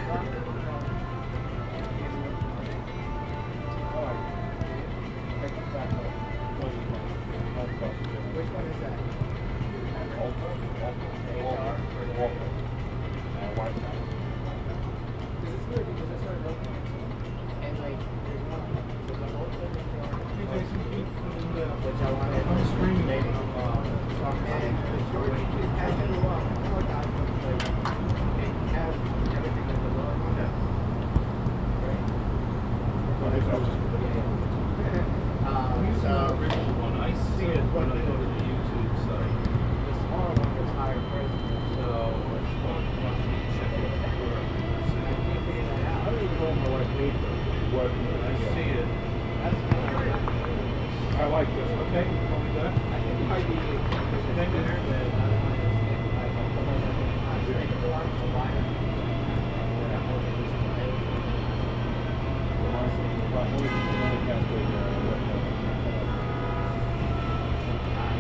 Which one is that? This is weird because I started looking and like there's one which I wanted on screen maybe and it has a lot more like it has everything that the Lord has. Right? The original one, I see it when I go to the YouTube site. The smaller one was higher price. So I just want to check it out. I can't figure that out. I don't even know my wife paid for what I see it. I like this. Okay, call me back. I think it might be Thank you.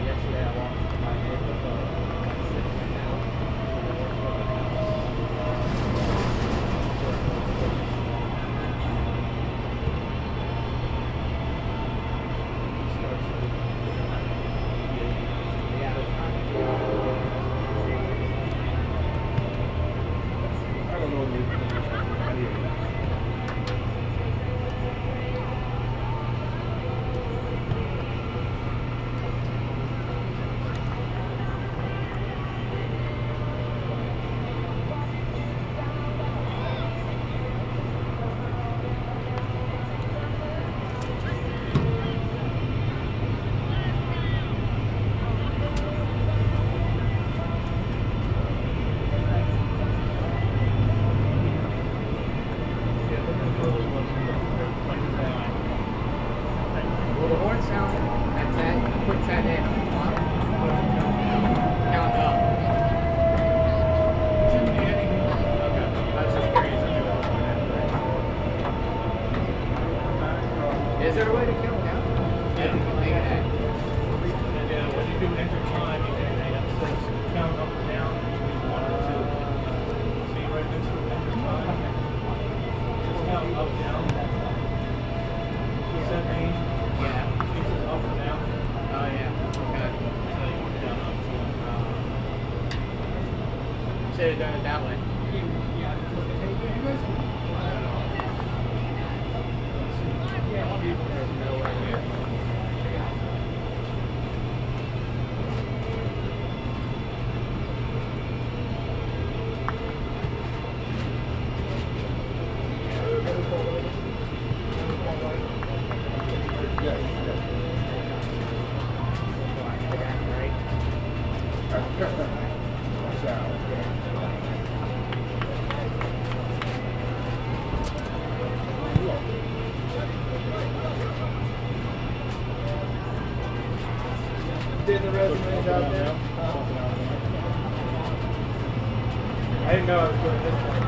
Yesterday I walked with my head with Is there a way to count down? Yeah. Make it act. And when you do enter time, you can count up or down between 1 and 2. See right next to enter time? Just count up, down. Set aim. Yeah. Chooses up or down. Oh, yeah. Okay. So you can down up to Should have done it that way. Did the resumes out there? I didn't know I was doing this one.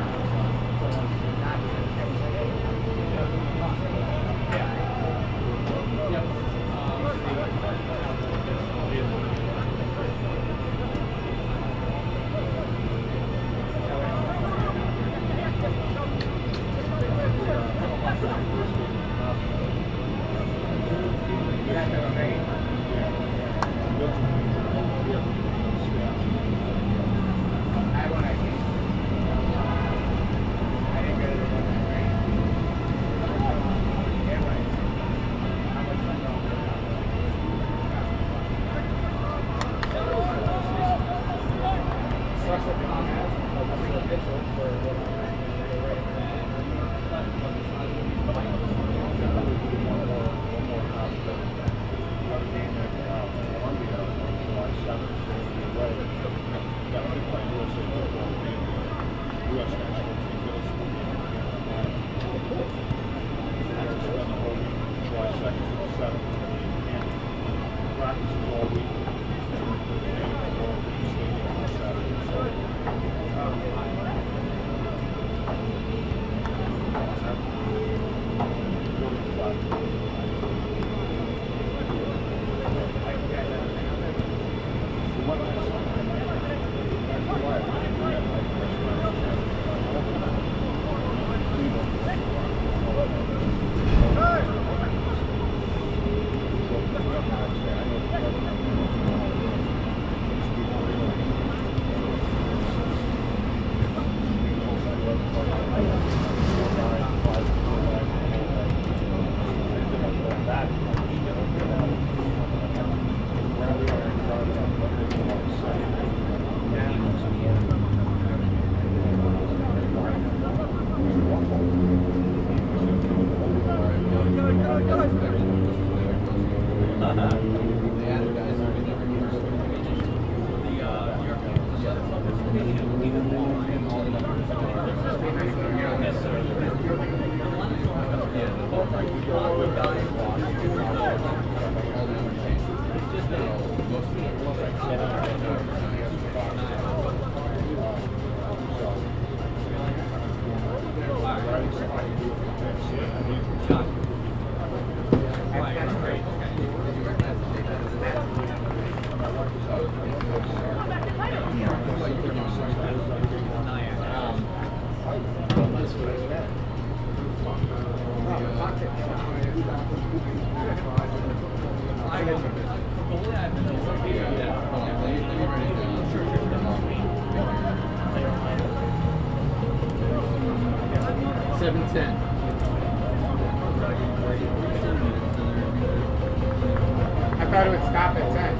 I thought it would stop at 10.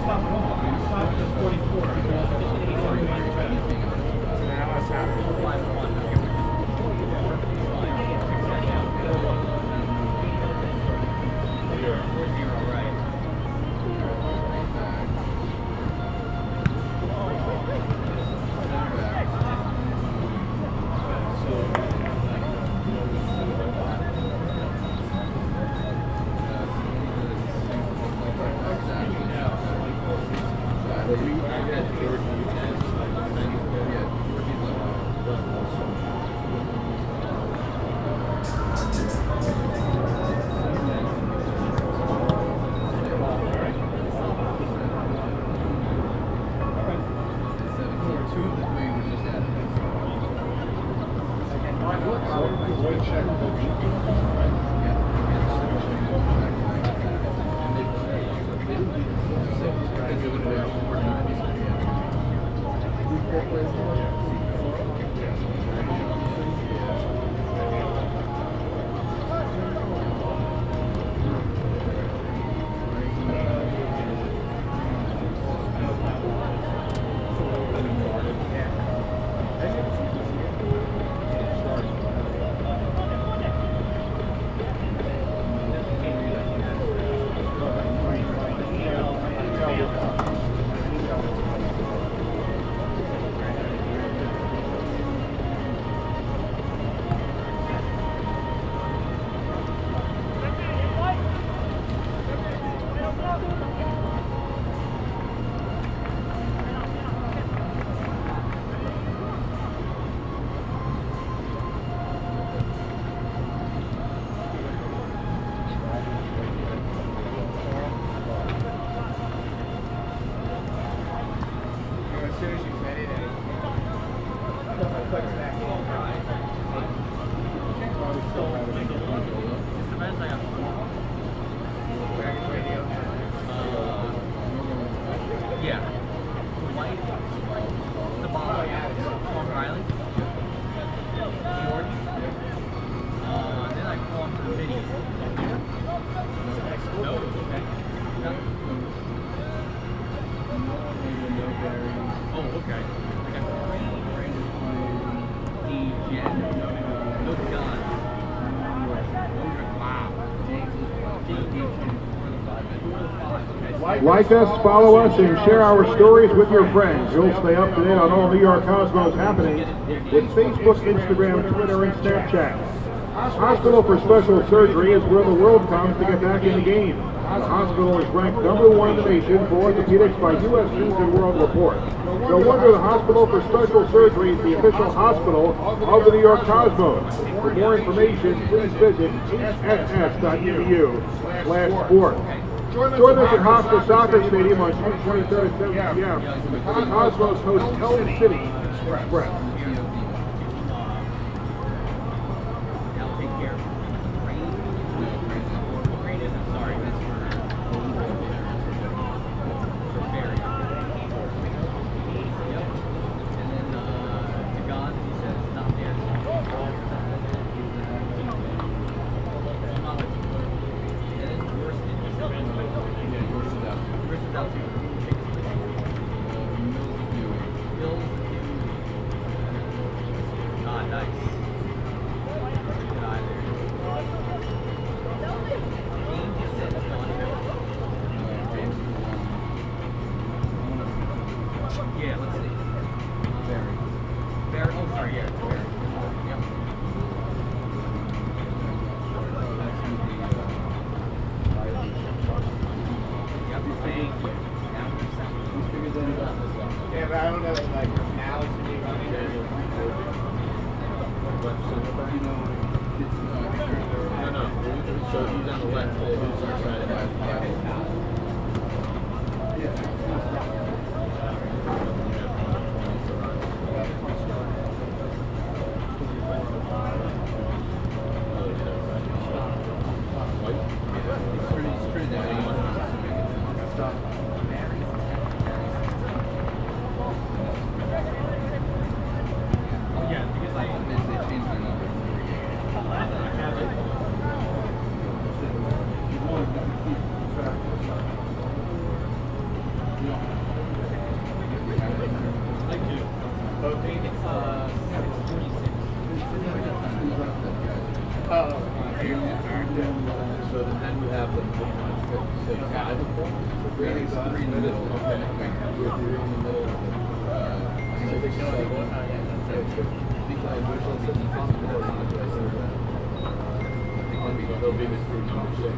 Stop at 44. Now it's happening. Like us, follow us, and share our stories with your friends. You'll stay up to date on all New York Cosmos happenings with Facebook, Instagram, Twitter, and Snapchat. Hospital for Special Surgery is where the world comes to get back in the game. The hospital is ranked #1 in the nation for orthopedics by U.S. News and World Report. No wonder the Hospital for Special Surgery is the official hospital of the New York Cosmos. For more information, please visit hss.edu/sport. Join us at Hofstra Soccer Stadium on June 23rd at 7 p.m. The Cosmos hosts Elm City Express. Yeah. I don't know, like, now it's being running there. No. So he's on the left. He's on the side of the So then we have the 5 green is in the middle. Okay. You're in the middle of the 6, 7. They'll be this group number 6.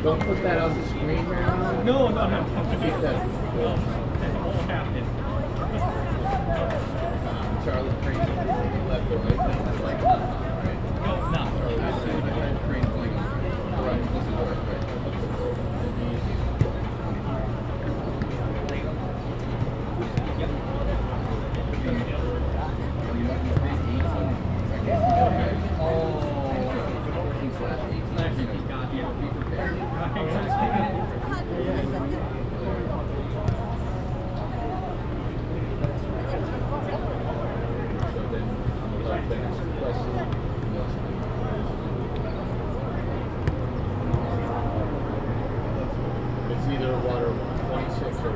Don't put that on the screen right now. No. Keep that. Charlie Crane, left or right? That's like right? No, it's not. Charlie Crane playing on right. This is right. It's either water 26 or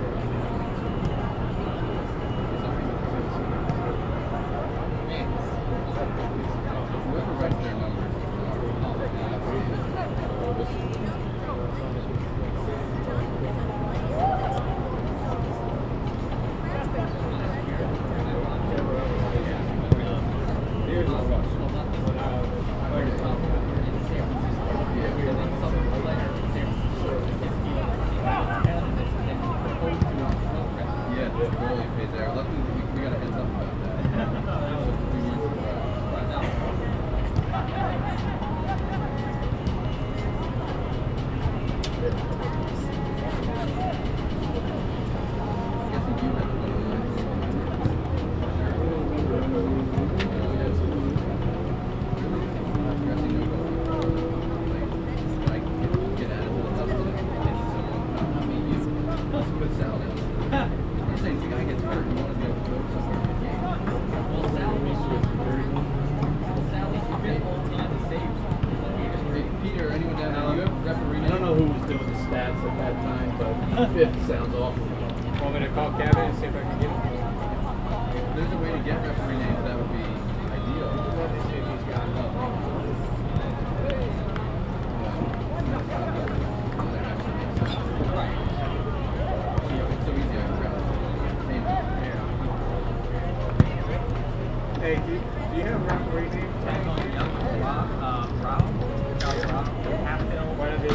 whoever writes their numbers. Fifth sounds awful. Want me to call Kevin and see if I can get him? If there's a way to get referee names, that would be ideal. Let me see if he's got it. It's so easy, I can grab it. Hey, do you have referee names? One of the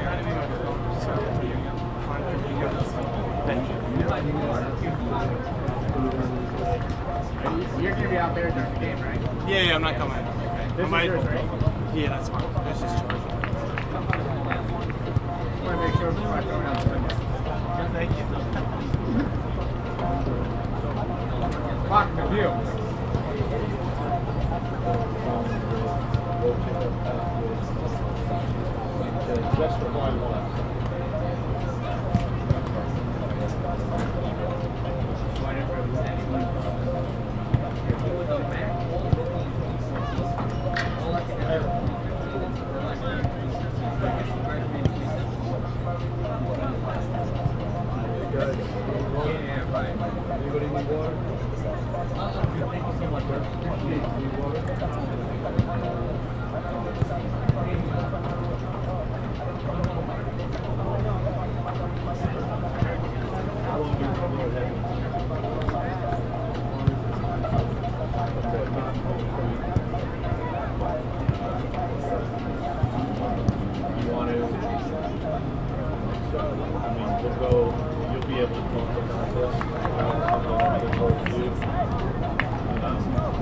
I didn't even know. So, thank you. You're going to be out there during the game, right? Yeah, I'm not coming. This is yours, right? Yeah, that's fine. This is charging. I want to make sure before I throw it out the window. Thank you. Lock the view. Just for 1-1. Anybody need water? Thank you so much, sir. Need water? How long do you have? You want to? So, I mean, we'll go. You'll be able to talk about this.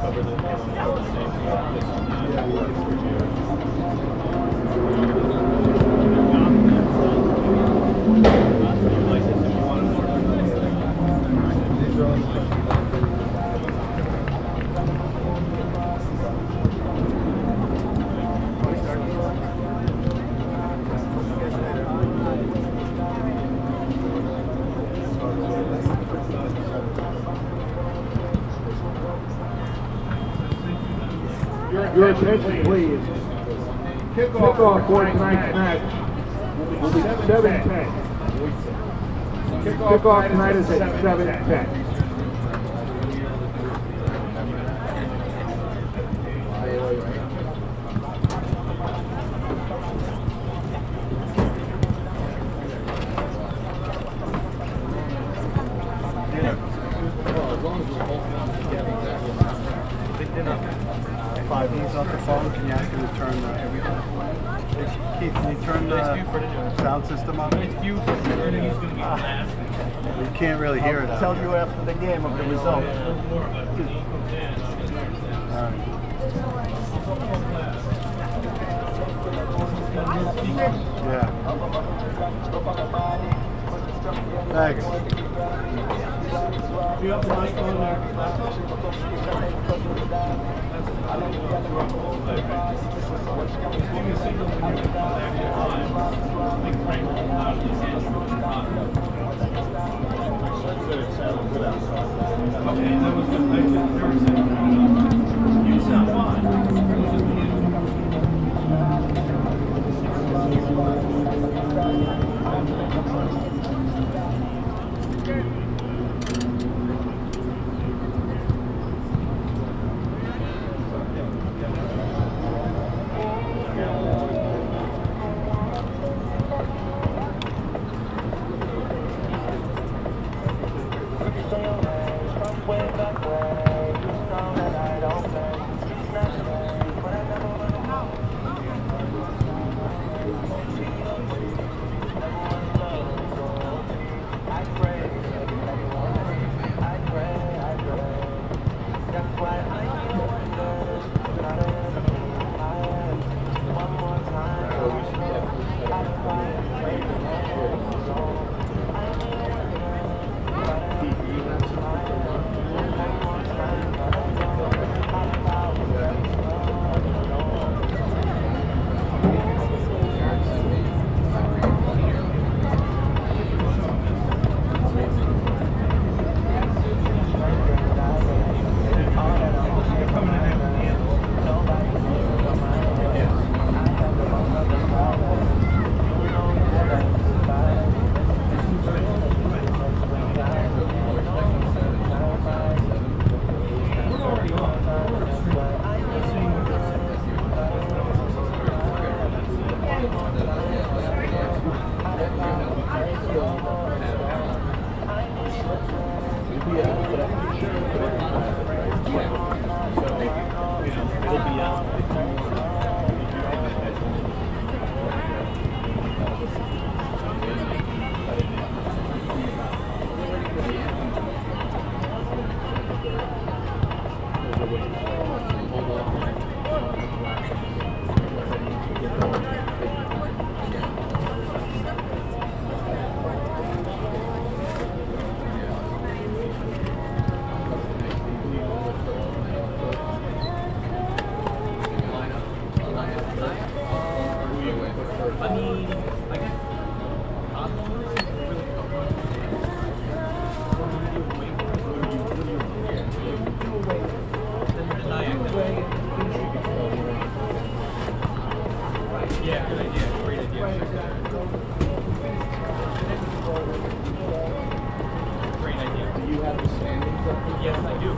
Cover the safety of this. Yeah, we'll get through here. Like this if you want to more. These are all Your attention, please. Kickoff for tonight's match will be 7:10. Kickoff tonight is at 7:10. He's off the phone. Can you ask him to turn everything? Keith, can you turn the sound system up? It's view for sure. He's going to be last. You can't really hear it. I'll tell you after the game of the result. Yeah. Thanks. You have the mic on there. Give me a signal when you come back to time. I think Frank will allow you to get you. Okay, that was good. I just never said you sound fine. I mean, I guess Cosmos is really cool. Yeah, good idea. Great idea. Great idea. Do you have the standings up there? Yes, I do.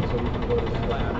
So we can go to the lab.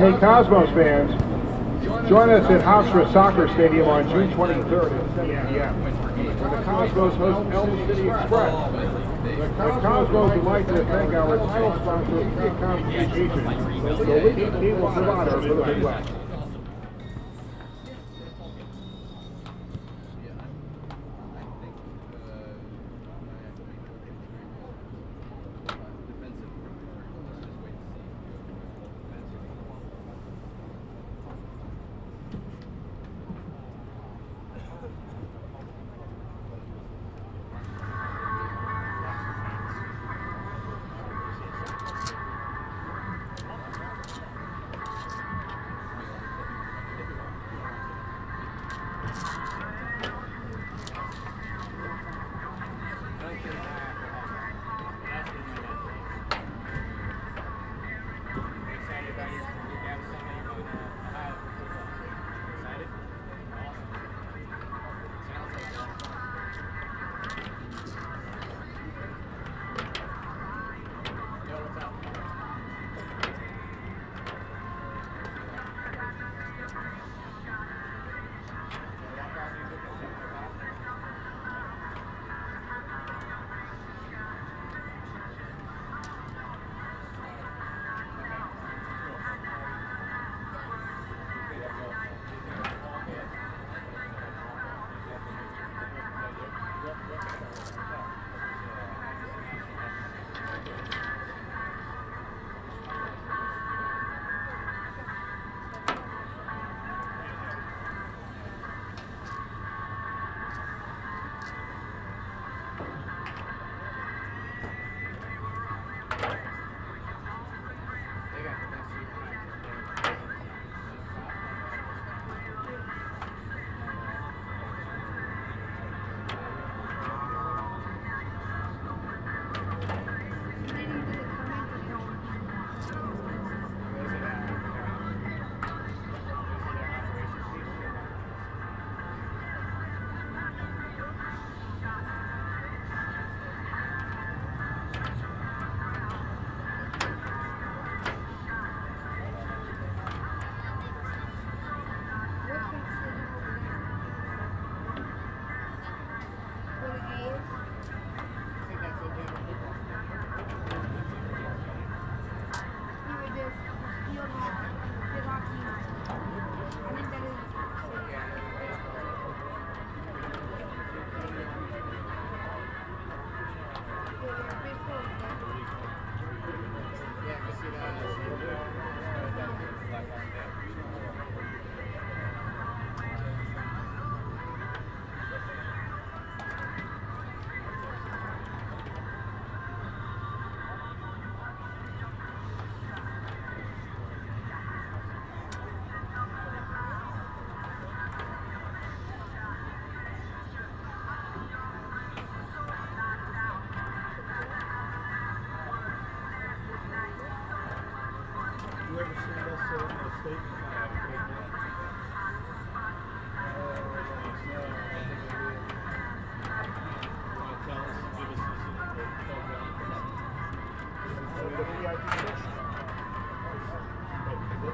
Hey, Cosmos fans, join us at Hofstra Soccer Stadium on June 23rd at 7 p.m. where the Cosmos host Elm City Express. The Cosmos would like to thank our title sponsor, Kickoff, the leading cable provider for the Midwest.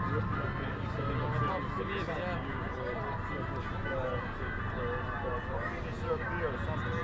Serve beer or something.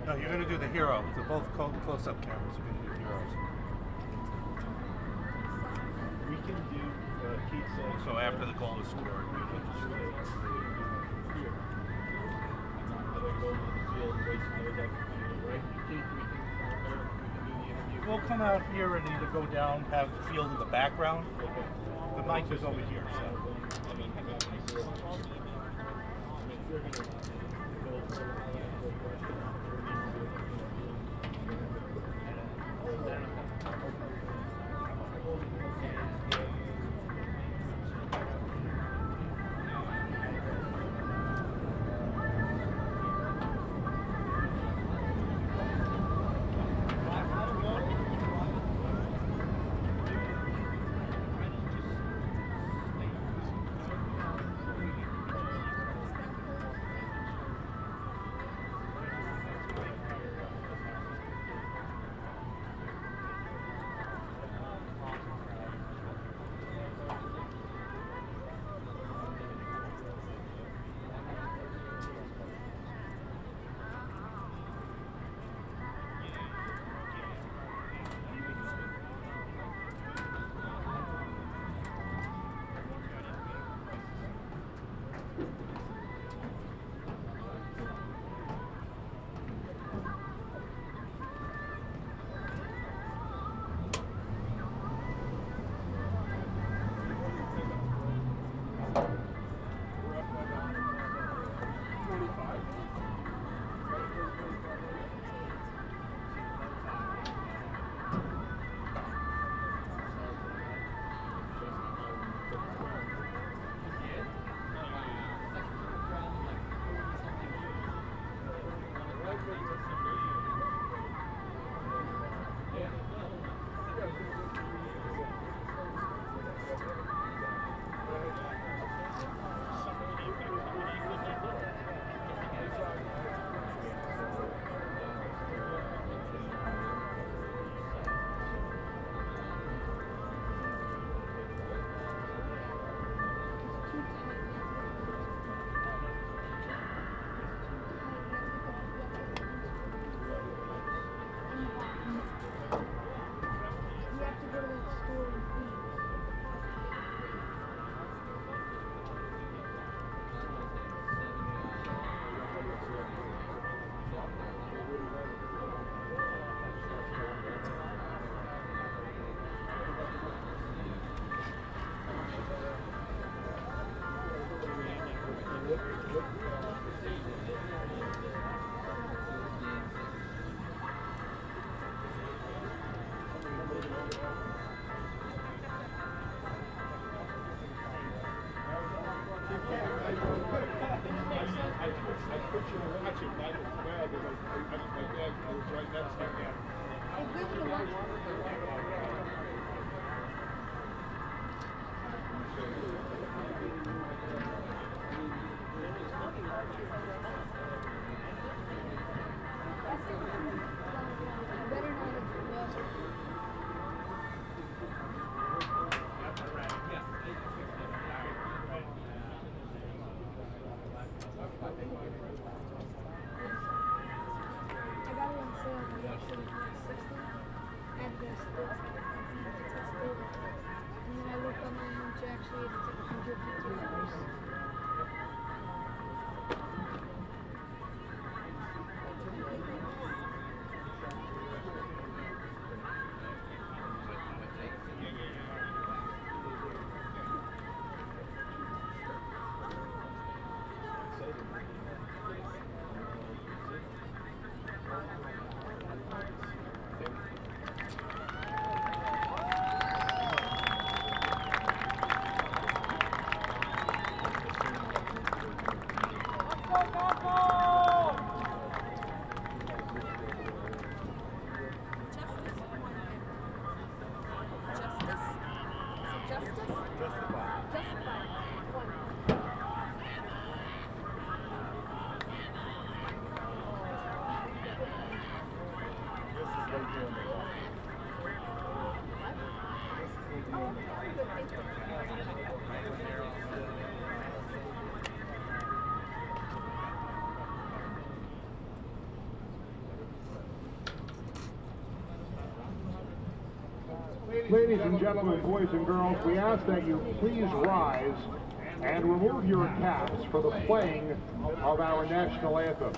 No, you're going to do the hero. They're both close-up cameras. You're going to do heroes. We can do Keith. So after the goal is scored, we can We'll come out here and either go down, have the field in the background. The mic is over here, so. then I looked on my lunch actually, it's like $150. Ladies and gentlemen, boys and girls, we ask that you please rise and remove your caps for the playing of our national anthem.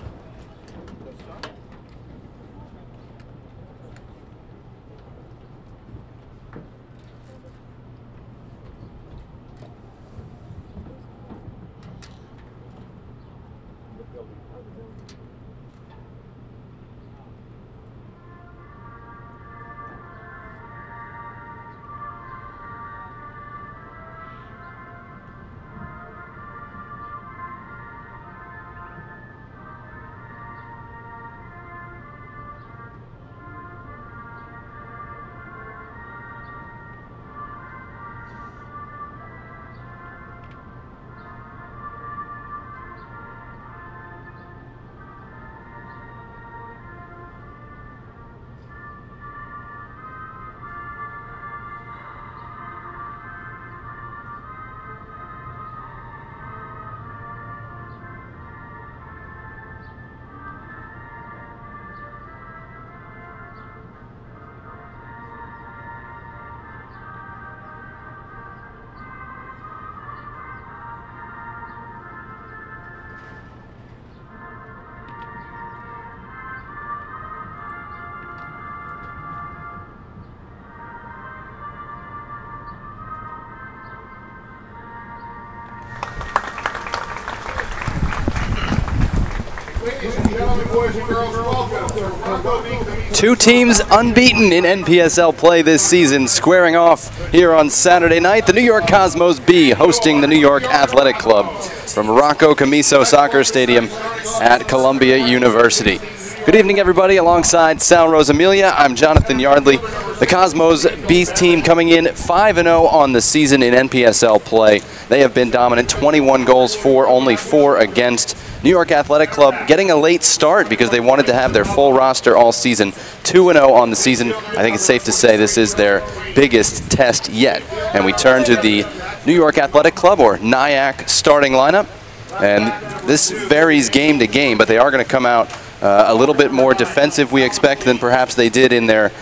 Two teams unbeaten in NPSL play this season, squaring off here on Saturday night. The New York Cosmos B hosting the New York Athletic Club from Rocco Commisso Soccer Stadium at Columbia University. Good evening, everybody. Alongside Sal Rosamilia, I'm Jonathan Yardley. The Cosmos B team coming in 5-0 on the season in NPSL play. They have been dominant, 21 goals for, only 4 against. New York Athletic Club getting a late start because they wanted to have their full roster all season. 2-0 on the season. I think it's safe to say this is their biggest test yet. And we turn to the New York Athletic Club, or NYAC, starting lineup. And this varies game to game, but they are going to come out a little bit more defensive, we expect, than perhaps they did in their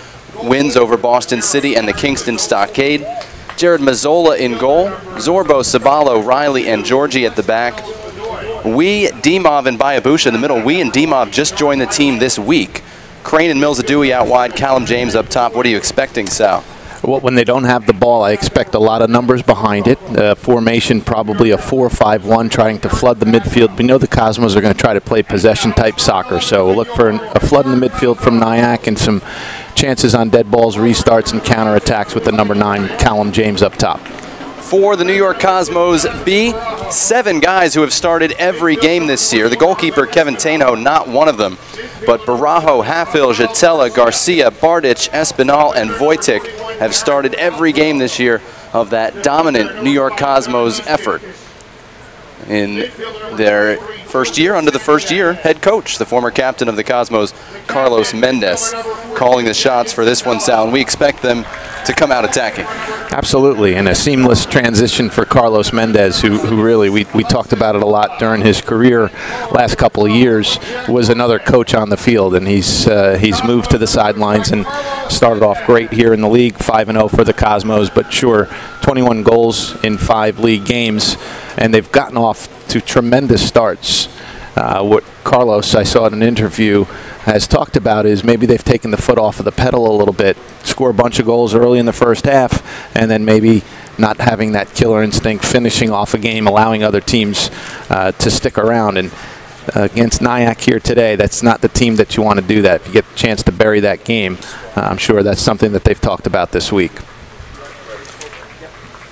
wins over Boston City and the Kingston Stockade. Jared Mazzola in goal. Zorbo, Sabalo, Riley, and Georgie at the back. Dimov, and Bayabusha in the middle. And Dimov just joined the team this week. Crane and Mills-Adui out wide. Callum James up top. What are you expecting, Sal? Well, when they don't have the ball, I expect a lot of numbers behind it. Formation, probably a 4-5-1, trying to flood the midfield. We know the Cosmos are going to try to play possession-type soccer, so we'll look for a flood in the midfield from NYAC and some chances on dead balls, restarts, and counterattacks with the number 9, Callum James, up top. For the New York Cosmos B, 7 guys who have started every game this year. The goalkeeper, Kevin Taino, not one of them. But Barajo, Halfhill, Jatella, Garcia, Bardich, Espinal, and Wojtik have started every game this year of that dominant New York Cosmos effort. In their first year, under the first-year head coach, the former captain of the Cosmos, Carlos Mendez, calling the shots for this one, Sal. And we expect them to come out attacking. Absolutely, and a seamless transition for Carlos Mendez, who really, we talked about it a lot during his career last couple of years, was another coach on the field, and he's moved to the sidelines and started off great here in the league, 5-0 for the Cosmos, but sure, 21 goals in 5 league games, and they've gotten off to tremendous starts. What Carlos, I saw in an interview, has talked about is maybe they've taken the foot off of the pedal a little bit, score a bunch of goals early in the first half, and then maybe not having that killer instinct, finishing off a game, allowing other teams to stick around. And against Nyack here today, that's not the team that you want to do that. If you get a chance to bury that game, I'm sure that's something that they've talked about this week.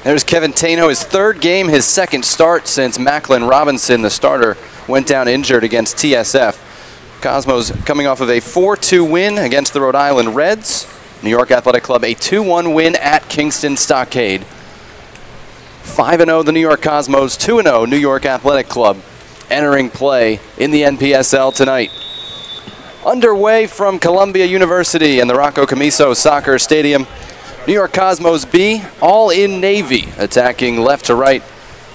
There's Kevin Taino, his 3rd game, his 2nd start since Macklin Robinson, the starter, went down injured against TSF. Cosmos coming off of a 4-2 win against the Rhode Island Reds. New York Athletic Club a 2-1 win at Kingston Stockade. 5-0 the New York Cosmos, 2-0 New York Athletic Club entering play in the NPSL tonight. Underway from Columbia University and the Rocco Camiso Soccer Stadium. New York Cosmos B, all in navy, attacking left to right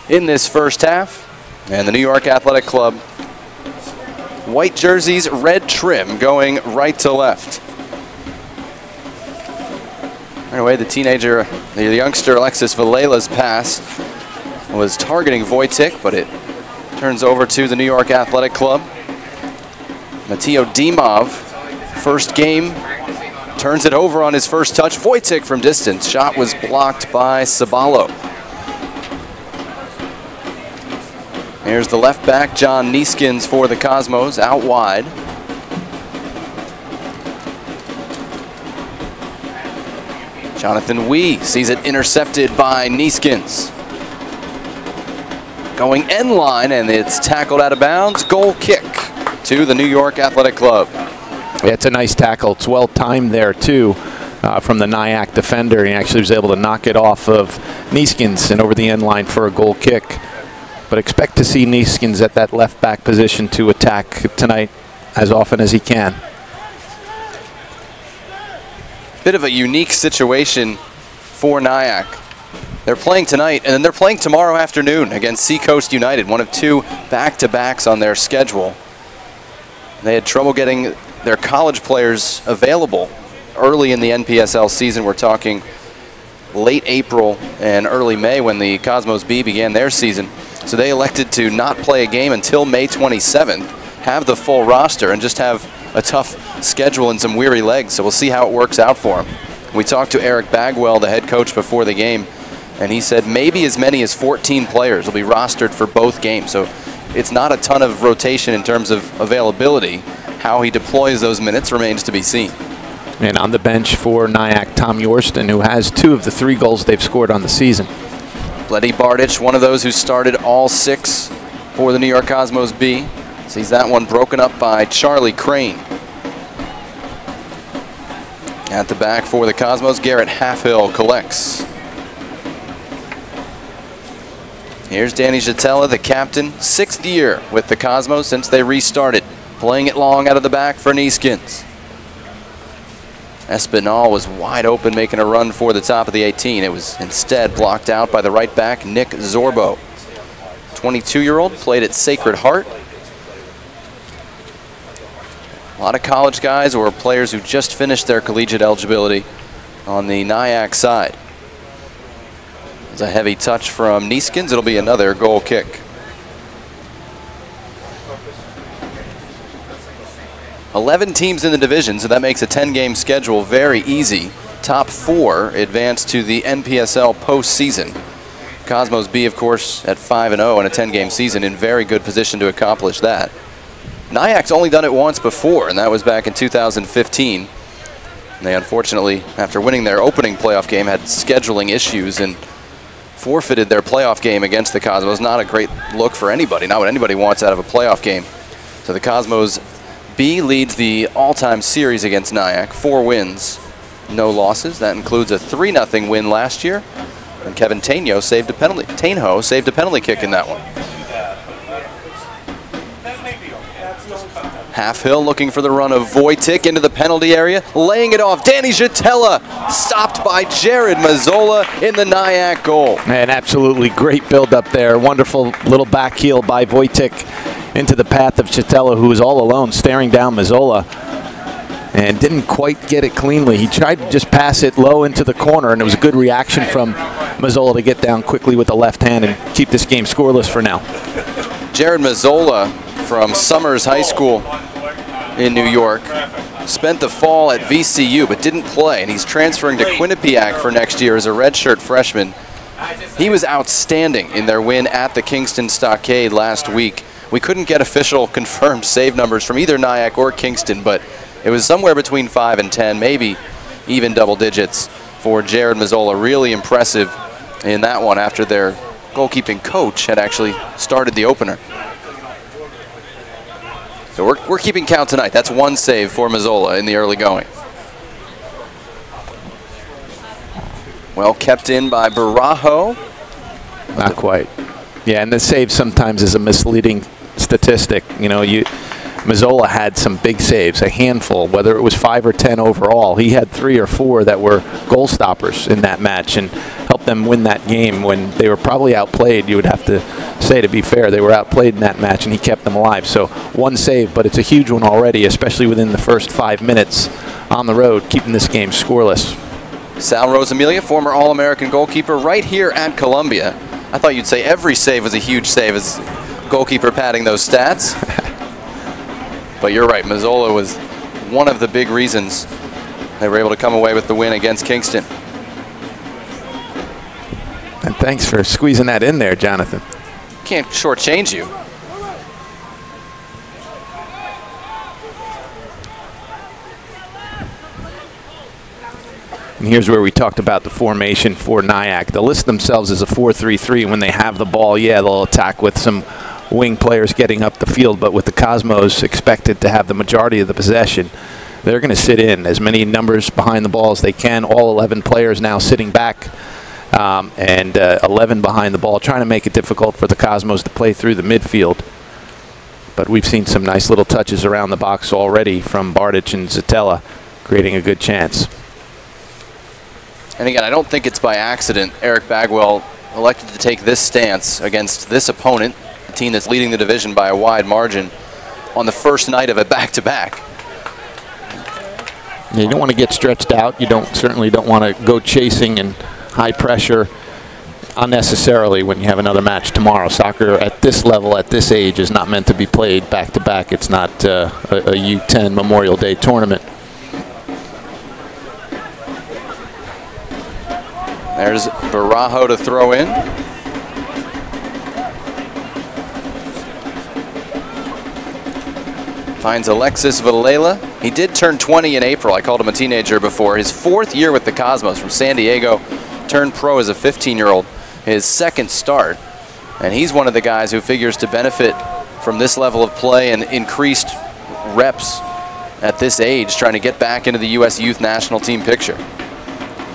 in this first half. And the New York Athletic Club, white jerseys, red trim, going right to left. Anyway, the youngster Alexis Valela's pass was targeting Wojcik, but it turns over to the New York Athletic Club. Mateo Dimov, first game, turns it over on his first touch. Wojcik from distance. Shot was blocked by Sabalo. Here's the left back, John Neeskins for the Cosmos, out wide. Jonathan Wee sees it intercepted by Neeskins. Going end line, and it's tackled out of bounds. Goal kick to the New York Athletic Club. Yeah, it's a nice tackle. It's well timed there, too, from the Nyack defender. He actually was able to knock it off of Neeskins and over the end line for a goal kick. But expect to see Neeskins at that left back position to attack tonight as often as he can. Bit of a unique situation for Nyack. They're playing tonight, and then they're playing tomorrow afternoon against Seacoast United, one of 2 back-to-backs on their schedule. They had trouble getting their college players available early in the NPSL season. We're talking late April and early May when the Cosmos B began their season. So they elected to not play a game until May 27th, have the full roster, and just have a tough schedule and some weary legs. So we'll see how it works out for them. We talked to Eric Bagwell, the head coach, before the game, and he said maybe as many as 14 players will be rostered for both games. So it's not a ton of rotation in terms of availability. How he deploys those minutes remains to be seen. And on the bench for Nyack, Tom Yorston, who has 2 of the 3 goals they've scored on the season. Bledi Bardich, one of those who started all 6 for the New York Cosmos B. Sees that one broken up by Charlie Crane. At the back for the Cosmos, Garrett Halfhill collects. Here's Danny Jatella, the captain, 6th year with the Cosmos since they restarted. Playing it long out of the back for Neeskins. Espinal was wide open, making a run for the top of the 18. It was instead blocked out by the right back, Nick Zorbo. 22-year-old, played at Sacred Heart. A lot of college guys or players who just finished their collegiate eligibility on the Nyack side. It's a heavy touch from Neeskins. It'll be another goal kick. 11 teams in the division, so that makes a 10-game schedule very easy. Top 4 advance to the NPSL postseason. Cosmos B, of course, at 5-0 in a 10-game season, in very good position to accomplish that. Nyack's only done it once before, and that was back in 2015. And they unfortunately, after winning their opening playoff game, had scheduling issues and forfeited their playoff game against the Cosmos. Not a great look for anybody, not what anybody wants out of a playoff game. So the Cosmos B leads the all-time series against Nyack, 4 wins, no losses. That includes a 3-0 win last year, and Kevin Taino saved a penalty. Tainho saved a penalty kick in that one. Half hill looking for the run of Wojcik into the penalty area, laying it off. Danny Jatella stopped by Jared Mazzola in the Nyack goal. And absolutely great build up there. Wonderful little back heel by Wojcik into the path of Jatella, who was all alone staring down Mazzola and didn't quite get it cleanly. He tried to just pass it low into the corner, and it was a good reaction from Mazzola to get down quickly with the left hand and keep this game scoreless for now. Jared Mazzola from Summers High School in New York spent the fall at VCU but didn't play, and he's transferring to Quinnipiac for next year as a redshirt freshman. He was outstanding in their win at the Kingston Stockade last week. We couldn't get official confirmed save numbers from either Nyack or Kingston, but it was somewhere between 5 and 10, maybe even double digits for Jared Mazzola. Really impressive in that one after their goalkeeping coach had actually started the opener. So we're keeping count tonight. That's one save for Mazzola in the early going. Well kept in by Barajo. Not quite. Yeah, and the save sometimes is a misleading statistic. You know, Mazzola had some big saves, a handful, whether it was 5 or 10 overall. He had 3 or 4 that were goal stoppers in that match and helped them win that game when they were probably outplayed. You would have to say, to be fair, they were outplayed in that match, and he kept them alive. So one save, but it's a huge one already, especially within the first 5 minutes on the road, keeping this game scoreless. Sal Rosamilia, former All-American goalkeeper right here at Columbia. I thought you'd say every save was a huge save as goalkeeper padding those stats. But you're right, Mazzola was one of the big reasons they were able to come away with the win against Kingston. And thanks for squeezing that in there, Jonathan. Can't shortchange you. And here's where we talked about the formation for Nyack. They'll list themselves as a 4-3-3. When they have the ball, yeah, they'll attack with some wing players getting up the field, but with the Cosmos expected to have the majority of the possession, they're going to sit in as many numbers behind the ball as they can. All 11 players now sitting back, and 11 behind the ball, trying to make it difficult for the Cosmos to play through the midfield. But we've seen some nice little touches around the box already from Bardich and Zatella, creating a good chance. And again, I don't think it's by accident Eric Bagwell elected to take this stance against this opponent, a team that's leading the division by a wide margin, on the first night of a back-to-back. Yeah, you don't want to get stretched out. You certainly don't want to go chasing and high pressure unnecessarily when you have another match tomorrow. Soccer at this level, at this age, is not meant to be played back-to-back. It's not a U10 Memorial Day tournament. There's Barajo to throw in. Finds Alexis Villela. He did turn 20 in April. I called him a teenager before. His 4th year with the Cosmos from San Diego. Turned pro as a 15-year-old. His 2nd start. And he's one of the guys who figures to benefit from this level of play and increased reps at this age, trying to get back into the U.S. Youth National Team picture.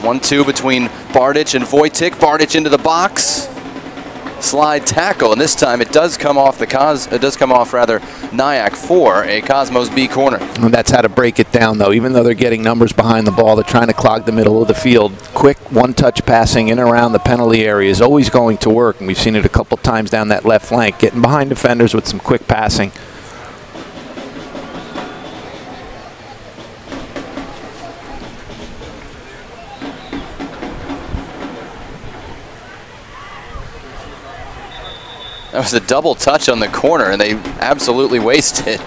1-2 between Bardich and Wojcik. Bardich into the box. Slide tackle, and this time it does come off Nyack for a Cosmos B corner. And that's how to break it down, though. Even though they're getting numbers behind the ball, they're trying to clog the middle of the field. Quick one-touch passing in and around the penalty area is always going to work, and we've seen it a couple times down that left flank, getting behind defenders with some quick passing. That was a double touch on the corner, and they absolutely wasted it.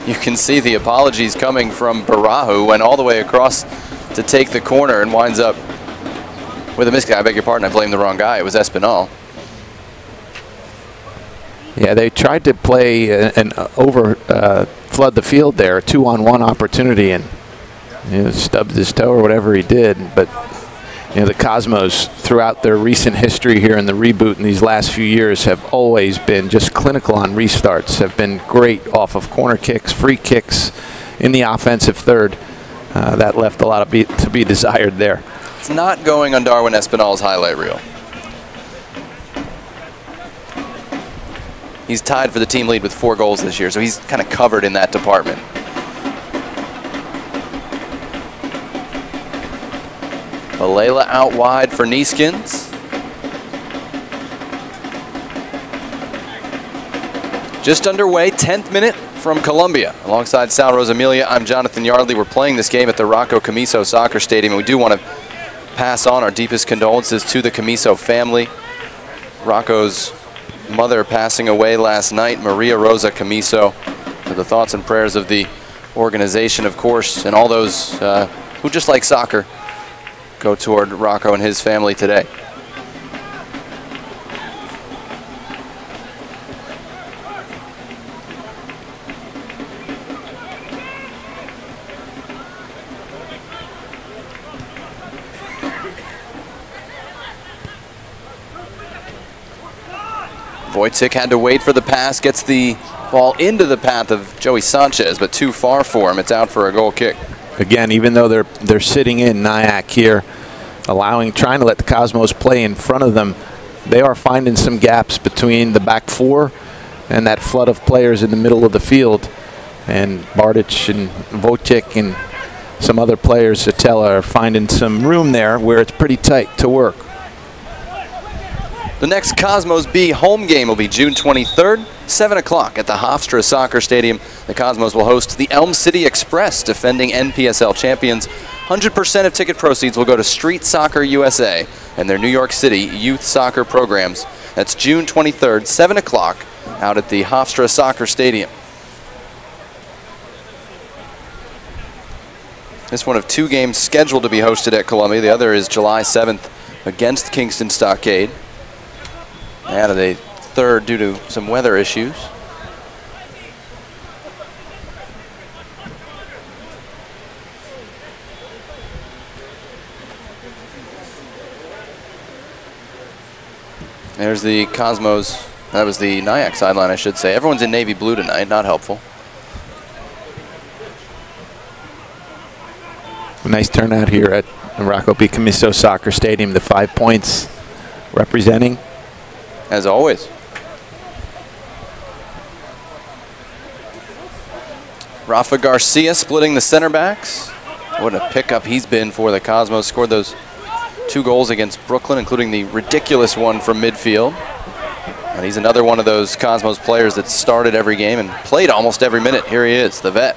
You can see the apologies coming from Barajo, who went all the way across to take the corner and winds up with a miss. I beg your pardon, I blamed the wrong guy. It was Espinal. Yeah, they tried to play and flood the field there, a 2-on-1 opportunity, and stubbed his toe or whatever he did. But the Cosmos, throughout their recent history here in the reboot in these last few years, have always been just clinical on restarts, have been great off of corner kicks, free kicks in the offensive third. That left a lot to be desired there. It's not going on Darwin Espinal's highlight reel. He's tied for the team lead with 4 goals this year, so he's kind of covered in that department. Valela out wide for Neeskins. Just underway, 10th minute from Columbia. Alongside Sal Rosamilia, I'm Jonathan Yardley. We're playing this game at the Rocco Camiso Soccer Stadium, and we do want to pass on our deepest condolences to the Camiso family. Rocco's mother passing away last night, Maria Rosa Camiso. So the thoughts and prayers of the organization, of course, and all those who just like soccer go toward Rocco and his family today. Wojcik had to wait for the pass, gets the ball into the path of Joey Sanchez, but too far for him. It's out for a goal kick. Again, even though they're sitting in Nyack here, trying to let the Cosmos play in front of them, they are finding some gaps between the back 4 and that flood of players in the middle of the field. And Bartic and Wojcik and some other players, Satella, are finding some room there where it's pretty tight to work. The next Cosmos B home game will be June 23rd, 7 o'clock at the Hofstra Soccer Stadium. The Cosmos will host the Elm City Express, defending NPSL champions. 100% of ticket proceeds will go to Street Soccer USA and their New York City youth soccer programs. That's June 23rd, 7 o'clock, out at the Hofstra Soccer Stadium. This one of 2 games scheduled to be hosted at Columbia. The other is July 7th against Kingston Stockade. Added a third due to some weather issues. There's the Cosmos. That was the Nyack sideline, I should say. Everyone's in navy blue tonight, not helpful. A nice turnout here at the Rocco B. Camiso Soccer Stadium. The 5 points representing. As always. Rafa Garcia splitting the center backs. What a pickup he's been for the Cosmos. Scored those 2 goals against Brooklyn, including the ridiculous one from midfield. And he's another one of those Cosmos players that started every game and played almost every minute. Here he is, the vet.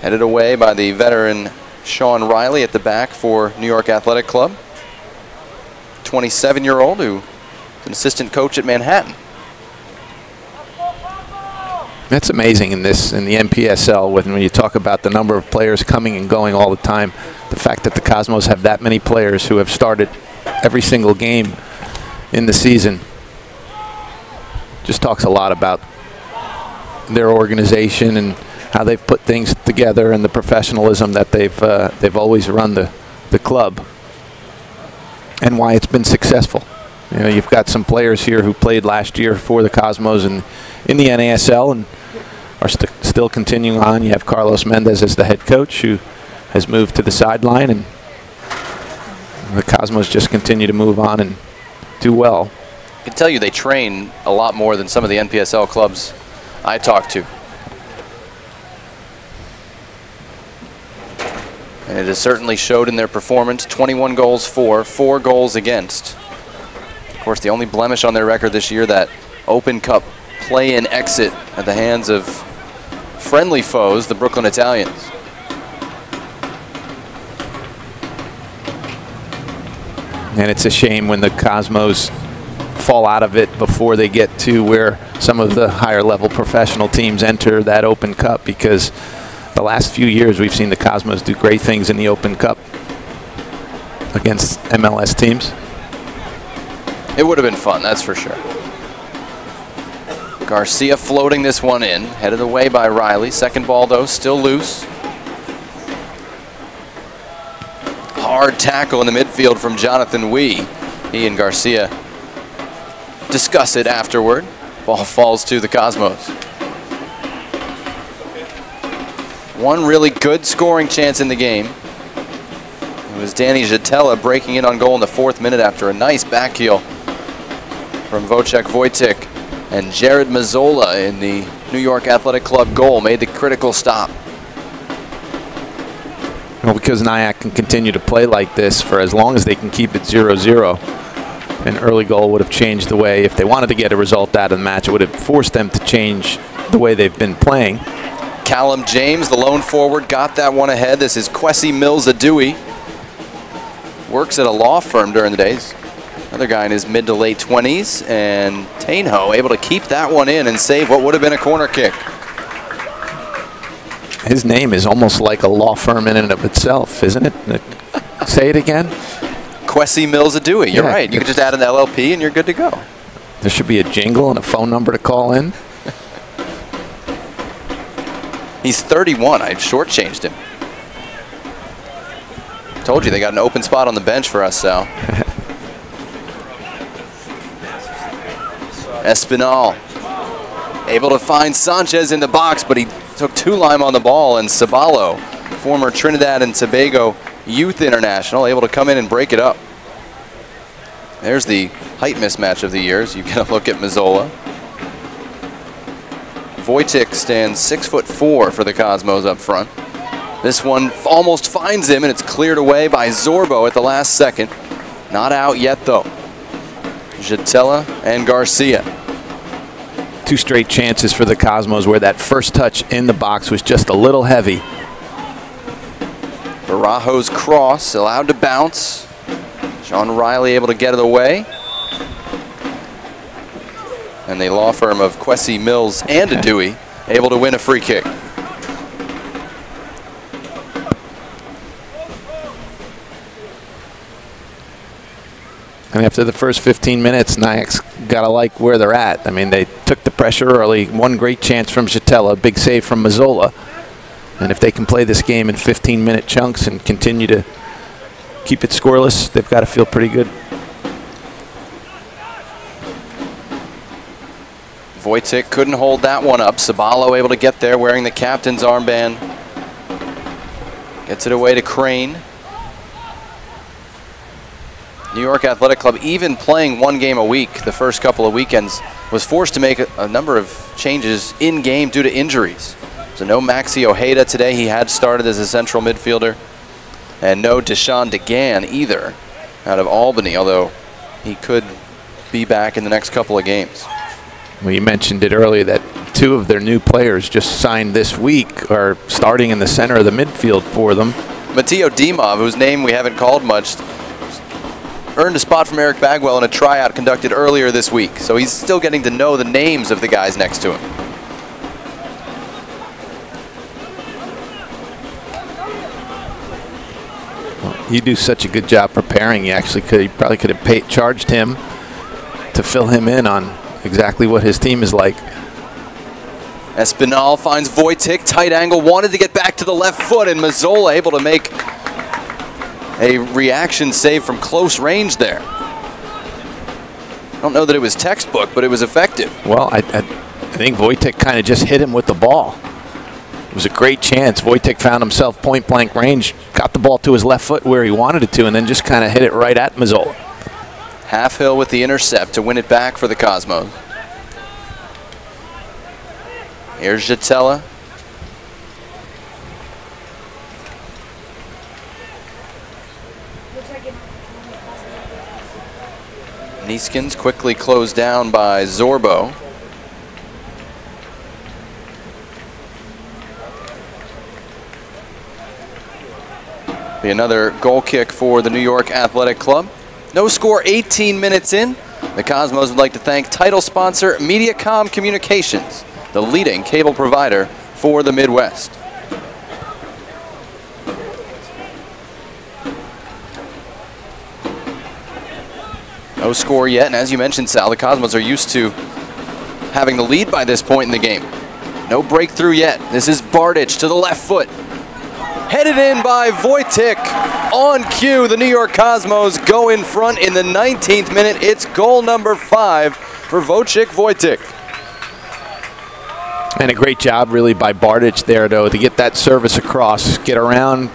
Headed away by the veteran Sean Riley at the back for New York Athletic Club. 27-year-old who is an assistant coach at Manhattan. That's amazing in the NPSL when you talk about the number of players coming and going all the time. The fact that the Cosmos have that many players who have started every single game in the season just talks a lot about their organization and how they've put things together and the professionalism that they've always run the club. And why it's been successful. You know, you've got some players here who played last year for the Cosmos in the NASL and are still continuing on. You have Carlos Mendez as the head coach, who has moved to the sideline, and the Cosmos just continue to move on and do well. I can tell you they train a lot more than some of the NPSL clubs I talk to. And it has certainly showed in their performance. 21 goals for, 4 goals against. Of course, the only blemish on their record this year, that Open Cup play-in exit at the hands of friendly foes, the Brooklyn Italians. And it's a shame when the Cosmos fall out of it before they get to where some of the higher level professional teams enter that Open Cup, because the last few years we've seen the Cosmos do great things in the Open Cup against MLS teams. It would have been fun, that's for sure. Garcia floating this one in, headed away by Riley. Second ball though, still loose. Hard tackle in the midfield from Jonathan Wee. He and Garcia discuss it afterward. Ball falls to the Cosmos. One really good scoring chance in the game. It was Danny Jatella breaking in on goal in the 4th minute after a nice back heel from Wojciech Wojcik, and Jared Mazzola in the New York Athletic Club goal made the critical stop. Well, because Nyack can continue to play like this for as long as they can keep it 0-0. An early goal would have changed the way, if they wanted to get a result out of the match, it would have forced them to change the way they've been playing. Callum James, the lone forward, got that one ahead. This is Kwesi Mills-Adui. Works at a law firm during the days. Another guy in his mid to late 20s. And Tainho able to keep that one in and save what would have been a corner kick. His name is almost like a law firm in and of itself, isn't it? Say it again. Kwesi Mills-Adui. You're right. You could just add an LLP and you're good to go. There should be a jingle and a phone number to call in. He's 31. I've shortchanged him. Told you they got an open spot on the bench for us, Sal. Espinal able to find Sanchez in the box, but he took 2 lime on the ball, and Sabalo, former Trinidad and Tobago youth international, able to come in and break it up. There's the height mismatch of the years. You get a look at Mazzola. Wojcik stands 6'4" for the Cosmos up front. This one almost finds him, and it's cleared away by Zorbo at the last second. Not out yet, though. Jatella and Garcia. 2 straight chances for the Cosmos where that first touch in the box was just a little heavy. Barajo's cross allowed to bounce. Sean Riley able to get it away. And the law firm of Kwesi Mills and Adui able to win a free kick. And after the first 15 minutes, Nyack's got to like where they're at. I mean, they took the pressure early. One great chance from Jatella, big save from Mazzola. And if they can play this game in 15-minute chunks and continue to keep it scoreless, they've got to feel pretty good. Wojcik couldn't hold that one up. Sabalo able to get there wearing the captain's armband. Gets it away to Crane. New York Athletic Club, even playing 1 game a week the first couple of weekends, was forced to make a number of changes in-game due to injuries. So no Maxi Ojeda today. He had started as a central midfielder. And no Deshaun DeGan either out of Albany, although he could be back in the next couple of games. Well, you mentioned it earlier that 2 of their new players just signed this week are starting in the center of the midfield for them. Matteo Dimov, whose name we haven't called much, earned a spot from Eric Bagwell in a tryout conducted earlier this week. So he's still getting to know the names of the guys next to him. Well, you do such a good job preparing. You probably could have charged him to fill him in on exactly what his team is like. Espinal finds Wojcik, tight angle, wanted to get back to the left foot, and Mazzola able to make a reaction save from close range there. I don't know that it was textbook, but it was effective. Well, I think Wojcik kind of just hit him with the ball. It was a great chance. Wojcik found himself point-blank range, got the ball to his left foot where he wanted it to, and then just kind of hit it right at Mazzola. Halfhill with the intercept to win it back for the Cosmos. Here's Jatella. Neeskins quickly closed down by Zorbo. Be another goal kick for the New York Athletic Club. No score 18 minutes in. The Cosmos would like to thank title sponsor Mediacom Communications, the leading cable provider for the Midwest. No score yet, and as you mentioned, Sal, the Cosmos are used to having the lead by this point in the game. No breakthrough yet. This is Bardich to the left foot. Headed in by Wojcik. On cue, the New York Cosmos go in front in the 19th minute. It's goal number 5 for Wojciech Wojcik. And a great job really by Bardich there, though, to get that service across, get around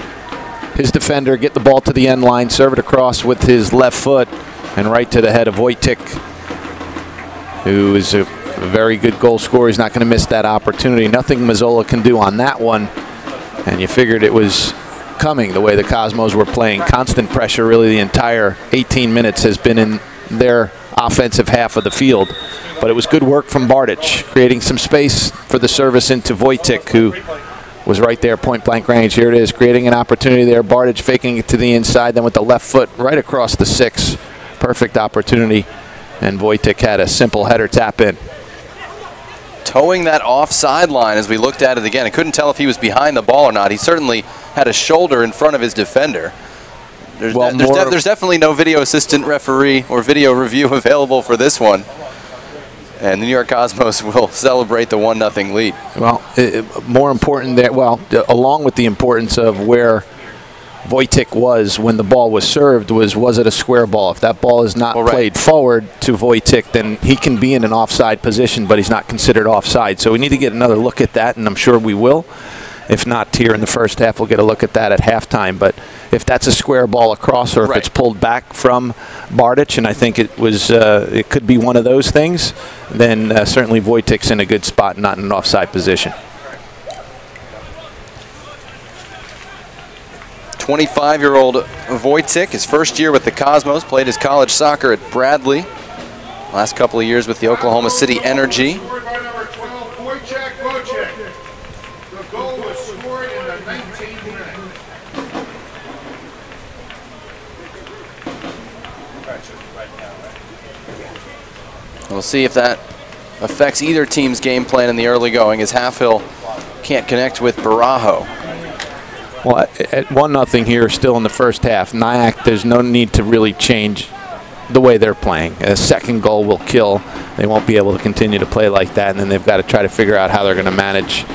his defender, get the ball to the end line, serve it across with his left foot, and right to the head of Wojcik. who is a very good goal scorer. He's not going to miss that opportunity. Nothing Mazzola can do on that one. And you figured it was coming the way the Cosmos were playing. Constant pressure really the entire 18 minutes has been in their offensive half of the field. But it was good work from Bardic, creating some space for the service into Wojtek, who was right there, point blank range. Here it is, creating an opportunity there. Bardic faking it to the inside, then with the left foot right across the 6. Perfect opportunity. And Wojtek had a simple header tap in. Towing that offside line as we looked at it again. I couldn't tell if he was behind the ball or not. He certainly had a shoulder in front of his defender. There's definitely no video assistant referee or video review available for this one. And the New York Cosmos will celebrate the 1-0 lead. Well, more important that, well, along with the importance of where Wojtek was when the ball was served, was it a square ball? If that ball is not played forward to Wojtek, then he can be in an offside position, but he's not considered offside. So we need to get another look at that, and I'm sure we will. If not here in the first half, we'll get a look at that at halftime. But if that's a square ball across, or if it's pulled back from Bardic, and I think it was, it could be one of those things, then certainly Wojtek's in a good spot, not in an offside position. 25-year-old Wojtek, his first year with the Cosmos, played his college soccer at Bradley. Last couple of years with the Oklahoma City Energy. Scored by number 12, Wojtek. The goal was scored in the 19th minute. We'll see if that affects either team's game plan in the early going, as Halfhill can't connect with Barajo. Well, at 1-0 here, still in the first half, Nyack, there's no need to really change the way they're playing. A second goal will kill. They won't be able to continue to play like that, and then they've got to try to figure out how they're going to manage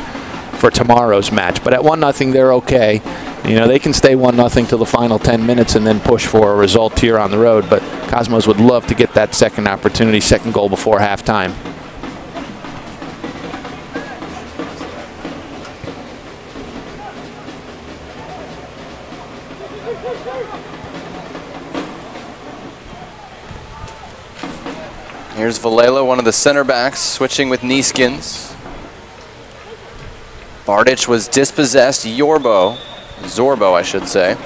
for tomorrow's match. But at 1-0, they're okay. You know, they can stay 1-0 till the final 10 minutes and then push for a result here on the road. But Cosmos would love to get that second opportunity, second goal before halftime. Here's Vallela, one of the center backs, switching with Neeskins. Bardic was dispossessed. Zorbo, I should say,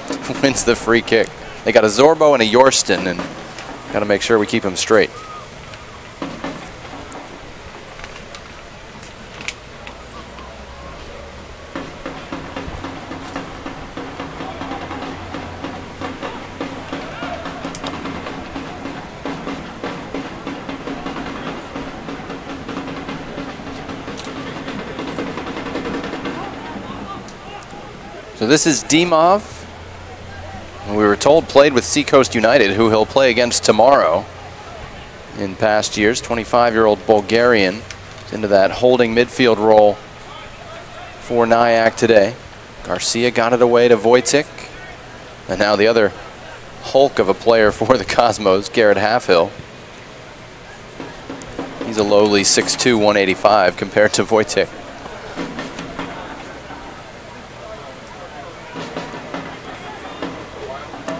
wins the free kick. They got a Zorbo and a Yorston, and got to make sure we keep them straight. So this is Dimov. We were told played with Seacoast United, who he'll play against tomorrow. In past years, 25-year-old Bulgarian is into that holding midfield role for Nyack today. Garcia got it away to Wojtek. And now the other hulk of a player for the Cosmos, Garrett Halfhill. He's a lowly 6'2", 185 compared to Wojtek.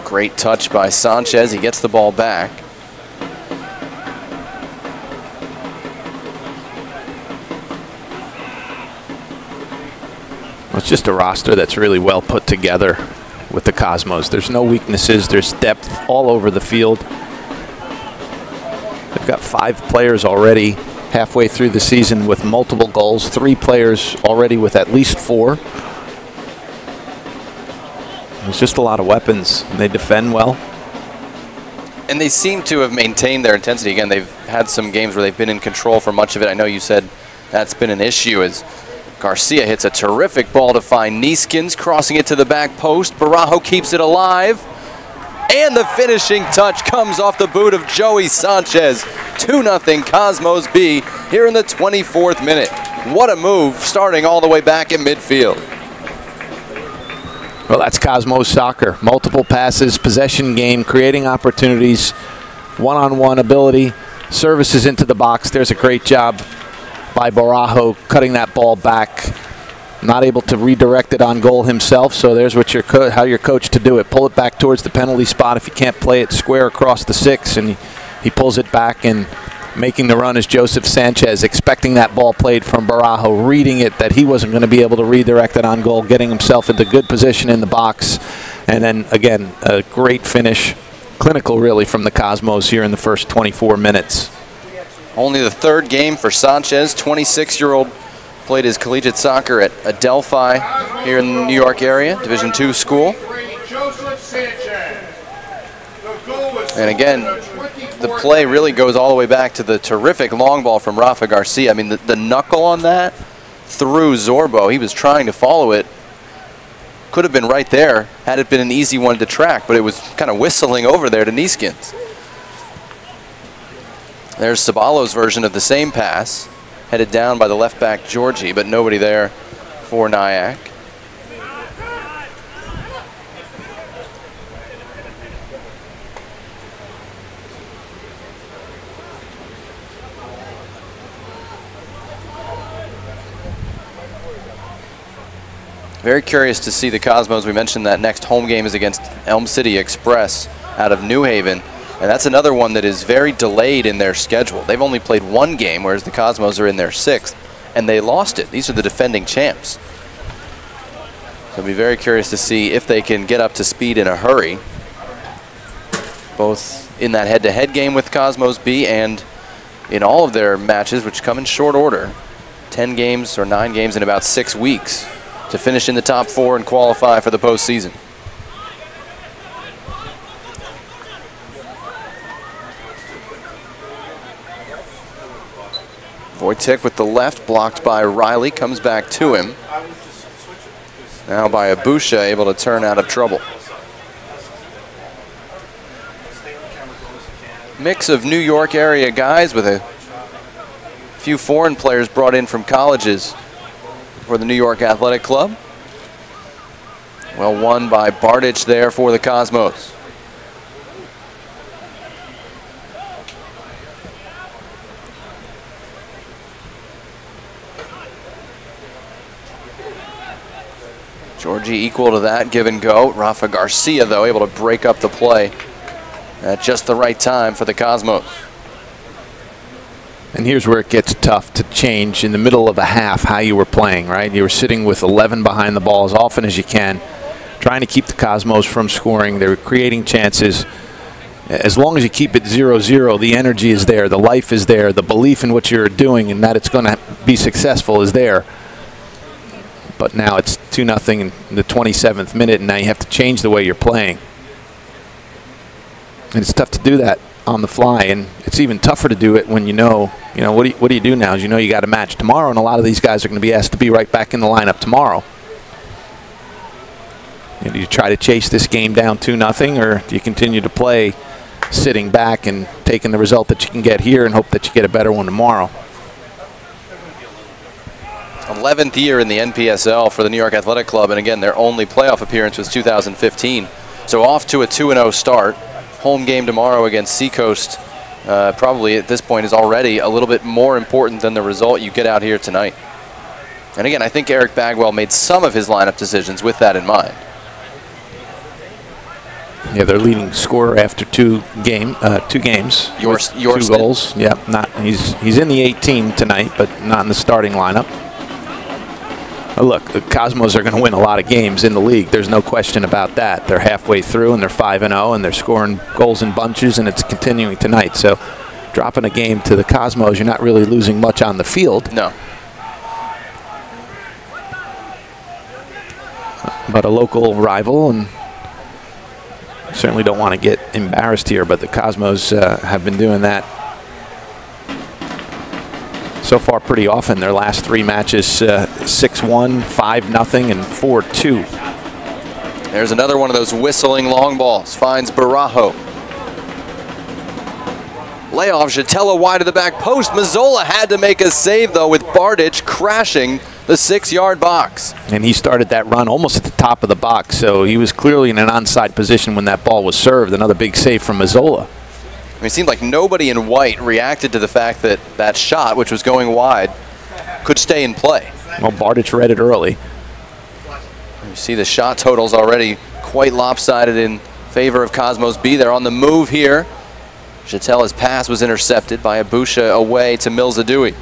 Great touch by Sanchez. He gets the ball back. It's just a roster that's really well put together with the Cosmos. There's no weaknesses. There's depth all over the field. They've got 5 players already halfway through the season with multiple goals. 3 players already with at least 4. There's just a lot of weapons. They defend well. And they seem to have maintained their intensity. Again, they've had some games where they've been in control for much of it. I know you said that's been an issue as Garcia hits a terrific ball to find Neeskins, crossing it to the back post. Barajo keeps it alive. And the finishing touch comes off the boot of Joey Sanchez. 2-0 Cosmos B here in the 24th minute. What a move, starting all the way back in midfield. Well, that's Cosmos soccer. Multiple passes, possession game, creating opportunities, one-on-one ability, services into the box. There's a great job by Barajo cutting that ball back. Not able to redirect it on goal himself, so there's what how you're coached to do it. Pull it back towards the penalty spot. If you can't play it square across the 6, and he pulls it back and Making the run is Joseph Sanchez, expecting that ball played from Barajo, reading it that he wasn't going to be able to redirect it on goal, getting himself into good position in the box. And then, again, a great finish, clinical really, from the Cosmos here in the first 24 minutes. Only the third game for Sanchez, 26-year-old, played his collegiate soccer at Adelphi here in the New York area, Division II school. And again, the play really goes all the way back to the terrific long ball from Rafa Garcia. I mean, the knuckle on that through Zorbo. He was trying to follow it. Could have been right there had it been an easy one to track, but it was kind of whistling over there to Neeskins. There's Sabalo's version of the same pass, headed down by the left back Georgie, but nobody there for Nyack. Very curious to see the Cosmos. We mentioned that next home game is against Elm City Express out of New Haven. And that's another one that is very delayed in their schedule. They've only played one game, whereas the Cosmos are in their 6th, and they lost it. These are the defending champs. So I'll be very curious to see if they can get up to speed in a hurry, both in that head-to-head game with Cosmos B and in all of their matches, which come in short order. 10 games or 9 games in about 6 weeks to finish in the top 4 and qualify for the postseason. Wojtek with the left, blocked by Riley, comes back to him. Now by Abusha, able to turn out of trouble. Mix of New York area guys with a few foreign players brought in from colleges for the New York Athletic Club. Well won by Bardich there for the Cosmos. Georgie equal to that, give and go. Rafa Garcia, though, able to break up the play at just the right time for the Cosmos. And here's where it gets tough to change in the middle of a half how you were playing, right? You were sitting with 11 behind the ball as often as you can, trying to keep the Cosmos from scoring. They were creating chances. As long as you keep it 0-0, the energy is there, the life is there, the belief in what you're doing and that it's going to be successful is there. But now it's 2-0 in the 27th minute, and now you have to change the way you're playing. And it's tough to do that on the fly, and it's even tougher to do it when you know what do you do now? Is you got a match tomorrow, and a lot of these guys are going to be asked to be right back in the lineup tomorrow. Do you try to chase this game down 2-0, or do you continue to play sitting back and taking the result that you can get here and hope that you get a better one tomorrow? 11th year in the NPSL for the New York Athletic Club, and again, their only playoff appearance was 2015. So off to a 2-0 start. Home game tomorrow against Seacoast probably at this point is already a little bit more important than the result you get out here tonight. And again, I think Eric Bagwell made some of his lineup decisions with that in mind. Yeah, their leading scorer after two games. Two goals. Yeah, he's in the 18 tonight, but not in the starting lineup. Look, the Cosmos are going to win a lot of games in the league. There's no question about that. They're halfway through, and they're 5-0, and they're scoring goals in bunches, and it's continuing tonight. So dropping a game to the Cosmos, you're not really losing much on the field. No. But a local rival, and certainly don't want to get embarrassed here, but the Cosmos have been doing that so far pretty often. Their last 3 matches, 6-1, 5-0, and 4-2. There's another one of those whistling long balls. Finds Barajo. Layoff, Jatella wide of the back post. Mazzola had to make a save, though, with Bardich crashing the 6-yard box. And he started that run almost at the top of the box, so he was clearly in an onside position when that ball was served. Another big save from Mazzola. It seemed like nobody in white reacted to the fact that that shot, which was going wide, could stay in play. Well, Bardich read it early. You see the shot totals already quite lopsided in favor of Cosmos B. They're on the move here. Jatella's pass was intercepted by Abusha away to Mills Adui.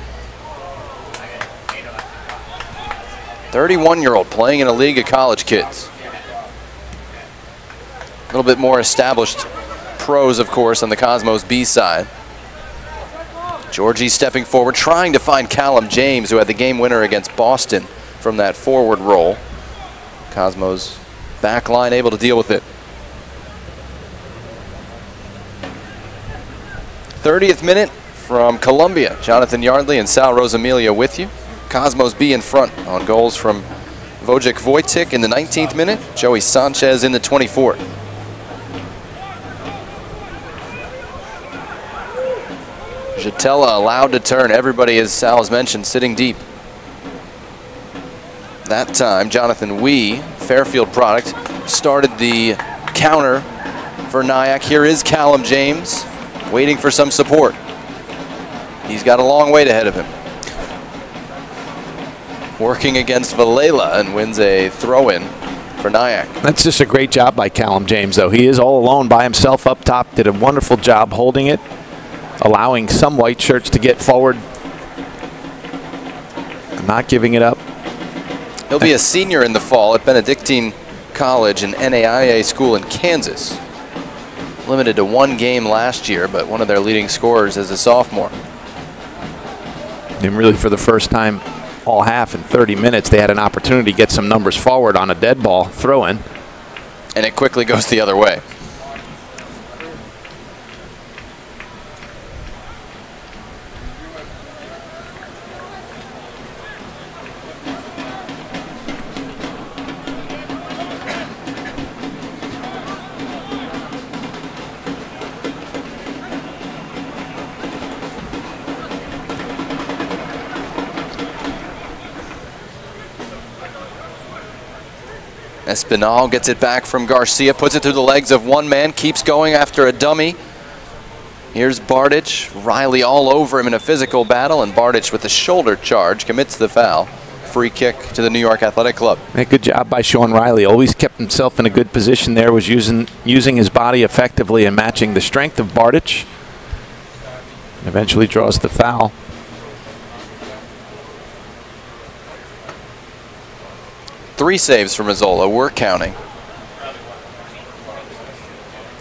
31-year-old playing in a league of college kids. A little bit more established pros, of course, on the Cosmos B side. Georgie stepping forward, trying to find Callum James, who had the game winner against Boston from that forward roll. Cosmos back line able to deal with it. 30th minute from Columbia. Jonathan Yardley and Sal Rosamilia with you. Cosmos B in front on goals from Wojciech Wojcik in the 19th minute, Joey Sanchez in the 24th. Jatella allowed to turn. Everybody, as Sal has mentioned, sitting deep. That time, Jonathan Wee, Fairfield product, started the counter for Nyack. Here is Callum James, waiting for some support. He's got a long wait ahead of him. Working against Valela and wins a throw-in for Nyack. That's just a great job by Callum James, though. He is all alone by himself up top. Did a wonderful job holding it, allowing some white shirts to get forward, and not giving it up. He'll be a senior in the fall at Benedictine College, an NAIA school in Kansas. Limited to one game last year, but one of their leading scorers as a sophomore. And really, for the first time all half in 30 minutes, they had an opportunity to get some numbers forward on a dead ball throw-in. And it quickly goes the other way. Espinal gets it back from Garcia, puts it through the legs of one man, keeps going after a dummy. Here's Bardich, Riley all over him in a physical battle, and Bardich with the shoulder charge commits the foul. Free kick to the New York Athletic Club. A good job by Sean Riley. Always kept himself in a good position there, was using his body effectively and matching the strength of Bardich. And eventually draws the foul. Three saves from Mazzola, we're counting.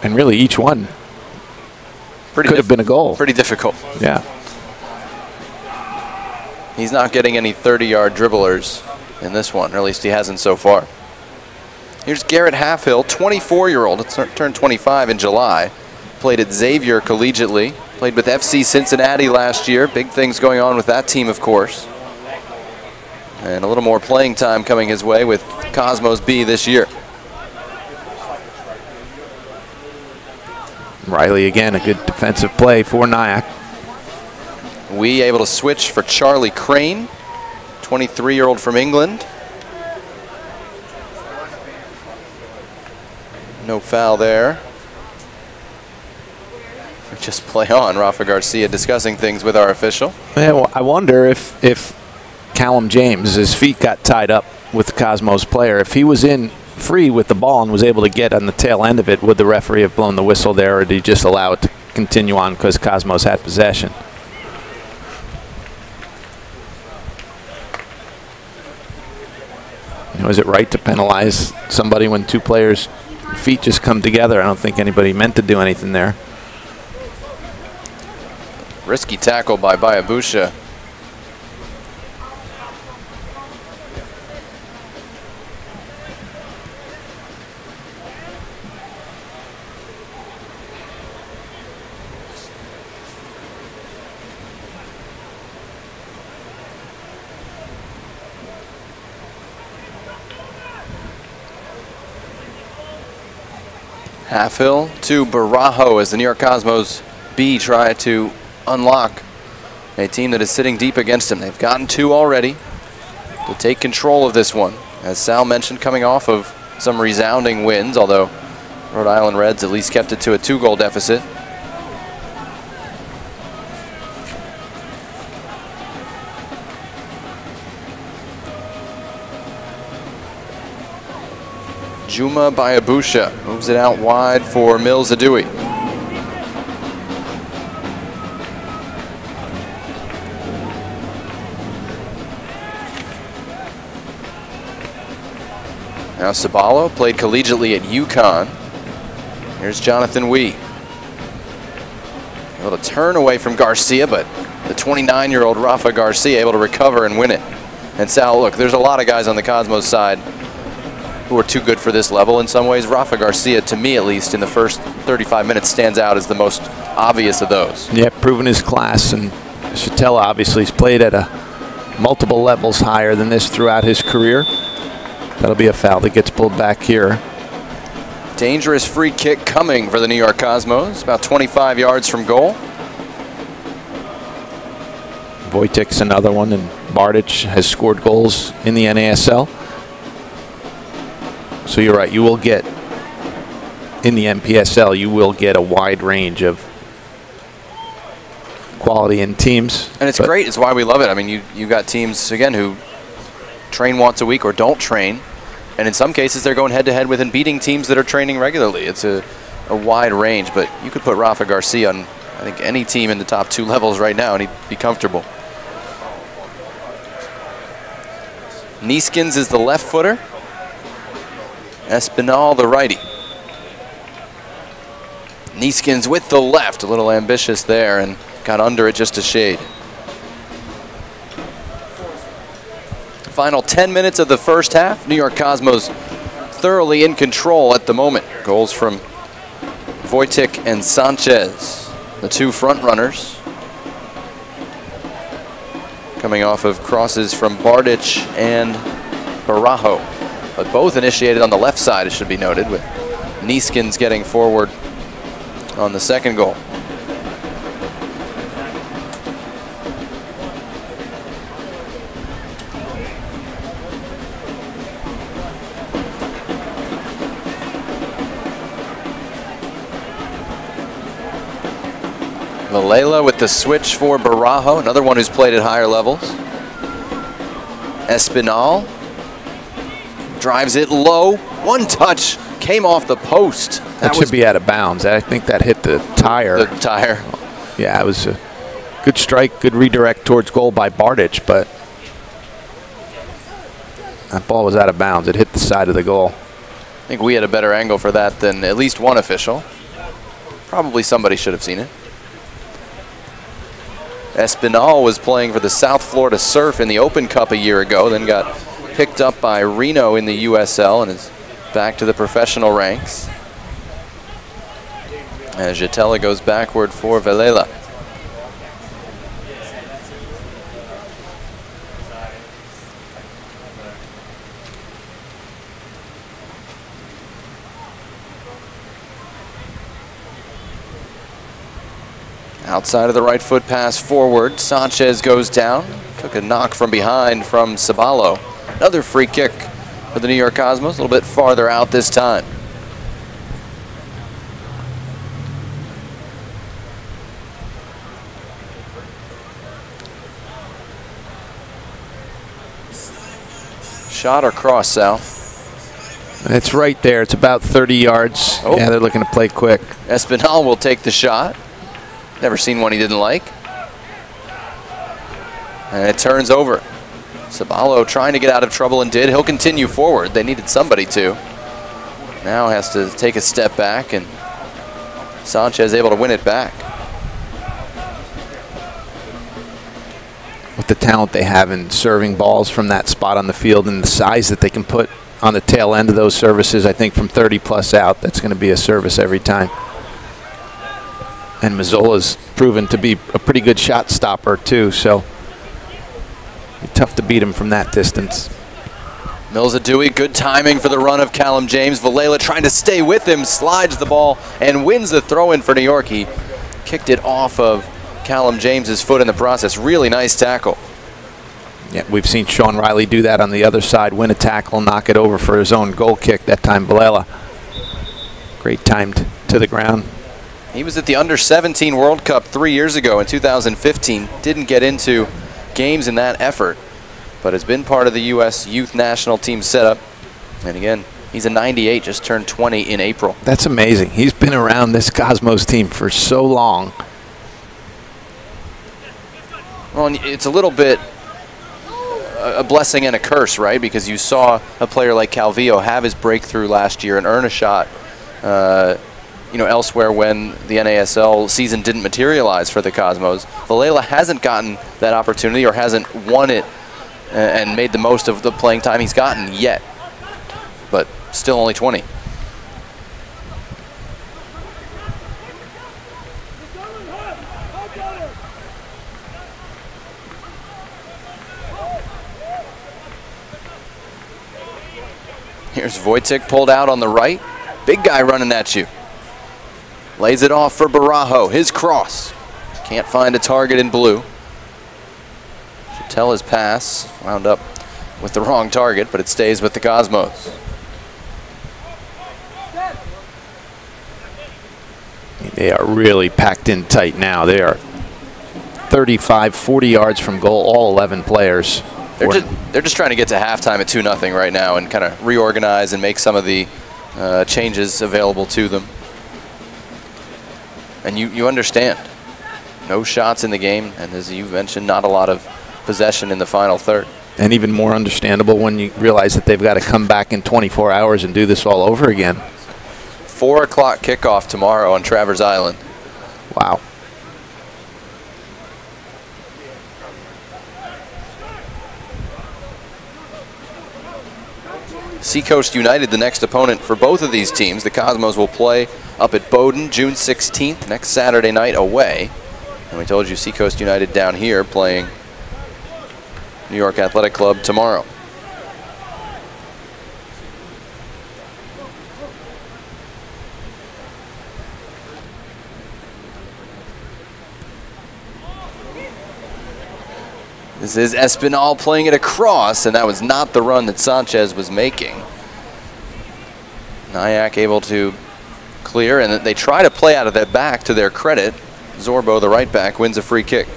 And really each one could have been a goal. Pretty difficult. Yeah. He's not getting any 30-yard dribblers in this one, or at least he hasn't so far. Here's Garrett Halfhill, 24-year-old, turned 25 in July. Played at Xavier collegiately, played with FC Cincinnati last year. Big things going on with that team, of course. And a little more playing time coming his way with Cosmos B this year. Riley again, a good defensive play for Nyack. We able to switch for Charlie Crane, 23-year-old from England. No foul there. We just play on. Rafa Garcia discussing things with our official. Yeah, well, I wonder if Callum James, his feet got tied up with the Cosmos player. If he was in free with the ball and was able to get on the tail end of it, would the referee have blown the whistle there, or did he just allow it to continue on because Cosmos had possession? You know, is it right to penalize somebody when two players' feet just come together? I don't think anybody meant to do anything there. Risky tackle by Bayabusha. Halfhill to Barajo as the New York Cosmos B try to unlock a team that is sitting deep against them. They've gotten two already to take control of this one. As Sal mentioned, coming off of some resounding wins, although Rhode Island Reds at least kept it to a 2-goal deficit. Juma Bayabusha moves it out wide for Mills Adui. Now Sabalo played collegiately at UConn. Here's Jonathan Wee. Able to turn away from Garcia, but the 29-year-old Rafa Garcia able to recover and win it. And Sal, look, there's a lot of guys on the Cosmos side who are too good for this level in some ways. Rafa Garcia, to me at least, in the first 35 minutes stands out as the most obvious of those. Yeah, proven his class, and Chatella obviously has played at multiple levels higher than this throughout his career. That'll be a foul that gets pulled back here. Dangerous free kick coming for the New York Cosmos, about 25 yards from goal. Wojtek's another one, and Bardic has scored goals in the NASL. So you're right, you will get, in the NPSL, you will get a wide range of quality in teams. And it's great, it's why we love it. I mean, you got teams, again, who train once a week or don't train. And in some cases, they're going head-to-head with and beating teams that are training regularly. It's a wide range, but you could put Rafa Garcia on, I think, any team in the top 2 levels right now, and he'd be comfortable. Neeskens is the left footer. Espinal, the righty. Neeskens with the left, a little ambitious there, and got under it just a shade. Final 10 minutes of the first half. New York Cosmos thoroughly in control at the moment. Goals from Wojtek and Sanchez, the 2 front runners. Coming off of crosses from Bardic and Barajo. But both initiated on the left side, it should be noted, with Neeskens getting forward on the second goal. Valela with the switch for Barajo, another one who's played at higher levels. Espinal drives it low. One touch came off the post. That should be out of bounds. I think that hit the tire. The tire. Yeah, it was a good strike, good redirect towards goal by Bardic, but that ball was out of bounds. It hit the side of the goal. I think we had a better angle for that than at least one official. Probably somebody should have seen it. Espinal was playing for the South Florida Surf in the Open Cup a year ago, then got picked up by Reno in the USL and is back to the professional ranks. As Jatella goes backward for Valela. Outside of the right foot pass forward, Sanchez goes down. Took a knock from behind from Sabalo. Another free kick for the New York Cosmos, a little bit farther out this time. Shot or cross, Sal? It's right there. It's about 30 yards. Oh. Yeah, they're looking to play quick. Espinal will take the shot. Never seen one he didn't like. And it turns over. Sabalo trying to get out of trouble and did. He'll continue forward. They needed somebody to. Now has to take a step back, and Sanchez able to win it back. With the talent they have in serving balls from that spot on the field and the size that they can put on the tail end of those services, I think from 30 plus out, that's going to be a service every time. And Mazzola's proven to be a pretty good shot stopper too, so tough to beat him from that distance. Milza-Dewey, good timing for the run of Callum James. Valela trying to stay with him, slides the ball and wins the throw-in for New York. He kicked it off of Callum James's foot in the process. Really nice tackle. Yeah, we've seen Sean Riley do that on the other side, win a tackle, knock it over for his own goal kick. That time Valela, great timed to the ground. He was at the Under-17 World Cup 3 years ago in 2015. Didn't get into games in that effort, but has been part of the U.S. Youth National Team setup. And again, he's a 98, just turned 20 in April. That's amazing. He's been around this Cosmos team for so long. Well, it's a little bit a blessing and a curse, right? Because you saw a player like Calvillo have his breakthrough last year and earn a shot, elsewhere when the NASL season didn't materialize for the Cosmos. Vilela hasn't gotten that opportunity or hasn't won it and made the most of the playing time he's gotten yet, but still only 20. Here's Wojcik pulled out on the right. Big guy running at you. Lays it off for Barajo. His cross. Can't find a target in blue. Should tell his pass. Wound up with the wrong target, but it stays with the Cosmos. They are really packed in tight now. They are 35, 40 yards from goal, all 11 players. They're just trying to get to halftime at 2-0 right now and kind of reorganize and make some of the changes available to them. And you understand. No shots in the game, and as you mentioned, not a lot of possession in the final third. And even more understandable when you realize that they've got to come back in 24 hours and do this all over again. 4 o'clock kickoff tomorrow on Travers Island. Wow. Seacoast United, the next opponent for both of these teams. The Cosmos will play up at Bowdoin June 16th, next Saturday night away. And we told you Seacoast United down here playing New York Athletic Club tomorrow. This is Espinal playing it across, and that was not the run that Sanchez was making. Nyack able to clear, and they try to play out of that back to their credit. Zorbo, the right back, wins a free kick.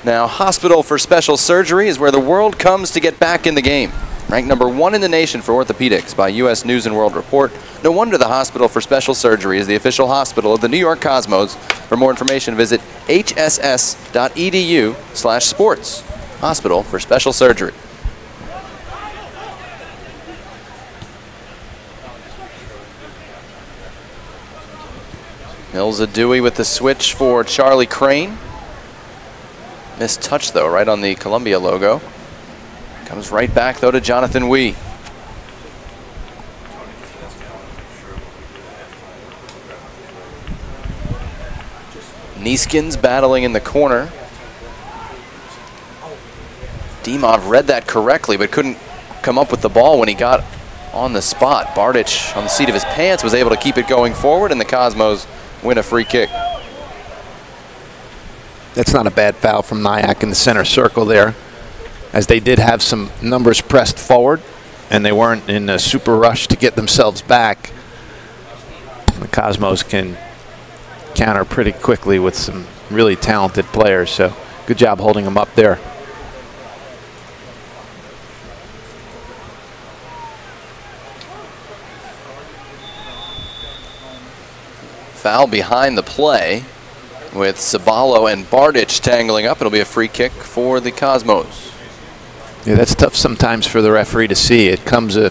Now, Hospital for Special Surgery is where the world comes to get back in the game. Ranked #1 in the nation for orthopedics by U.S. News & World Report. No wonder the Hospital for Special Surgery is the official hospital of the New York Cosmos. For more information, visit hss.edu/sports. Hospital for Special Surgery. Mills Dewey with the switch for Charlie Crane. Missed touch, though, right on the Columbia logo. Comes right back, though, to Jonathan Wee. Nieskins battling in the corner. Dimov read that correctly, but couldn't come up with the ball when he got on the spot. Bardich, on the seat of his pants, was able to keep it going forward, and the Cosmos win a free kick. That's not a bad foul from Nyack in the center circle there, as they did have some numbers pressed forward, and they weren't in a super rush to get themselves back. The Cosmos can counter pretty quickly with some really talented players, so good job holding them up there. Foul behind the play with Sabalo and Bardich tangling up. It'll be a free kick for the Cosmos. Yeah, that's tough sometimes for the referee to see. It comes a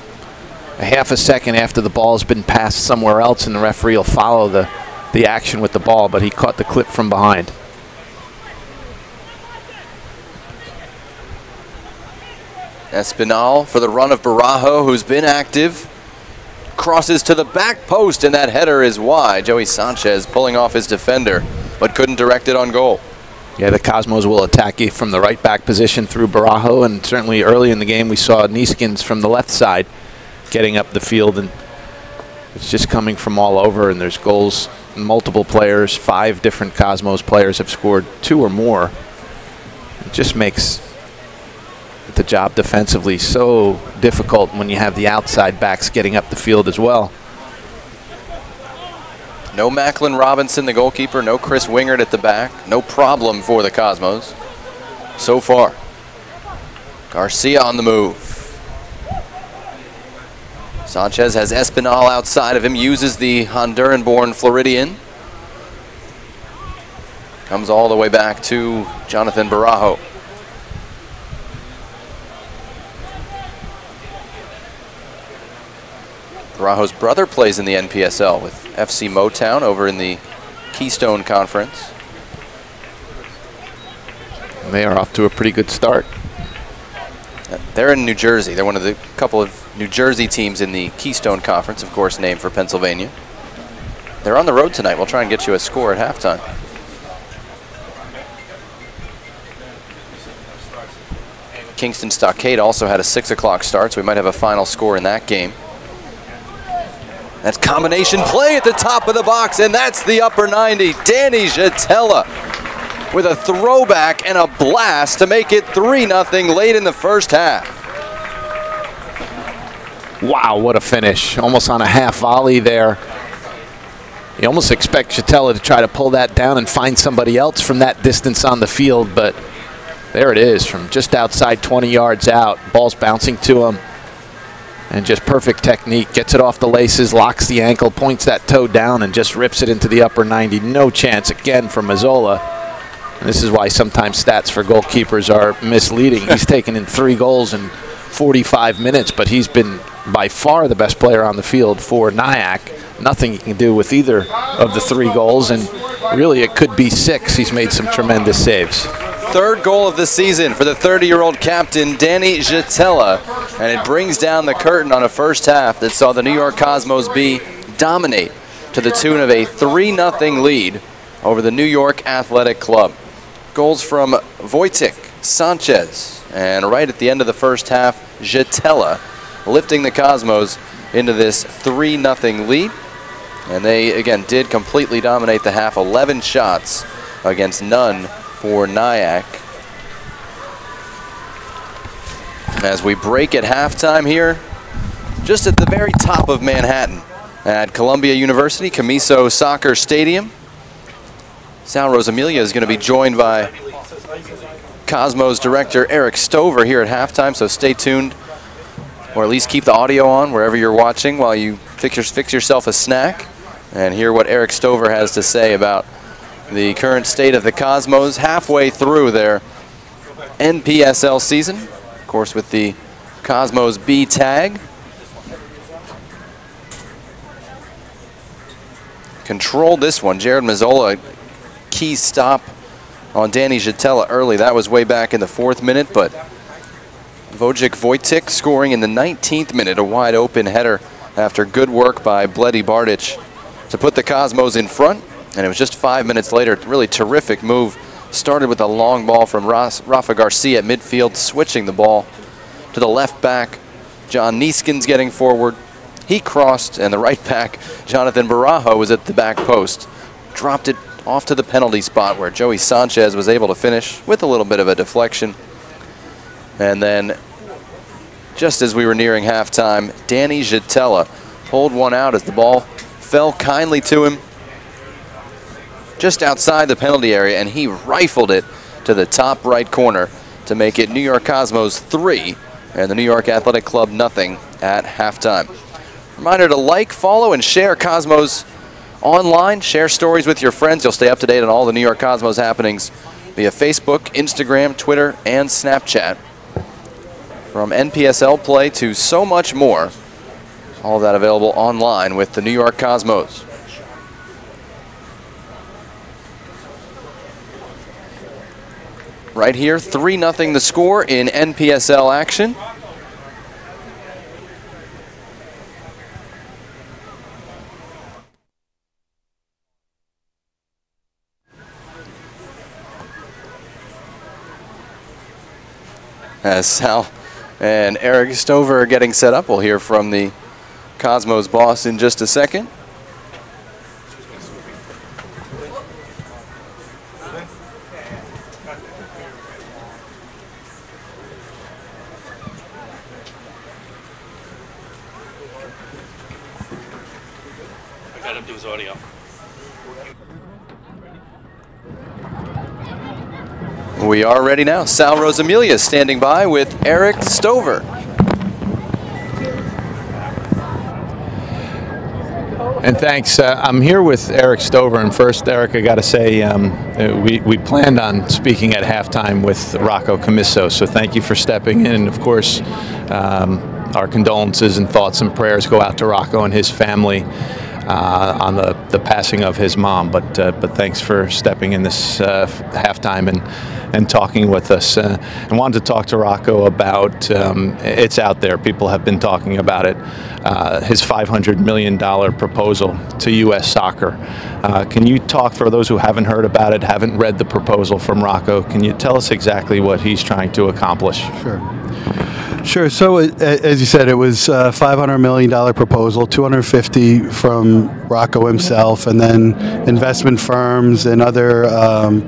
half a second after the ball's been passed somewhere else, and the referee will follow the action with the ball, but he caught the clip from behind. Espinal for the run of Barajo, who's been active. Crosses to the back post, and that header is wide. Joey Sanchez pulling off his defender, but couldn't direct it on goal. Yeah, the Cosmos will attack you from the right back position through Barajo, and certainly early in the game we saw Nieskins from the left side getting up the field, and it's just coming from all over, and there's goals. Multiple players, 5 different Cosmos players have scored 2 or more. It just makes the job defensively so difficult when you have the outside backs getting up the field as well. No Macklin Robinson, the goalkeeper, no Chris Wingert at the back. No problem for the Cosmos so far. Garcia on the move. Sanchez has Espinal outside of him, uses the Honduran-born Floridian. Comes all the way back to Jonathan Barajo. Barajo's brother plays in the NPSL with FC Motown over in the Keystone Conference. And they are off to a pretty good start. They're in New Jersey. They're one of the couple of New Jersey teams in the Keystone Conference, of course, named for Pennsylvania. They're on the road tonight. We'll try and get you a score at halftime. Kingston Stockade also had a 6 o'clock start, so we might have a final score in that game. That's combination play at the top of the box, and that's the upper 90. Danny Jatella with a throwback and a blast to make it 3-0 late in the first half. Wow, what a finish. Almost on a half volley there. You almost expect Jatella to try to pull that down and find somebody else from that distance on the field, but there it is from just outside 20 yards out. Ball's bouncing to him. And just perfect technique. Gets it off the laces, locks the ankle, points that toe down, and just rips it into the upper 90. No chance again for Mazzola. And this is why sometimes stats for goalkeepers are misleading. He's taken in 3 goals in 45 minutes, but he's been by far the best player on the field for Nyack. Nothing he can do with either of the 3 goals, and really it could be 6. He's made some tremendous saves. Third goal of the season for the 30-year-old captain, Danny Jatella, and it brings down the curtain on a first half that saw the New York Cosmos B dominate to the tune of a 3-0 lead over the New York Athletic Club. Goals from Wojciech, Sanchez, and right at the end of the first half, Jatella lifting the Cosmos into this 3-0 lead. And they, again, did completely dominate the half. 11 shots against none for Nyack. As we break at halftime here, just at the very top of Manhattan at Columbia University, Camiso Soccer Stadium. Sal Rosamilia is going to be joined by Cosmos director Eric Stover here at halftime, so stay tuned, or at least keep the audio on wherever you're watching while you fix yourself a snack and hear what Eric Stover has to say about the current state of the Cosmos halfway through their NPSL season, of course with the Cosmos B tag. Controlled this one. Jared Mazzola, key stop on Danny Jatella early. That was way back in the 4th minute, but Wojciech scoring in the 19th minute, a wide open header after good work by Bledy Bardic to put the Cosmos in front. And it was just 5 minutes later, really terrific move. Started with a long ball from Rafa Garcia at midfield, switching the ball to the left back. John Neeskins getting forward. He crossed, and the right back, Jonathan Barajo, was at the back post. Dropped it off to the penalty spot where Joey Sanchez was able to finish with a little bit of a deflection. And then, just as we were nearing halftime, Danny Jatella pulled one out as the ball fell kindly to him just outside the penalty area, and he rifled it to the top right corner to make it New York Cosmos 3 and the New York Athletic Club nothing at halftime. Reminder to like, follow, and share Cosmos online. Share stories with your friends. You'll stay up to date on all the New York Cosmos happenings via Facebook, Instagram, Twitter, and Snapchat. From NPSL play to so much more. All of that available online with the New York Cosmos. Right here, 3-0 the score in NPSL action. As Sal and Eric Stover are getting set up, we'll hear from the Cosmos boss in just a second. I got him to his audio. We are ready now. Sal Rosamilia standing by with Eric Stover. And thanks. I'm here with Eric Stover, and first, Eric, I got to say we planned on speaking at halftime with Rocco Commisso, so thank you for stepping in. And of course, our condolences and thoughts and prayers go out to Rocco and his family on the passing of his mom. But thanks for stepping in this halftime and talking with us. I wanted to talk to Rocco about, it's out there, people have been talking about it, his $500 million proposal to U.S. soccer. Can you talk, for those who haven't heard about it, haven't read the proposal from Rocco, can you tell us exactly what he's trying to accomplish? Sure. So as you said, it was a $500 million proposal, $250 from Rocco himself, and then investment firms and other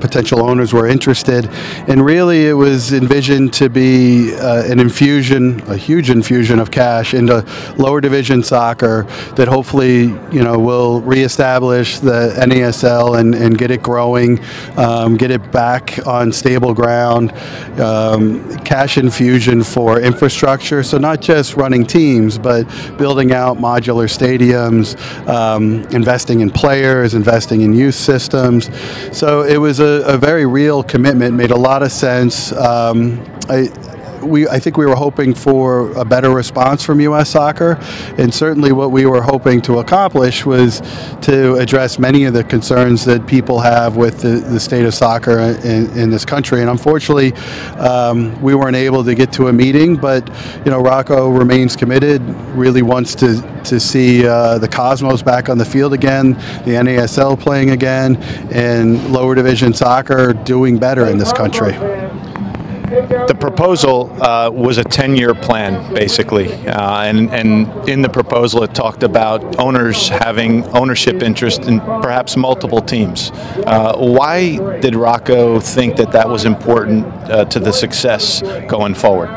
potential owners were interested. And really, it was envisioned to be an infusion, a huge infusion of cash into lower division soccer that hopefully, will reestablish the NASL and get it growing, get it back on stable ground, cash infusion for infrastructure, so not just running teams, but building out modular stadiums, investing in players, investing in youth systems. So it was a very real commitment, made a lot of sense. I think we were hoping for a better response from U.S. Soccer, and certainly what we were hoping to accomplish was to address many of the concerns that people have with the state of soccer in this country. And unfortunately, we weren't able to get to a meeting, but Rocco remains committed, really wants to see the Cosmos back on the field again, the NASL playing again, and lower division soccer doing better in this country. The proposal was a 10-year plan, basically, and in the proposal it talked about owners having ownership interest in perhaps multiple teams. Why did Rocco think that was important to the success going forward?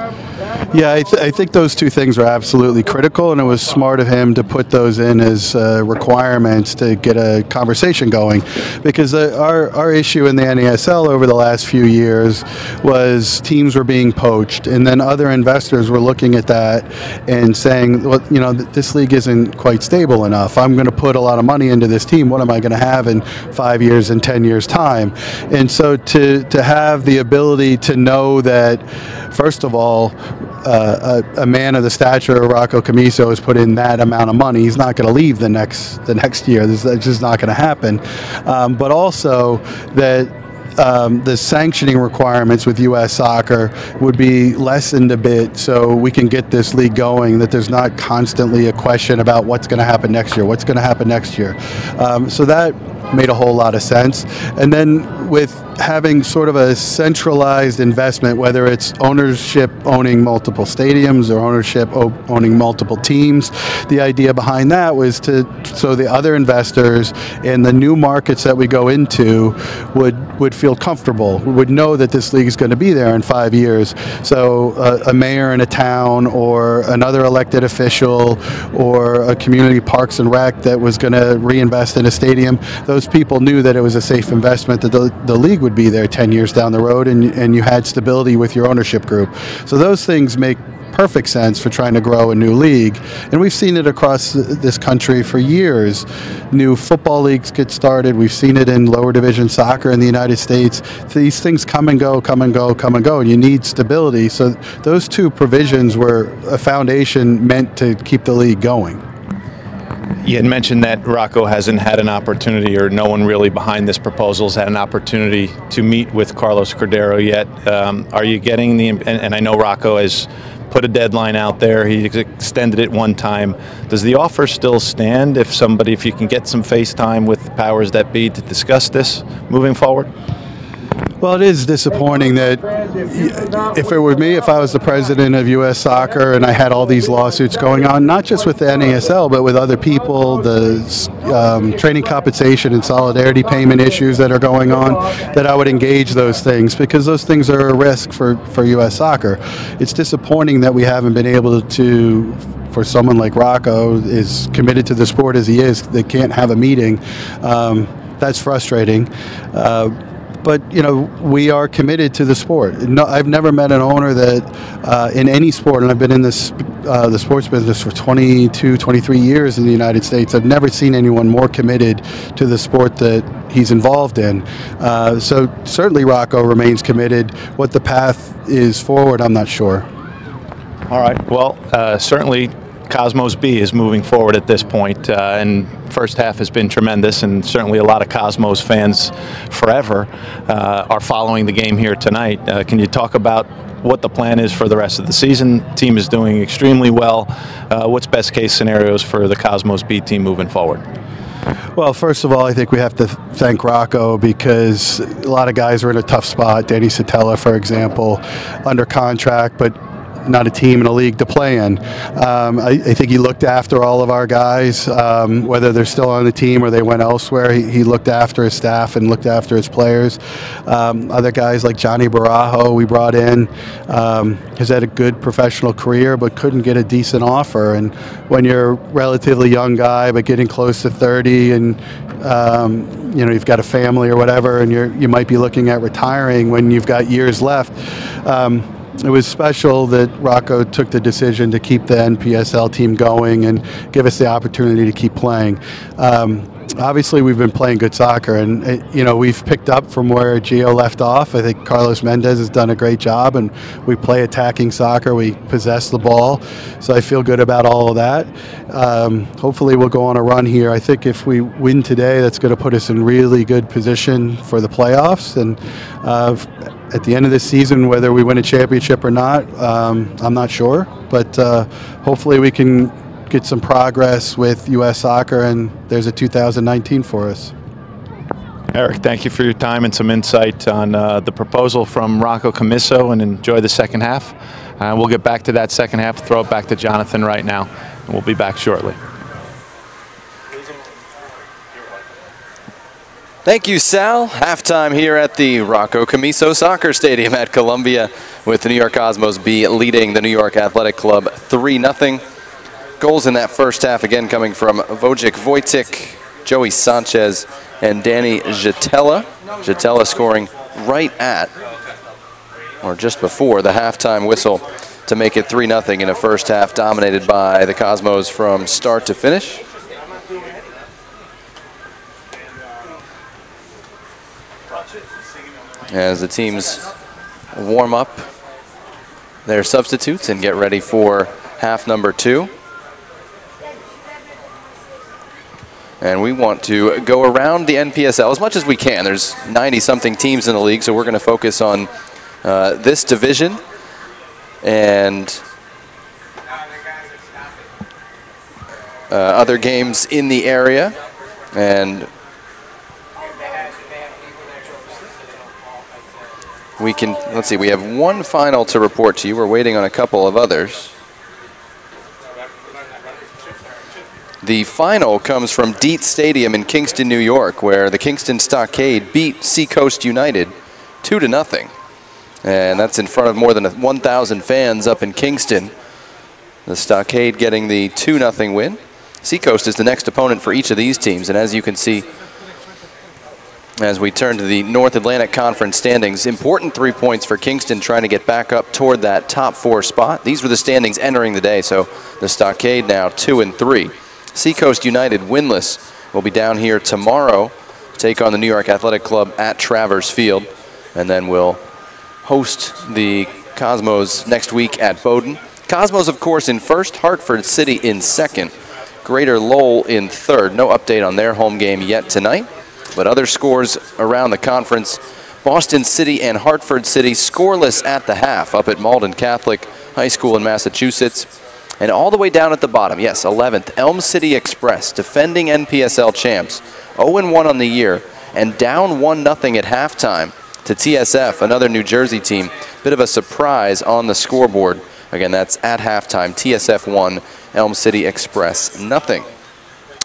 Yeah, I think those two things are absolutely critical, and it was smart of him to put those in as requirements to get a conversation going, because our issue in the NASL over the last few years was teams were being poached, and then other investors were looking at that and saying, well, this league isn't quite stable enough. I'm going to put a lot of money into this team. What am I going to have in 5 years and 10 years time? And so to have the ability to know that, first of all, a man of the stature of Rocco Commisso has put in that amount of money. He's not going to leave the next year. That's just not going to happen. But also that the sanctioning requirements with U.S. Soccer would be lessened a bit, so we can get this league going, that there's not constantly a question about what's going to happen next year, so that made a whole lot of sense. And then with having sort of a centralized investment, whether it's ownership owning multiple stadiums or ownership owning multiple teams, the idea behind that was so the other investors in the new markets that we go into would feel comfortable, would know that this league is going to be there in 5 years. So a mayor in a town or another elected official or a community parks and rec that was going to reinvest in a stadium, those people knew that it was a safe investment, that the league would be there 10 years down the road, and you had stability with your ownership group. So those things make perfect sense for trying to grow a new league, and we've seen it across this country for years. New football leagues get started. We've seen it in lower division soccer in the United States. These things come and go, and you need stability. So those two provisions were a foundation meant to keep the league going. You had mentioned that Rocco hasn't had an opportunity, or no one really behind this proposal has had an opportunity to meet with Carlos Cordero yet. Are you getting and I know Rocco has put a deadline out there, he extended it one time. Does the offer still stand if you can get some FaceTime with the powers that be to discuss this moving forward? Well, it is disappointing that if it were me, if I was the president of U.S. Soccer and I had all these lawsuits going on, not just with the NASL, but with other people, the training compensation and solidarity payment issues that are going on, that I would engage those things, because those things are a risk for U.S. Soccer. It's disappointing that we haven't been able to, for someone like Rocco, is committed to the sport as he is, they can't have a meeting. That's frustrating. but you know, we are committed to the sport. No, I've never met an owner that in any sport, and I've been in this the sports business for 22, 23 years in the United States. I've never seen anyone more committed to the sport that he's involved in. So certainly Rocco remains committed. What the path is forward, I'm not sure. All right. Well, certainly Cosmos B is moving forward at this point, and first half has been tremendous, and certainly a lot of Cosmos fans forever are following the game here tonight. Can you talk about what the plan is for the rest of the season? Team is doing extremely well. What's best case scenarios for the Cosmos B team moving forward? Well, first of all, I think we have to thank Rocco, because a lot of guys are in a tough spot. Danny Satella, for example, under contract, but not a team in a league to play in. I think he looked after all of our guys, whether they're still on the team or they went elsewhere. He looked after his staff and looked after his players. Other guys like Johnny Barajo we brought in has had a good professional career but couldn't get a decent offer. And when you're a relatively young guy but getting close to 30 and you know, you've got a family or whatever, and you might be looking at retiring when you've got years left. It was special that Rocco took the decision to keep the NPSL team going and give us the opportunity to keep playing. Obviously, we've been playing good soccer, and you know, we've picked up from where Gio left off. I think Carlos Mendez has done a great job, and we play attacking soccer. We possess the ball, so I feel good about all of that. Hopefully, we'll go on a run here. I think if we win today, that's going to put us in really good position for the playoffs. And at the end of this season, whether we win a championship or not, I'm not sure. But hopefully, we can get some progress with U.S. soccer, and there's a 2019 for us. Eric, thank you for your time and some insight on the proposal from Rocco Commisso, and enjoy the second half. We'll get back to that second half, throw it back to Jonathan right now, and we'll be back shortly. Thank you, Sal. Halftime here at the Rocco Commisso Soccer Stadium at Columbia, with the New York Cosmos B leading the New York Athletic Club 3-0. Goals in that first half again coming from Wojciech Wojcik, Joey Sanchez, and Danny Jatella. Jatella scoring right at, or just before, the halftime whistle to make it 3-0 in a first half dominated by the Cosmos from start to finish. As the teams warm up their substitutes and get ready for half number 2. And we want to go around the NPSL as much as we can. There's 90-something teams in the league, so we're going to focus on this division and other games in the area. And we can, let's see, we have one final to report to you. We're waiting on a couple of others. The final comes from Dietz Stadium in Kingston, New York, where the Kingston Stockade beat Seacoast United 2-0. And that's in front of more than 1,000 fans up in Kingston. The Stockade getting the 2-0 win. Seacoast is the next opponent for each of these teams. And as you can see, as we turn to the North Atlantic Conference standings, important 3 points for Kingston trying to get back up toward that top 4 spot. These were the standings entering the day, so the Stockade now 2-3. Seacoast United, winless, will be down here tomorrow, take on the New York Athletic Club at Travers Field, and then we'll host the Cosmos next week at Bowdoin. Cosmos, of course, in first, Hartford City in second, Greater Lowell in third. No update on their home game yet tonight, but other scores around the conference. Boston City and Hartford City scoreless at the half up at Malden Catholic High School in Massachusetts. And all the way down at the bottom, yes, 11th, Elm City Express, defending NPSL champs, 0-1 on the year, and down 1-0 at halftime to TSF, another New Jersey team. Bit of a surprise on the scoreboard. Again, that's at halftime, TSF 1, Elm City Express 0.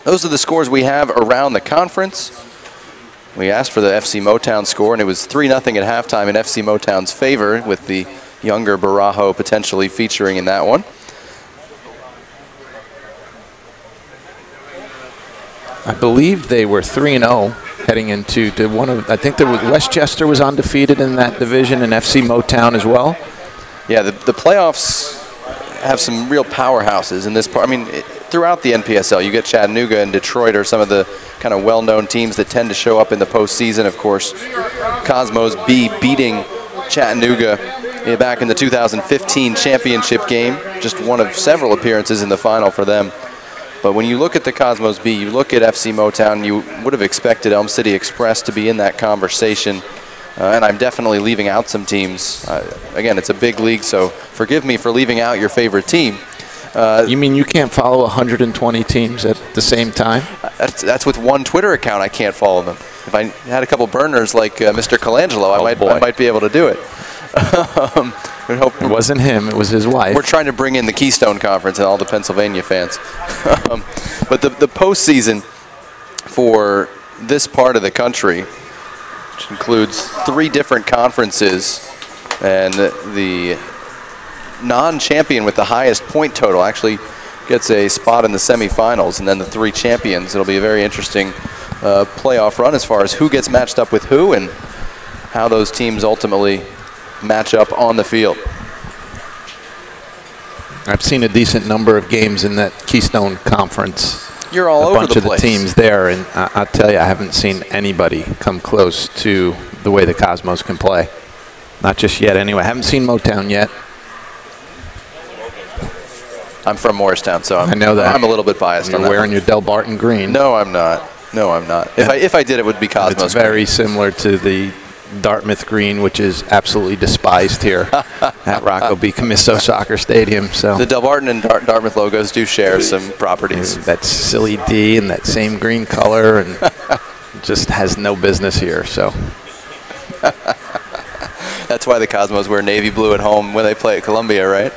Those are the scores we have around the conference. We asked for the FC Motown score, and it was 3-0 at halftime in FC Motown's favor, with the younger Barajo potentially featuring in that one. I believe they were 3-0 heading into one of, I think there was Westchester was undefeated in that division, and FC Motown as well. Yeah, the playoffs have some real powerhouses in this part. I mean, throughout the NPSL, you get Chattanooga and Detroit are some of the kind of well-known teams that tend to show up in the postseason. Of course, Cosmos B beating Chattanooga back in the 2015 championship game, just one of several appearances in the final for them. But when you look at the Cosmos B, you look at FC Motown, you would have expected Elm City Express to be in that conversation. And I'm definitely leaving out some teams. Again, it's a big league, so forgive me for leaving out your favorite team. You mean you can't follow 120 teams at the same time? That's with one Twitter account. I can't follow them. If I had a couple burners like Mr. Colangelo, I might be able to do it. It wasn't him, it was his wife. We're trying to bring in the Keystone Conference and all the Pennsylvania fans. But the postseason for this part of the country, which includes 3 different conferences, and the non-champion with the highest point total actually gets a spot in the semifinals, and then the 3 champions. It'll be a very interesting playoff run as far as who gets matched up with who and how those teams ultimately match up on the field. I've seen a decent number of games in that Keystone Conference. You're all over the place. A bunch of the teams there, and I'll tell you, I haven't seen anybody come close to the way the Cosmos can play. Not just yet, anyway. I haven't seen Motown yet. I'm from Morristown, so I know that. I'm a little bit biased on that. You're wearing your Del Barton green. No, I'm not. No, I'm not. If I did, it would be Cosmos. It's very similar to the Dartmouth green, which is absolutely despised here at Rocco B. Camiso Soccer Stadium. So the Del Barton and Dartmouth logos do share some properties. That silly D and that same green color, and just has no business here. So that's why the Cosmos wear navy blue at home when they play at Columbia, right?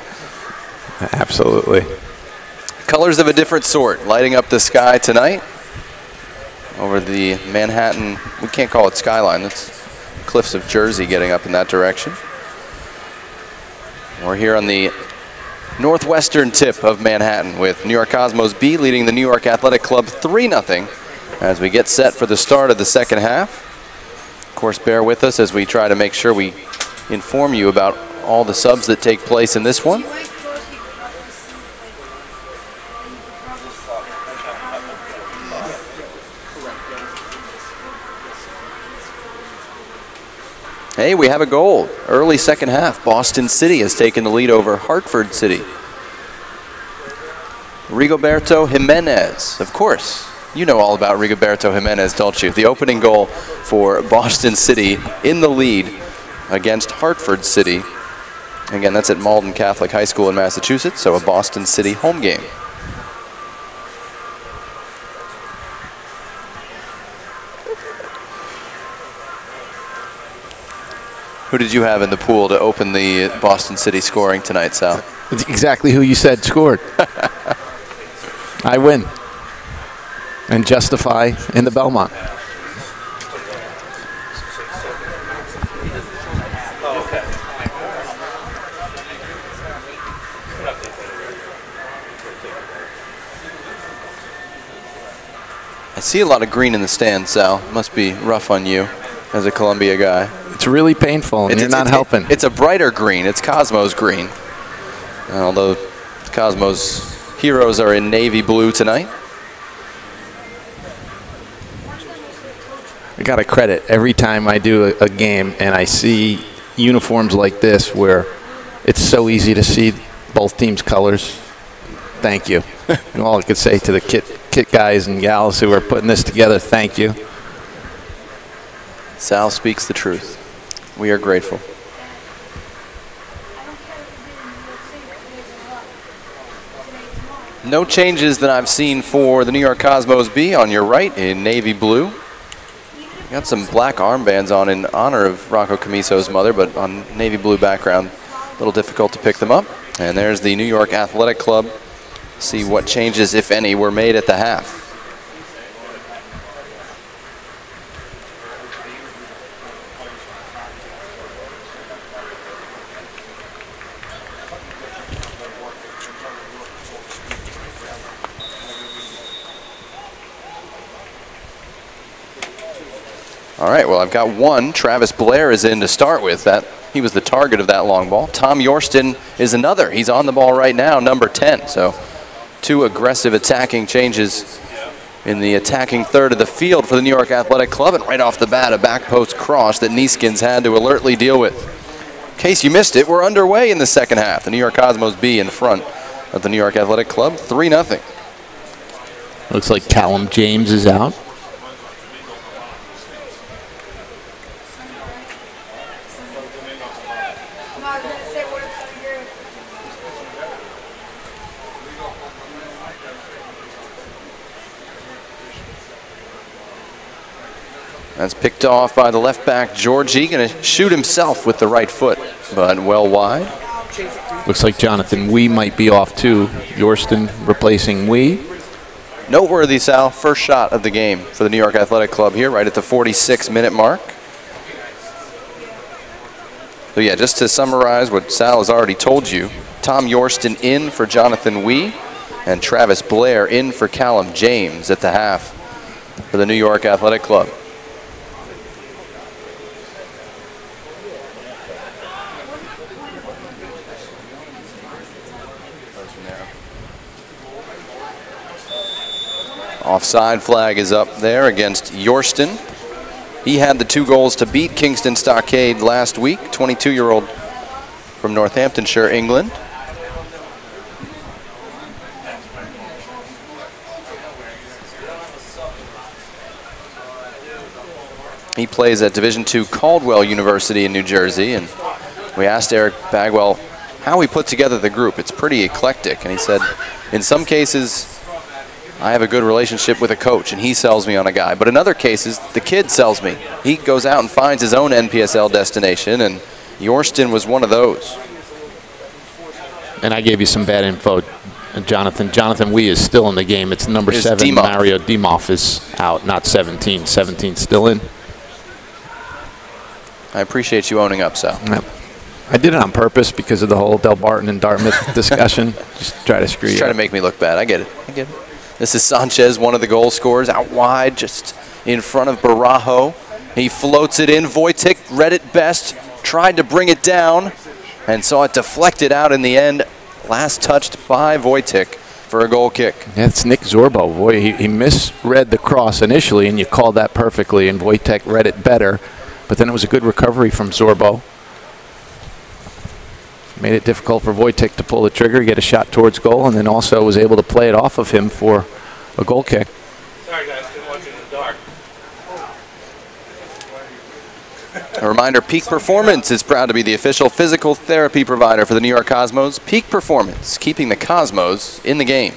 Absolutely. Colors of a different sort lighting up the sky tonight over the Manhattan. We can't call it skyline. That's cliffs of Jersey getting up in that direction. We're here on the northwestern tip of Manhattan with New York Cosmos B leading the New York Athletic Club 3-0 as we get set for the start of the second half. Of course, bear with us as we try to make sure we inform you about all the subs that take place in this one. Hey, we have a goal. Early second half, Boston City has taken the lead over Hartford City. Rigoberto Jimenez, of course. You know all about Rigoberto Jimenez, don't you? The opening goal for Boston City in the lead against Hartford City. Again, that's at Malden Catholic High School in Massachusetts, so a Boston City home game. Who did you have in the pool to open the Boston City scoring tonight, Sal? Exactly who you said scored. I win. And justify in the Belmont. I see a lot of green in the stands, Sal. Must be rough on you as a Columbia guy. It's really painful, and you're not helping. It's a brighter green. It's Cosmos green. Although Cosmos heroes are in navy blue tonight. I got to credit every time I do a game and I see uniforms like this where it's so easy to see both teams' colors. Thank you. And all I could say to the kit guys and gals who are putting this together, thank you. Sal speaks the truth. We are grateful. No changes that I've seen for the New York Cosmos B on your right in navy blue. Got some black armbands on in honor of Rocco Camiso's mother, but on navy blue background, a little difficult to pick them up. And there's the New York Athletic Club. See what changes, if any, were made at the half. All right, well, I've got one. Travis Blair is in to start with. He was the target of that long ball. Tom Yorston is another. He's on the ball right now, number 10. So 2 aggressive attacking changes in the attacking third of the field for the New York Athletic Club. And right off the bat, a back post cross that Neeskins had to alertly deal with. In case you missed it, we're underway in the second half. The New York Cosmos B in front of the New York Athletic Club, 3-0. Looks like Callum James is out. That's picked off by the left back, Georgie. Going to shoot himself with the right foot, but well wide. Looks like Jonathan Wee might be off too. Yorston replacing Wee. Noteworthy, Sal. First shot of the game for the New York Athletic Club here, right at the 46-minute mark. So yeah, just to summarize what Sal has already told you, Tom Yorston in for Jonathan Wee, and Travis Blair in for Callum James at the half for the New York Athletic Club. Offside flag is up there against Yorston. He had the 2 goals to beat Kingston Stockade last week, 22-year-old from Northamptonshire, England. He plays at Division II Caldwell University in New Jersey, and we asked Eric Bagwell how he put together the group. It's pretty eclectic, and he said, in some cases, I have a good relationship with a coach, and he sells me on a guy. But in other cases, the kid sells me. He goes out and finds his own NPSL destination, and Yorston was one of those. And I gave you some bad info, Jonathan. Jonathan Wee is still in the game. It's number 7, Dimoff. Mario Dimoff is out, not 17. 17's still in. I appreciate you owning up, Sal. Yep. I did it on purpose because of the whole Del Barton and Dartmouth discussion. Just try to screw you up. Try to make me look bad. I get it. I get it. This is Sanchez, one of the goal scorers, out wide, just in front of Barajo. He floats it in. Wojtek read it best, tried to bring it down, and saw it deflected out in the end. Last touched by Wojtek for a goal kick. Yeah, it's Nick Zorbo. Boy, he misread the cross initially, and you called that perfectly, and Wojtek read it better. But then it was a good recovery from Zorbo. Made it difficult for Wojtek to pull the trigger, get a shot towards goal, and then also was able to play it off of him for a goal kick. Sorry guys, didn't want you in the dark. A reminder, Peak Performance is proud to be the official physical therapy provider for the New York Cosmos. Peak Performance, keeping the Cosmos in the game.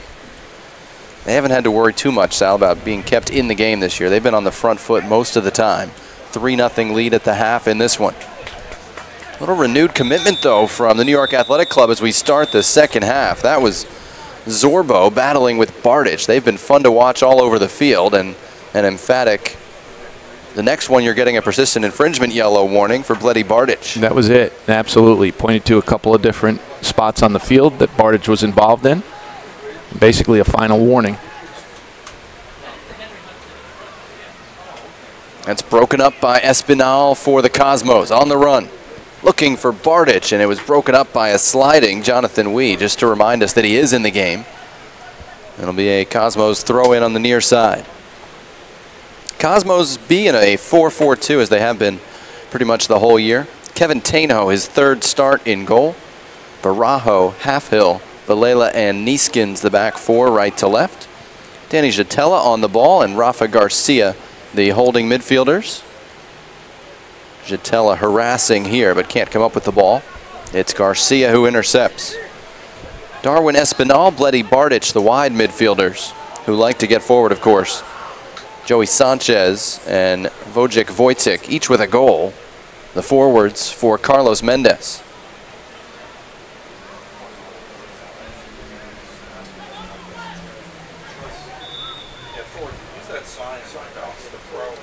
They haven't had to worry too much, Sal, about being kept in the game this year. They've been on the front foot most of the time. 3-0 lead at the half in this one. A little renewed commitment, though, from the New York Athletic Club as we start the second half. That was Zorbo battling with Bardich. They've been fun to watch all over the field, and an emphatic. The next one, you're getting a persistent infringement yellow warning for Bloody Bardich. That was it, absolutely. Pointed to a couple of different spots on the field that Bardich was involved in. Basically a final warning. That's broken up by Espinal for the Cosmos on the run. Looking for Bardich, and it was broken up by a sliding Jonathan Wee, just to remind us that he is in the game. It'll be a Cosmos throw in on the near side. Cosmos be in a 4-4-2 as they have been pretty much the whole year. Kevin Taino, his 3rd start in goal. Barajo, Halfhill, Valela, and Neeskins, the back 4, right to left. Danny Jatella on the ball, and Rafa Garcia, the holding midfielders. Jatella harassing here, but can't come up with the ball. It's Garcia who intercepts. Darwin Espinal, Bloody Bardich, the wide midfielders, who like to get forward, of course. Joey Sanchez and Wojtek, each with a goal. The forwards for Carlos Mendez.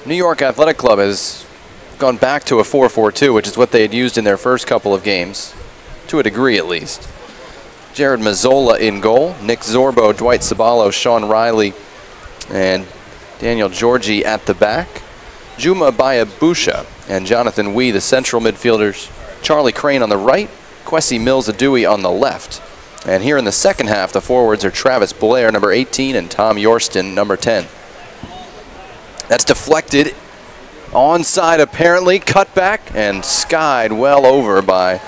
New York Athletic Club has gone back to a 4-4-2, which is what they had used in their first couple of games, to a degree at least. Jared Mazzola in goal, Nick Zorbo, Dwight Sabalo, Sean Riley, and Daniel Georgie at the back. Juma Bayabusha and Jonathan Wee, the central midfielders. Charlie Crane on the right, Kwesi Mills-Adui on the left. And here in the second half, the forwards are Travis Blair, number 18, and Tom Yorston, number 10. That's deflected. Onside apparently, cut back, and skied well over by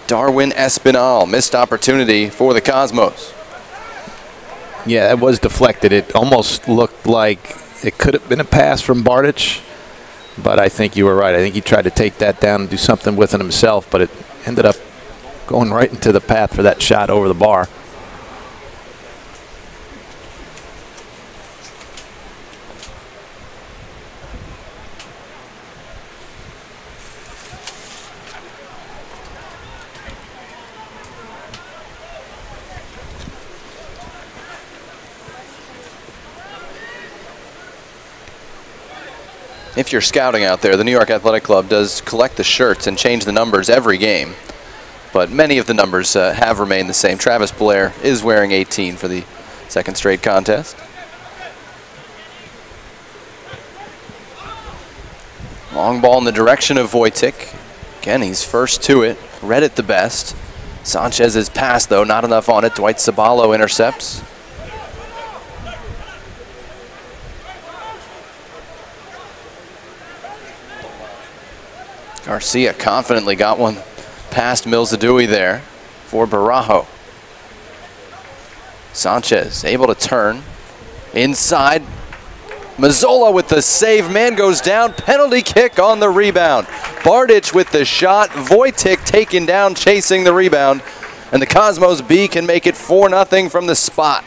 Darwin Espinal. Missed opportunity for the Cosmos. Yeah, it was deflected. It almost looked like it could have been a pass from Bardich, but I think you were right. I think he tried to take that down and do something with it himself, but it ended up going right into the path for that shot over the bar. If you're scouting out there, the New York Athletic Club does collect the shirts and change the numbers every game, but many of the numbers have remained the same. Travis Blair is wearing 18 for the second straight contest. Long ball in the direction of Wojcik. Again, he's first to it, read it the best. Sanchez's pass, though, not enough on it. Dwight Sabalo intercepts. Garcia confidently got one past Mills-Adui there for Barajo. Sanchez able to turn inside. Mazzola with the save. Man goes down. Penalty kick on the rebound. Bardich with the shot. Wojcik taken down, chasing the rebound. And the Cosmos B can make it 4-0 from the spot.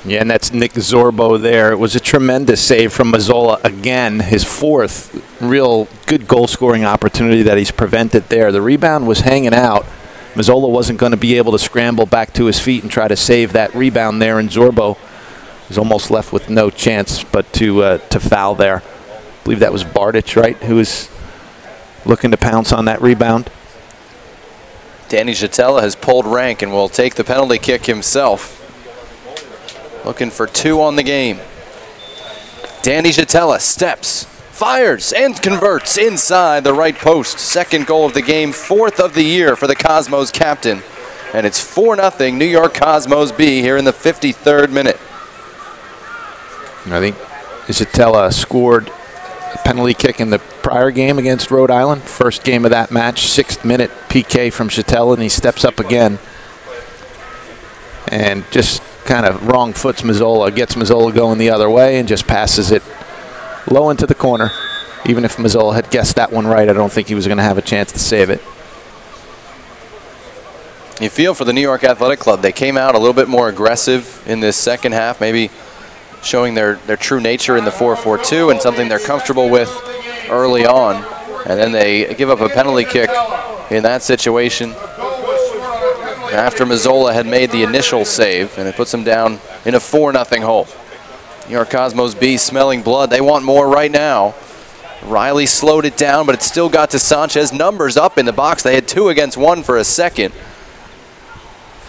Yeah, and that's Nick Zorbo there. It was a tremendous save from Mazzola again, his fourth real good goal-scoring opportunity that he's prevented there. The rebound was hanging out. Mazzola wasn't going to be able to scramble back to his feet and try to save that rebound there, and Zorbo was almost left with no chance but to foul there. I believe that was Bardich, right, who was looking to pounce on that rebound. Danny Jatella has pulled rank and will take the penalty kick himself. Looking for 2 on the game. Danny Jatella steps, fires, and converts inside the right post. Second goal of the game, 4th of the year for the Cosmos captain. And it's 4-0 New York Cosmos B here in the 53rd minute. I think Jatella scored a penalty kick in the prior game against Rhode Island. First game of that match, 6th minute PK from Jatella, and he steps up again. And just kind of wrong foots Mazzola, gets Mazzola going the other way and just passes it low into the corner. Even if Mazzola had guessed that one right, I don't think he was going to have a chance to save it. You feel for the New York Athletic Club, they came out a little bit more aggressive in this second half, maybe showing their true nature in the 4-4-2 and something they're comfortable with early on. And then they give up a penalty kick in that situation after Mazzola had made the initial save, and it puts them down in a 4-0 hole. New York Cosmos B smelling blood. They want more right now. Riley slowed it down, but it still got to Sanchez. Numbers up in the box. They had 2 against 1 for a second.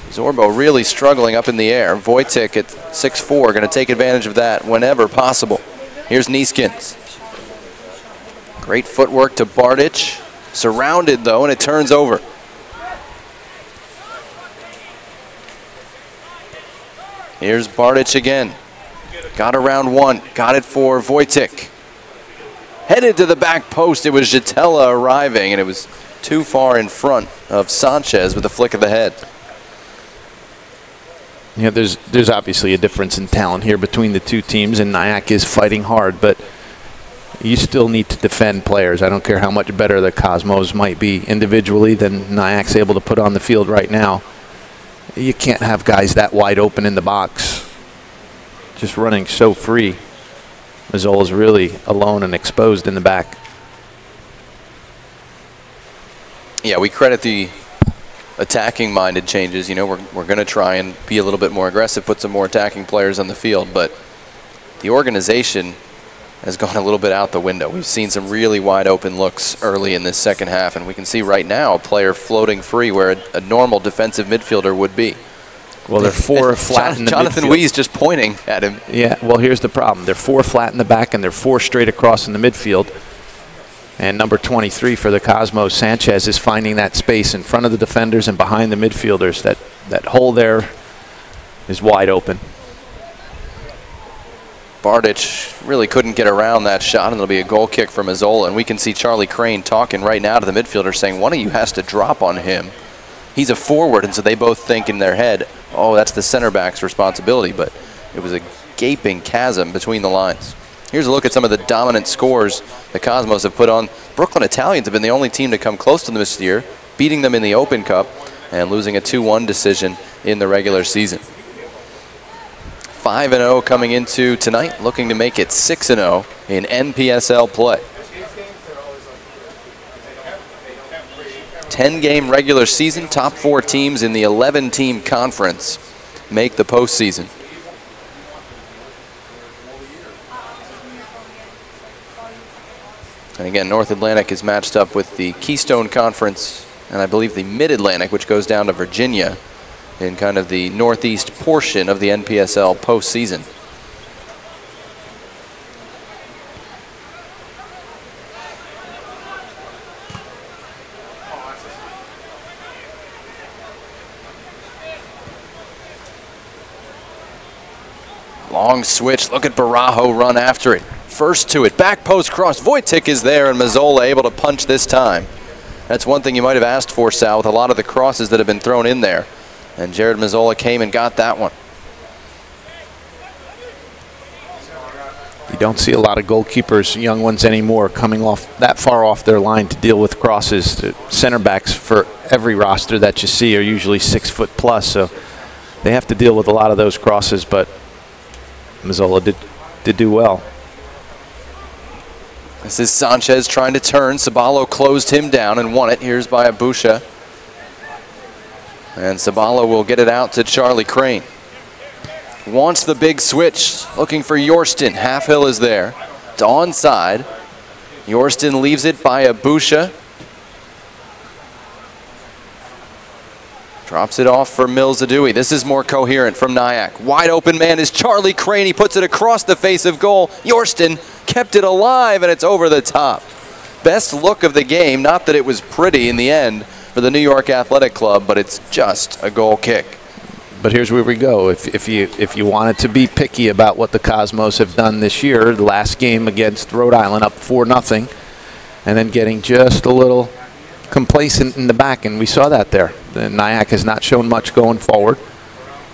Zorbo really struggling up in the air. Wojcik at 6'4", going to take advantage of that whenever possible. Here's Nieskins. Great footwork to Bardich. Surrounded, though, and it turns over. Here's Bardich again. Got around 1. Got it for Wojcik. Headed to the back post. It was Jatella arriving, and it was too far in front of Sanchez with a flick of the head. Yeah, there's obviously a difference in talent here between the two teams, and Nyack is fighting hard, but you still need to defend players. I don't care how much better the Cosmos might be individually than Nyack's able to put on the field right now. You can't have guys that wide open in the box, just running so free. Mazzola's really alone and exposed in the back. Yeah, we credit the attacking-minded changes. You know, we're going to try and be a little bit more aggressive, put some more attacking players on the field, but the organization has gone a little bit out the window. We've seen some really wide open looks early in this second half, and we can see right now a player floating free where a normal defensive midfielder would be. Well, they're 4 flat in the Jonathan midfield. Wee's just pointing at him. Yeah, well, here's the problem. They're 4 flat in the back, and they're 4 straight across in the midfield. And number 23 for the Cosmos, Sanchez, is finding that space in front of the defenders and behind the midfielders. That hole there is wide open. Bardich really couldn't get around that shot, and it'll be a goal kick from Mazzola. And we can see Charlie Crane talking right now to the midfielder, saying one of you has to drop on him. He's a forward, and so they both think in their head, oh, that's the center back's responsibility. But it was a gaping chasm between the lines. Here's a look at some of the dominant scores the Cosmos have put on. Brooklyn Italians have been the only team to come close to them this year, beating them in the Open Cup and losing a 2-1 decision in the regular season. 5-0 coming into tonight, looking to make it 6-0 in NPSL play. 10-game regular season, top 4 teams in the 11-team conference make the postseason. And again, North Atlantic is matched up with the Keystone Conference and I believe the Mid-Atlantic, which goes down to Virginia in kind of the northeast portion of the NPSL postseason. Long switch, look at Barajo run after it. First to it, back post cross, Wojcik is there, and Mazzola able to punch this time. That's one thing you might have asked for, Sal, with a lot of the crosses that have been thrown in there. And Jared Mazzola came and got that one. You don't see a lot of goalkeepers, young ones anymore, coming off that far off their line to deal with crosses. The center backs for every roster that you see are usually 6 foot plus, so they have to deal with a lot of those crosses, but Mazzola did do well. This is Sanchez trying to turn. Sabalo closed him down and won it. Here's by Abusha. And Sabalo will get it out to Charlie Crane. Wants the big switch. Looking for Yorston. Halfhill is there. It's onside. Yorston leaves it by Abusha. Drops it off for Mills Adui. This is more coherent from Nyack. Wide open man is Charlie Crane. He puts it across the face of goal. Yorston kept it alive, and it's over the top. Best look of the game. Not that it was pretty in the end for the New York Athletic Club, but it's just a goal kick. But here's where we go. If you wanted to be picky about what the Cosmos have done this year, the last game against Rhode Island up 4-0, and then getting just a little complacent in the back, and we saw that there. The Nyack has not shown much going forward,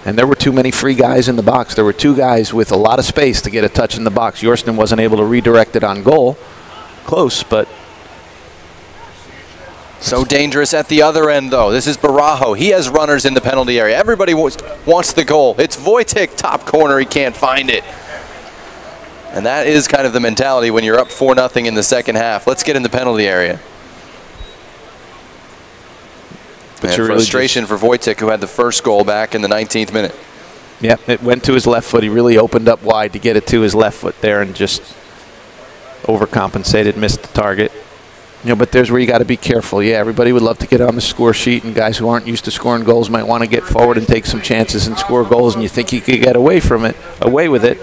and there were too many free guys in the box. There were 2 guys with a lot of space to get a touch in the box. Yorston wasn't able to redirect it on goal. Close, but so dangerous at the other end, though. This is Barajo. He has runners in the penalty area. Everybody wants the goal. It's Wojcik, top corner. He can't find it. And that is kind of the mentality when you're up 4-0 in the second half. Let's get in the penalty area. But and frustration for Wojcik, who had the first goal back in the 19th minute. Yeah, it went to his left foot. He really opened up wide to get it to his left foot there and just overcompensated, missed the target. You know, but there's where you got to be careful. Yeah, everybody would love to get on the score sheet, and guys who aren't used to scoring goals might want to get forward and take some chances and score goals, and you think you could get away with it.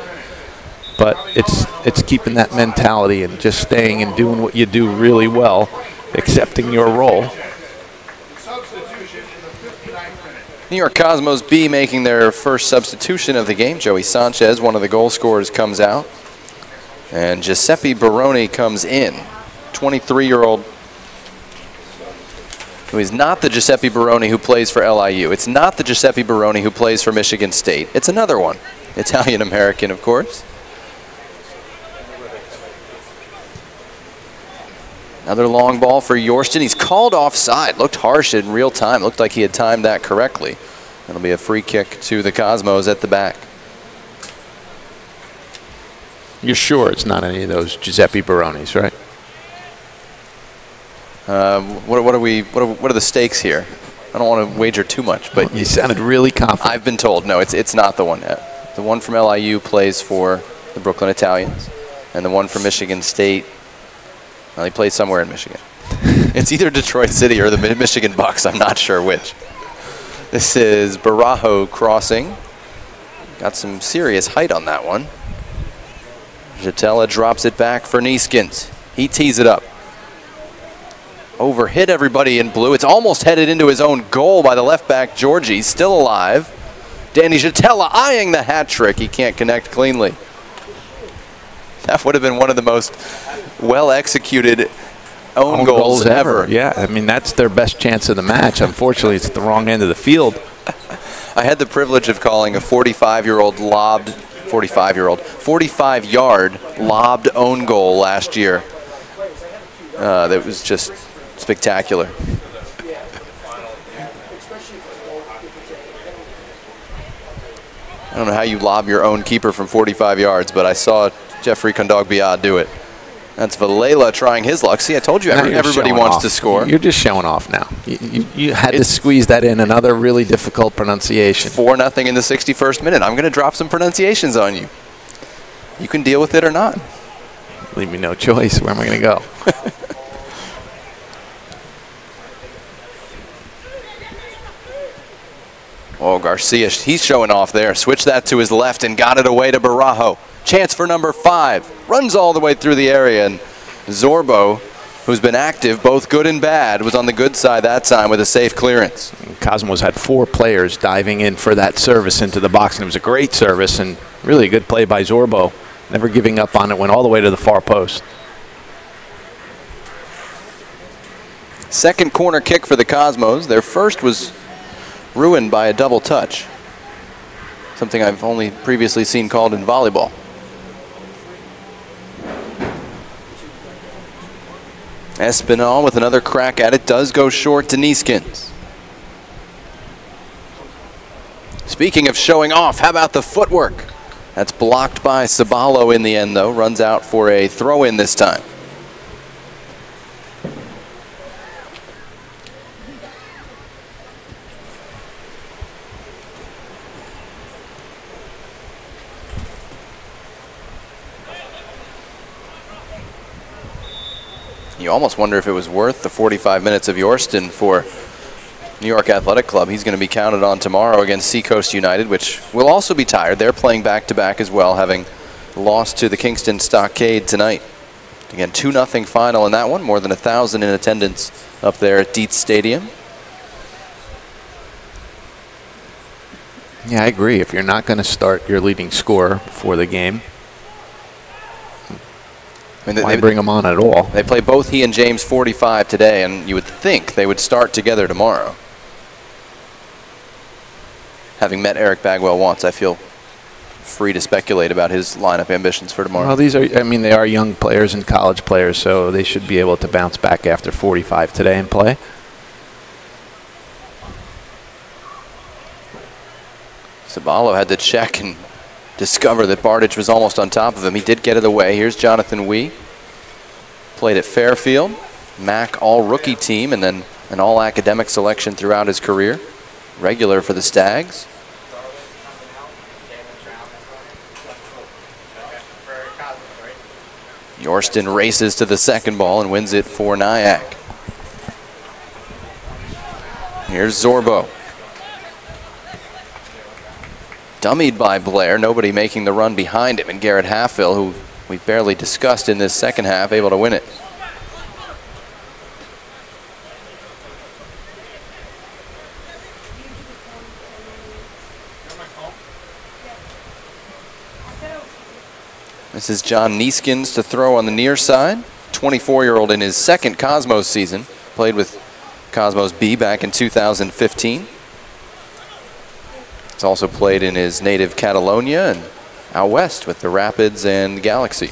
But it's keeping that mentality and just staying and doing what you do really well, accepting your role. New York Cosmos B making their first substitution of the game. Joey Sanchez, one of the goal scorers, comes out. And Giuseppe Baroni comes in. 23-year-old who is not the Giuseppe Baroni who plays for LIU. It's not the Giuseppe Baroni who plays for Michigan State. It's another one. Italian-American, of course. Another long ball for Yorston. He's called offside. Looked harsh in real time. Looked like he had timed that correctly. It'll be a free kick to the Cosmos at the back. You're sure it's not any of those Giuseppe Baronis, right? What are the stakes here? I don't want to wager too much, but you sounded really confident. I've been told no, it's not the one. The one from LIU plays for the Brooklyn Italians, and the one from Michigan State, well, he plays somewhere in Michigan. It's either Detroit City or the Michigan Bucks. I'm not sure which. This is Barajo crossing. Got some serious height on that one. Jatella drops it back for Neeskens. He tees it up. overhit everybody in blue. It's almost headed into his own goal by the left back, Georgie, still alive. Danny Jatella eyeing the hat trick. He can't connect cleanly. That would have been one of the most well-executed own goals ever. Yeah, I mean, that's their best chance of the match. Unfortunately, it's at the wrong end of the field. I had the privilege of calling a 45-yard lobbed own goal last year. That was just spectacular. I don't know how you lob your own keeper from 45 yards, but I saw Jeffrey Kondogbia do it. That's Valela trying his luck. See, I told you everybody wants to score. You're just showing off now. You had to squeeze that in. Another really difficult pronunciation. 4-0 in the 61st minute. I'm going to drop some pronunciations on you. You can deal with it or not. Leave me no choice. Where am I going to go? Oh, Garcia, he's showing off there. Switched that to his left and got it away to Barajo. Chance for number 5. Runs all the way through the area, and Zorbo, who's been active, both good and bad, was on the good side that time with a safe clearance. Cosmos had 4 players diving in for that service into the box, and it was a great service and really a good play by Zorbo. Never giving up on it, went all the way to the far post. Second corner kick for the Cosmos. Their first was ruined by a double touch, something I've only previously seen called in volleyball. Espinal with another crack at it, does go short to Neeskins. Speaking of showing off, how about the footwork? That's blocked by Sabalo in the end, though. Runs out for a throw-in this time. You almost wonder if it was worth the 45 minutes of Yorston for New York Athletic Club. He's going to be counted on tomorrow against Seacoast United, which will also be tired. They're playing back-to-back as well, having lost to the Kingston Stockade tonight. Again, 2-0 final in that one. More than 1,000 in attendance up there at Dietz Stadium. Yeah, I agree. If you're not going to start your leading scorer before the game, why bring them on at all? They play both he and James 45 today, and you would think they would start together tomorrow. Having met Eric Bagwell once, I feel free to speculate about his lineup ambitions for tomorrow. Well, these are, I mean, they are young players and college players, so they should be able to bounce back after 45 today and play. Sabalo had to check and discover that Bardich was almost on top of him. He did get it away. Here's Jonathan Wee. Played at Fairfield, MAC all-rookie team, and then an all-academic selection throughout his career. Regular for the Stags. Yorston races to the second ball and wins it for Nyack. Here's Zorbo. Dummied by Blair, nobody making the run behind him, and Garrett Halfville, who we've barely discussed in this second half, able to win it. This is John Neeskins to throw on the near side. 24-year-old in his second Cosmos season. Played with Cosmos B back in 2015. He's also played in his native Catalonia and out west with the Rapids and Galaxy.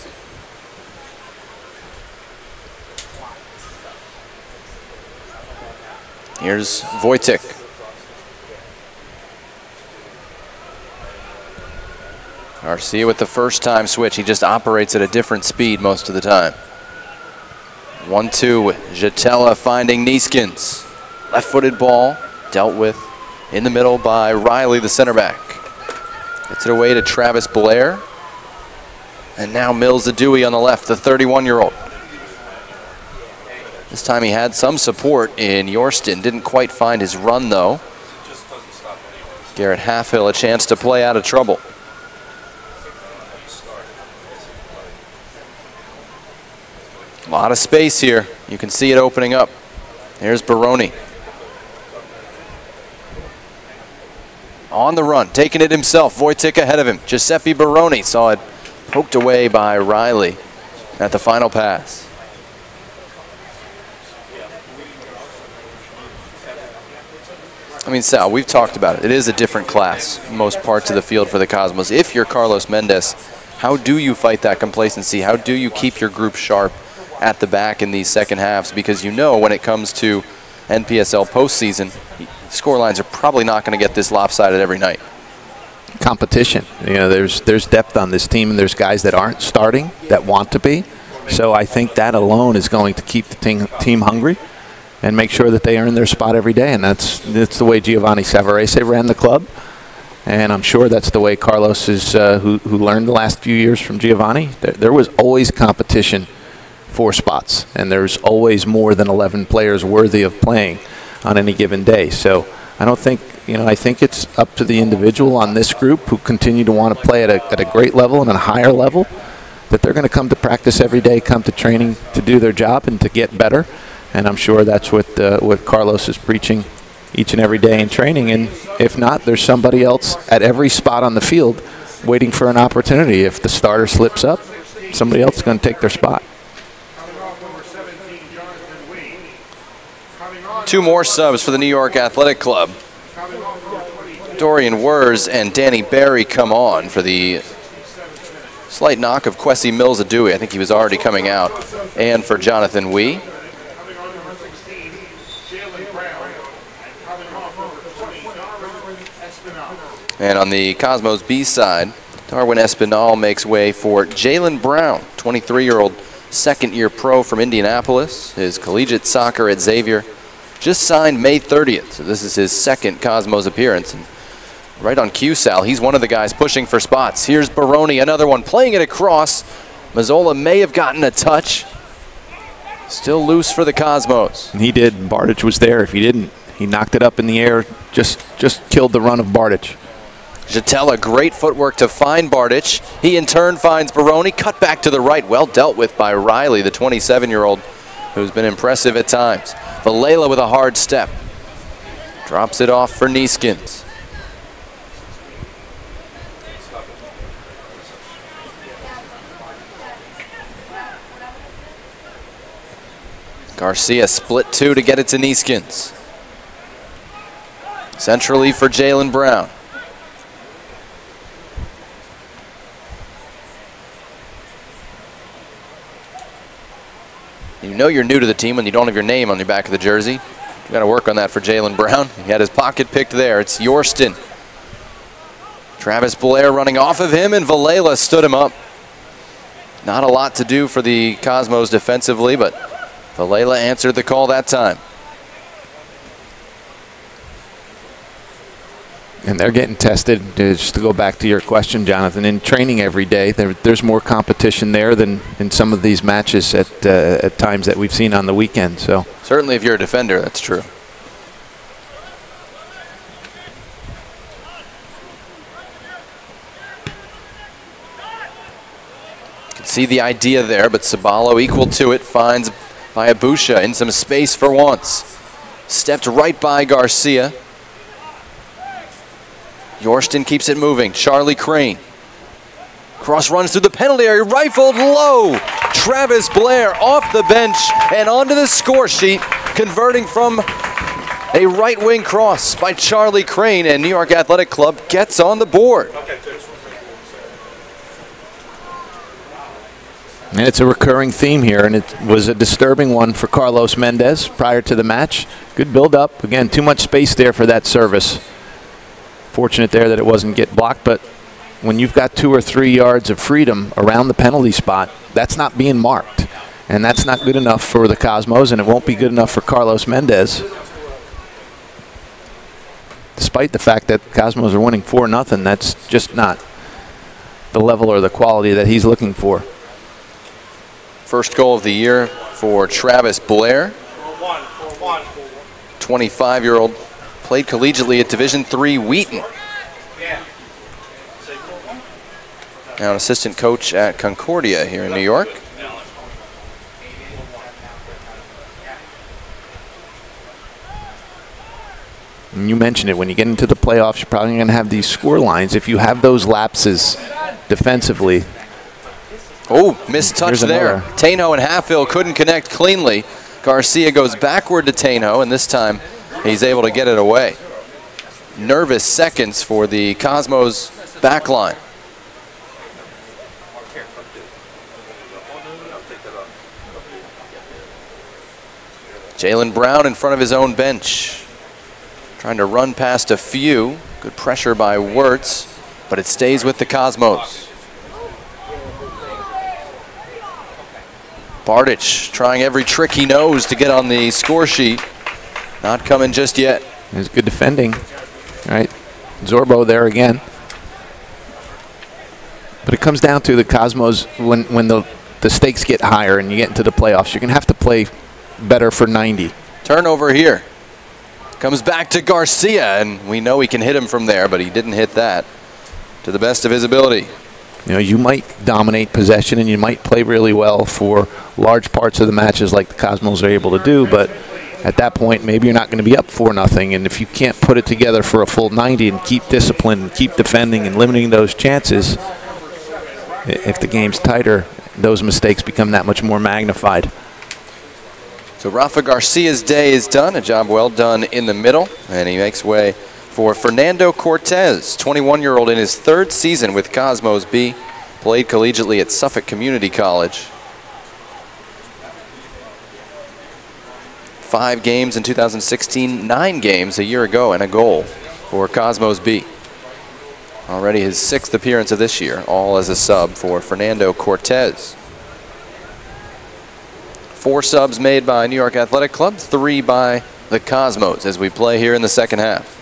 Here's Wojcik. Garcia with the first-time switch. He just operates at a different speed most of the time. 1-2, Jatella finding Neeskins. Left-footed ball dealt with in the middle by Riley, the center back. Gets it away to Travis Blair. And now Mills Adui on the left, the 31-year-old. This time he had some support in Yorston. Didn't quite find his run, though. Garrett Halfhill a chance to play out of trouble. A lot of space here. You can see it opening up. Here's Baroni. On the run, taking it himself. Wojcik ahead of him. Giuseppe Baroni saw it poked away by Riley at the final pass. I mean, Sal, we've talked about it. It is a different class, most parts of the field for the Cosmos. If you're Carlos Mendez, how do you fight that complacency? How do you keep your group sharp at the back in these second halves? Because you know when it comes to NPSL postseason, scorelines are probably not going to get this lopsided every night. Competition. You know, there's depth on this team, and there's guys that aren't starting that want to be. So I think that alone is going to keep the team hungry and make sure that they earn their spot every day. And that's the way Giovanni Savarese ran the club. And I'm sure that's the way Carlos is, who learned the last few years from Giovanni. There was always competition for spots, and there's always more than 11 players worthy of playing on any given day. So I don't think, you know, I think it's up to the individual on this group who continue to want to play at a great level and at a higher level, that they're going to come to practice every day, come to training to do their job and to get better. And I'm sure that's what Carlos is preaching each and every day in training. And if not, there's somebody else at every spot on the field waiting for an opportunity. If the starter slips up, somebody else is going to take their spot. Two more subs for the New York Athletic Club. Dorian Wurz and Danny Barry come on for the slight knock of Kwesi Mills-Adui. I think he was already coming out. And for Jonathan Wee. And on the Cosmos B side, Darwin Espinal makes way for Jalen Brown, 23-year-old second-year pro from Indianapolis. His collegiate soccer at Xavier just signed May 30th, so this is his second Cosmos appearance. And right on cue, Sal, he's one of the guys pushing for spots. Here's Baroni, another one, playing it across. Mazzola may have gotten a touch. Still loose for the Cosmos. He did. Bardich was there. If he didn't, he knocked it up in the air, just killed the run of Bardich. Jatella, great footwork to find Bardich. He in turn finds Baroni, cut back to the right, well dealt with by Riley, the 27-year-old, who's been impressive at times. Valela with a hard step. Drops it off for Neeskins. Garcia split two to get it to Neeskins. Centrally for Jalen Brown. You know you're new to the team when you don't have your name on the back of the jersey. You got to work on that for Jalen Brown. He had his pocket picked there. It's Yorston. Travis Blair running off of him, and Valela stood him up. Not a lot to do for the Cosmos defensively, but Valela answered the call that time. And they're getting tested, just to go back to your question, Jonathan, in training every day. There's more competition there than in some of these matches at times that we've seen on the weekend. So certainly if you're a defender, that's true. You can see the idea there, but Sabalo equal to it, finds Bayabusha in some space for once. Stepped right by Garcia. Yorston keeps it moving. Charlie Crane. Cross runs through the penalty area, rifled low. Travis Blair off the bench and onto the score sheet, converting from a right wing cross by Charlie Crane, and New York Athletic Club gets on the board. And it's a recurring theme here, and it was a disturbing one for Carlos Mendez prior to the match. Good build up. Again, too much space there for that service. Fortunate there that it wasn't get blocked, but when you've got 2 or 3 yards of freedom around the penalty spot, that's not being marked. And that's not good enough for the Cosmos, and it won't be good enough for Carlos Mendez. Despite the fact that Cosmos are winning 4-0, that's just not the level or the quality that he's looking for. First goal of the year for Travis Blair. 25-year-old. Played collegiately at Division III Wheaton. Now an assistant coach at Concordia here in New York. And you mentioned it, when you get into the playoffs, you're probably going to have these score lines. If you have those lapses defensively. Oh, missed touch there. Taino and Halfhill couldn't connect cleanly. Garcia goes backward to Taino, and this time he's able to get it away. Nervous seconds for the Cosmos back line. Jalen Brown in front of his own bench. Trying to run past a few. Good pressure by Wirtz, but it stays with the Cosmos. Bardich trying every trick he knows to get on the score sheet. Not coming just yet. It's good defending. All right, Zorbo there again. But it comes down to the Cosmos, when the stakes get higher and you get into the playoffs, you're going to have to play better for 90. Turnover here. Comes back to Garcia, and we know he can hit him from there, but he didn't hit that to the best of his ability. You know, you might dominate possession and you might play really well for large parts of the matches like the Cosmos are able to do, but at that point, maybe you're not going to be up 4-0, and if you can't put it together for a full 90 and keep discipline and keep defending and limiting those chances, if the game's tighter, those mistakes become that much more magnified. So Rafa Garcia's day is done, a job well done in the middle, and he makes way for Fernando Cortez, 21-year-old in his 3rd season with Cosmos B, played collegiately at Suffolk Community College. 5 games in 2016, 9 games a year ago, and a goal for Cosmos B. Already his 6th appearance of this year, all as a sub for Fernando Cortez. 4 subs made by New York Athletic Club, 3 by the Cosmos as we play here in the second half.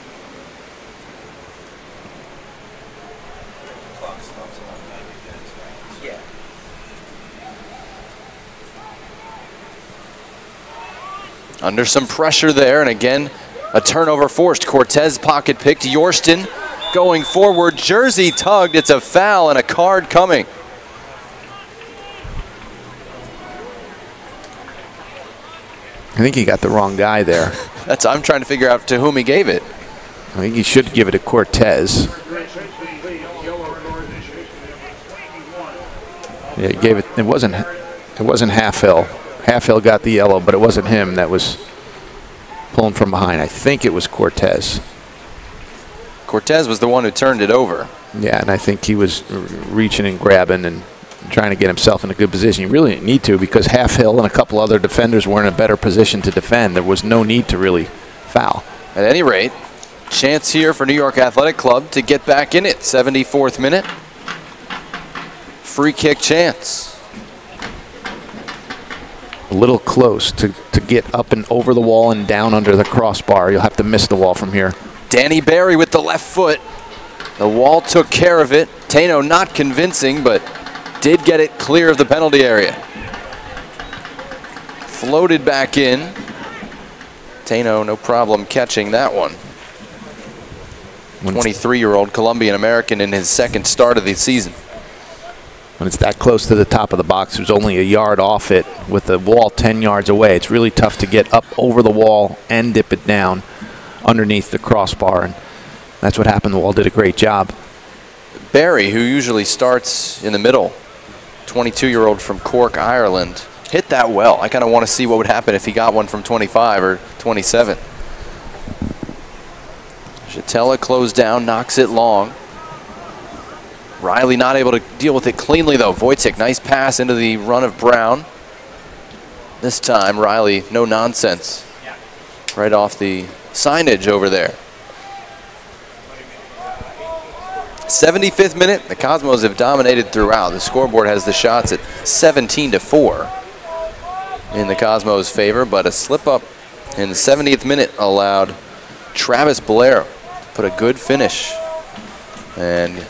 Under some pressure there, and again, a turnover forced. Cortez pocket picked. Yorston going forward. Jersey tugged. It's a foul and a card coming. I think he got the wrong guy there. I'm trying to figure out to whom he gave it. I think he should give it to Cortez. Yeah, he gave it. It wasn't Halfhill. Halfhill got the yellow, but it wasn't him that was pulling from behind. I think it was Cortez. Cortez was the one who turned it over. Yeah, and I think he was reaching and grabbing and trying to get himself in a good position. You really didn't need to, because Halfhill and a couple other defenders were in a better position to defend. There was no need to really foul. At any rate, chance here for New York Athletic Club to get back in it. 74th minute. Free kick chance. A little close to get up and over the wall and down under the crossbar. You'll have to miss the wall from here. Danny Barry with the left foot. The wall took care of it. Taino not convincing, but did get it clear of the penalty area. Floated back in. Taino no problem catching that one. 23-year-old Colombian American in his 2nd start of the season. When it's that close to the top of the box, there's only a yard off it with the wall 10 yards away. It's really tough to get up over the wall and dip it down underneath the crossbar, and that's what happened. The wall did a great job. Barry, who usually starts in the middle, 22-year-old from Cork, Ireland, hit that well. I kind of want to see what would happen if he got one from 25 or 27. Chatella closed down, knocks it long. Riley not able to deal with it cleanly, though. Wojcik, nice pass into the run of Brown. This time, Riley, no nonsense. Right off the signage over there. 75th minute. The Cosmos have dominated throughout. The scoreboard has the shots at 17-4 in the Cosmos' favor, but a slip-up in the 70th minute allowed Travis Blair to put a good finish and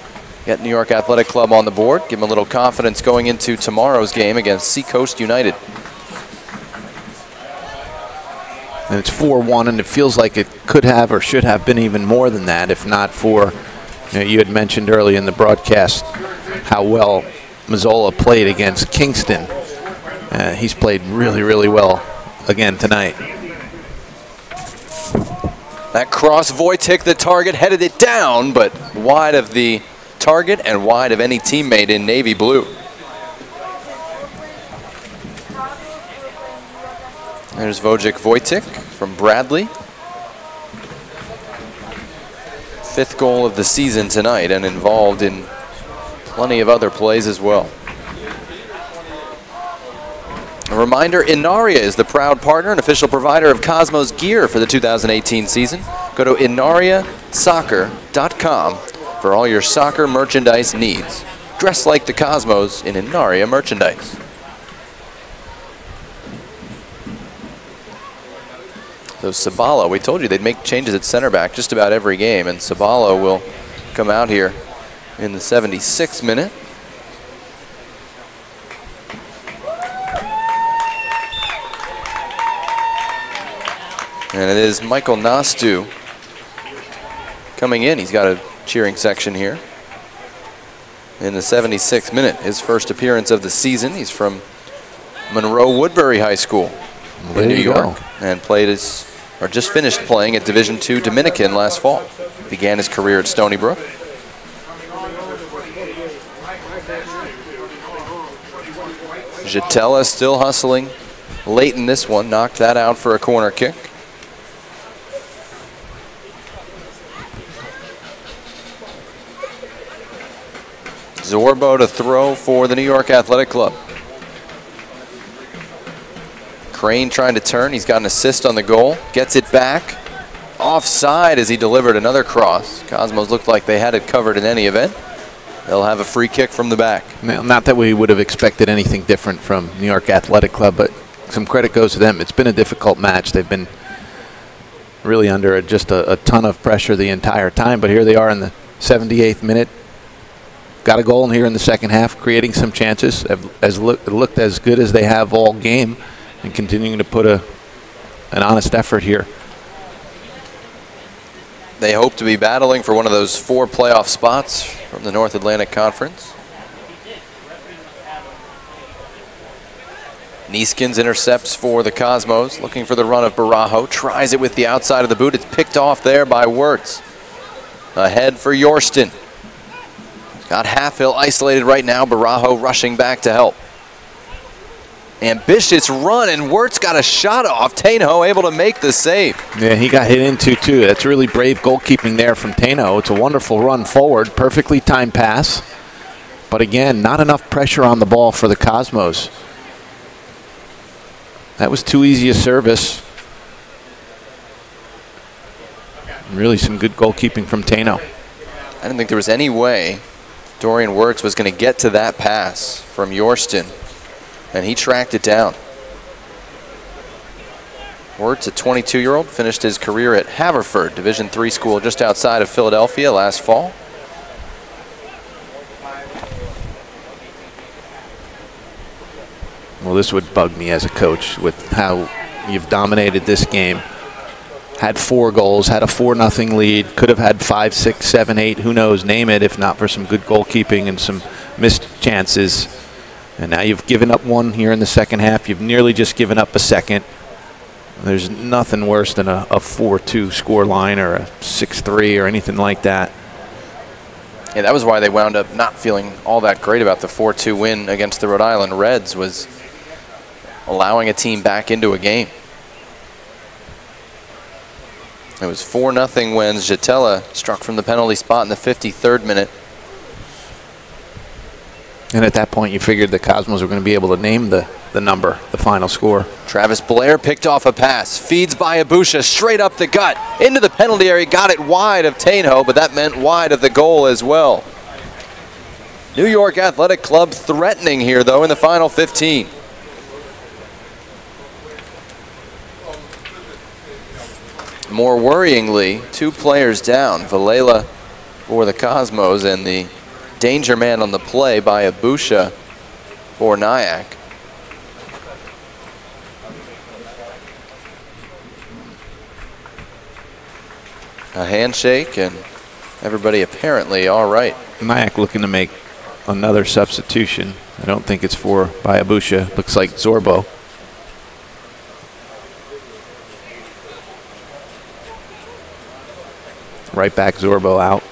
get New York Athletic Club on the board, give them a little confidence going into tomorrow's game against Seacoast United. And it's 4-1, and it feels like it could have or should have been even more than that, if not for, you had mentioned early in the broadcast how well Mazzola played against Kingston. He's played really, really well again tonight. That cross, Wojcik, the target, headed it down, but wide of the target and wide of any teammate in navy blue. There's Wojcik from Bradley. 5th goal of the season tonight and involved in plenty of other plays as well. A reminder, Inaria is the proud partner and official provider of Cosmos gear for the 2018 season. Go to inariasoccer.com for all your soccer merchandise needs. Dress like the Cosmos in Inaria merchandise. So Sabalo, we told you they'd make changes at center back just about every game, and Sabalo will come out here in the 76th minute. And it is Michael Nastu coming in. He's got a cheering section here. In the 76th minute, his first appearance of the season. He's from Monroe Woodbury High School in New York. And played or just finished playing at Division II Dominican last fall. Began his career at Stony Brook. Jatella still hustling late in this one. Knocked that out for a corner kick. Zorbo to throw for the New York Athletic Club. Crane trying to turn. He's got an assist on the goal. Gets it back. Offside as he delivered another cross. Cosmos looked like they had it covered in any event. They'll have a free kick from the back. Now, not that we would have expected anything different from New York Athletic Club, but some credit goes to them. It's been a difficult match. They've been really under just a ton of pressure the entire time, but here they are in the 78th minute. Got a goal in here in the second half, creating some chances. Looked as good as they have all game, and continuing to put an honest effort here. They hope to be battling for one of those 4 playoff spots from the North Atlantic Conference. Neeskins intercepts for the Cosmos, looking for the run of Barajo. Tries it with the outside of the boot. It's picked off there by Wirtz. Ahead for Yorston. Got Halfhill isolated right now. Barajo rushing back to help. Ambitious run, and Wirtz got a shot off. Tainho able to make the save. Yeah, he got hit into too. That's really brave goalkeeping there from Tainho. It's a wonderful run forward, perfectly timed pass. But again, not enough pressure on the ball for the Cosmos. That was too easy a service. Really some good goalkeeping from Tainho. I didn't think there was any way Dorian Wirtz was going to get to that pass from Yorston, and he tracked it down. Wirtz, a 22-year-old, finished his career at Haverford, Division III school just outside of Philadelphia last fall. Well, this would bug me as a coach with how you've dominated this game. Had 4 goals, had a 4-0 lead, could have had 5, 6, 7, 8, who knows, name it, if not for some good goalkeeping and some missed chances. And now you've given up 1 here in the second half. You've nearly just given up a second. There's nothing worse than a 4-2 score line or a 6-3 or anything like that. Yeah, that was why they wound up not feeling all that great about the 4-2 win against the Rhode Island Reds, was allowing a team back into a game. It was 4-0 when Jatella struck from the penalty spot in the 53rd minute. And at that point, you figured the Cosmos were going to be able to name the number, the final score. Travis Blair picked off a pass, feeds by Abusha straight up the gut, into the penalty area, got it wide of Tainho, but that meant wide of the goal as well. New York Athletic Club threatening here, though, in the final 15. More worryingly, 2 players down. Valela for the Cosmos, and the danger man on the play by Abusha for Nyack. A handshake, and everybody apparently all right. Nyack looking to make another substitution. I don't think it's by Abusha. Looks like Zorbo. Right back Zorbo out.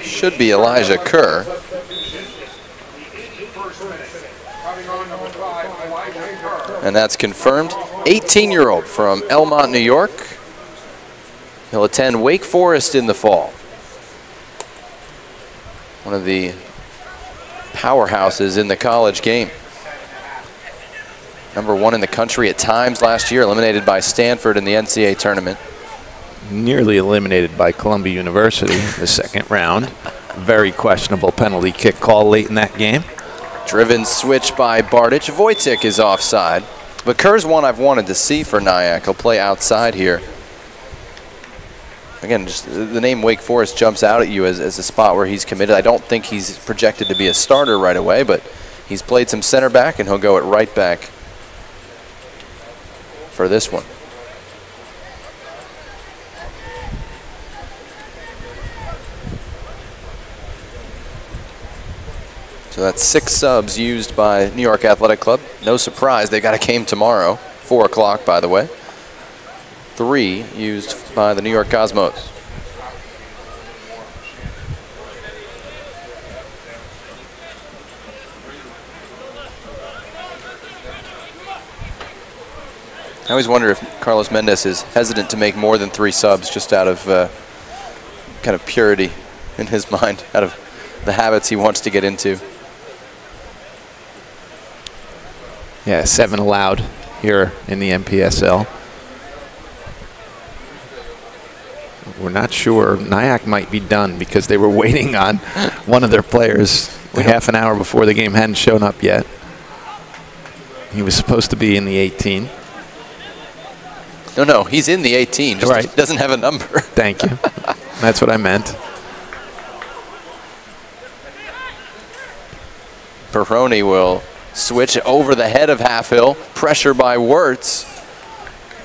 Should be Elijah Kerr. And that's confirmed. 18-year-old from Elmont, New York. He'll attend Wake Forest in the fall. One of the powerhouses in the college game. #1 in the country at times last year, eliminated by Stanford in the NCAA tournament. Nearly eliminated by Columbia University in the second round. Very questionable penalty kick call late in that game. Driven switch by Bardich. Wojcik is offside. But Kerr's one I've wanted to see for Nyack. He'll play outside here. Again, just the name Wake Forest jumps out at you as a spot where he's committed. I don't think he's projected to be a starter right away, but he's played some center back, and he'll go at right back for this one. So that's 6 subs used by New York Athletic Club. No surprise, they got a game tomorrow, 4 o'clock, by the way. 3 used by the New York Cosmos. I always wonder if Carlos Mendez is hesitant to make more than 3 subs just out of kind of purity in his mind, out of the habits he wants to get into. Yeah, 7 allowed here in the NPSL. We're not sure. Nyack might be done because they were waiting on one of their players half an hour before the game hadn't shown up yet. He was supposed to be in the 18. No, he's in the 18, just right. Doesn't have a number. Thank you. That's what I meant. Perrone will switch over the head of Halfhill. Pressure by Wirtz.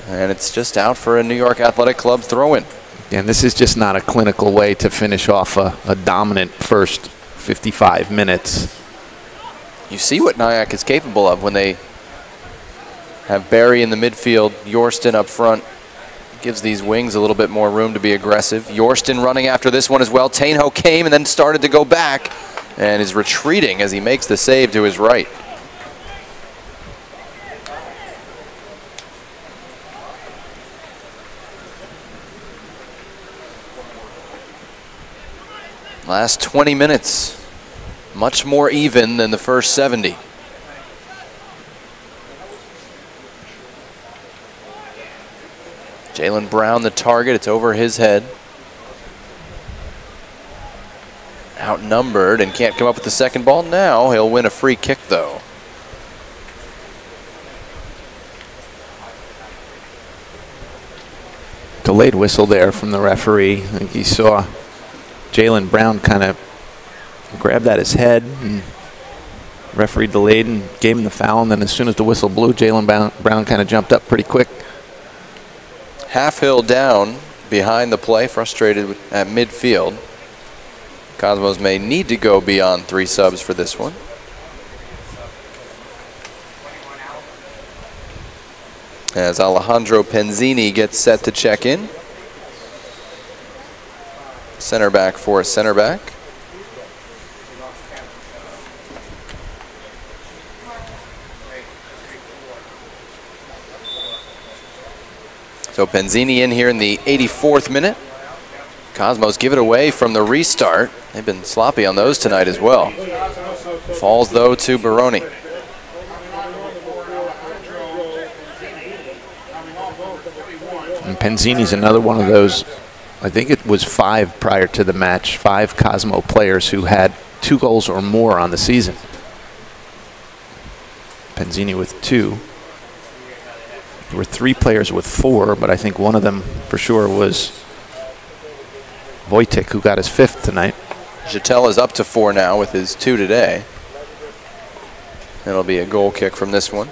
And it's just out for a New York Athletic Club throw-in. And this is just not a clinical way to finish off a dominant first 55 minutes. You see what Nyack is capable of when they have Barry in the midfield, Yorston up front. Gives these wings a little bit more room to be aggressive. Yorston running after this one as well. Tainho came and then started to go back and is retreating as he makes the save to his right. Last 20 minutes, much more even than the first 70. Jalen Brown the target, it's over his head. Outnumbered and can't come up with the second ball. Now he'll win a free kick though. Delayed whistle there from the referee. I think he saw Jalen Brown kind of grabbed at his head, and referee delayed and gave him the foul, and then as soon as the whistle blew, Jalen Brown kind of jumped up pretty quick. Halfhill down behind the play, frustrated at midfield. Cosmos may need to go beyond 3 subs for this one. As Alejandro Penzini gets set to check in. Center back for a center back. So Penzini in here in the 84th minute. Cosmos give it away from the restart. They've been sloppy on those tonight as well. Falls though to Baroni. And Penzini's another one of those, I think it was 5 prior to the match, 5 Cosmo players who had 2 goals or more on the season. Penzini with 2. There were 3 players with 4, but I think one of them for sure was Wojcik, who got his 5th tonight. Jatel is up to 4 now with his 2 today. It'll be a goal kick from this one.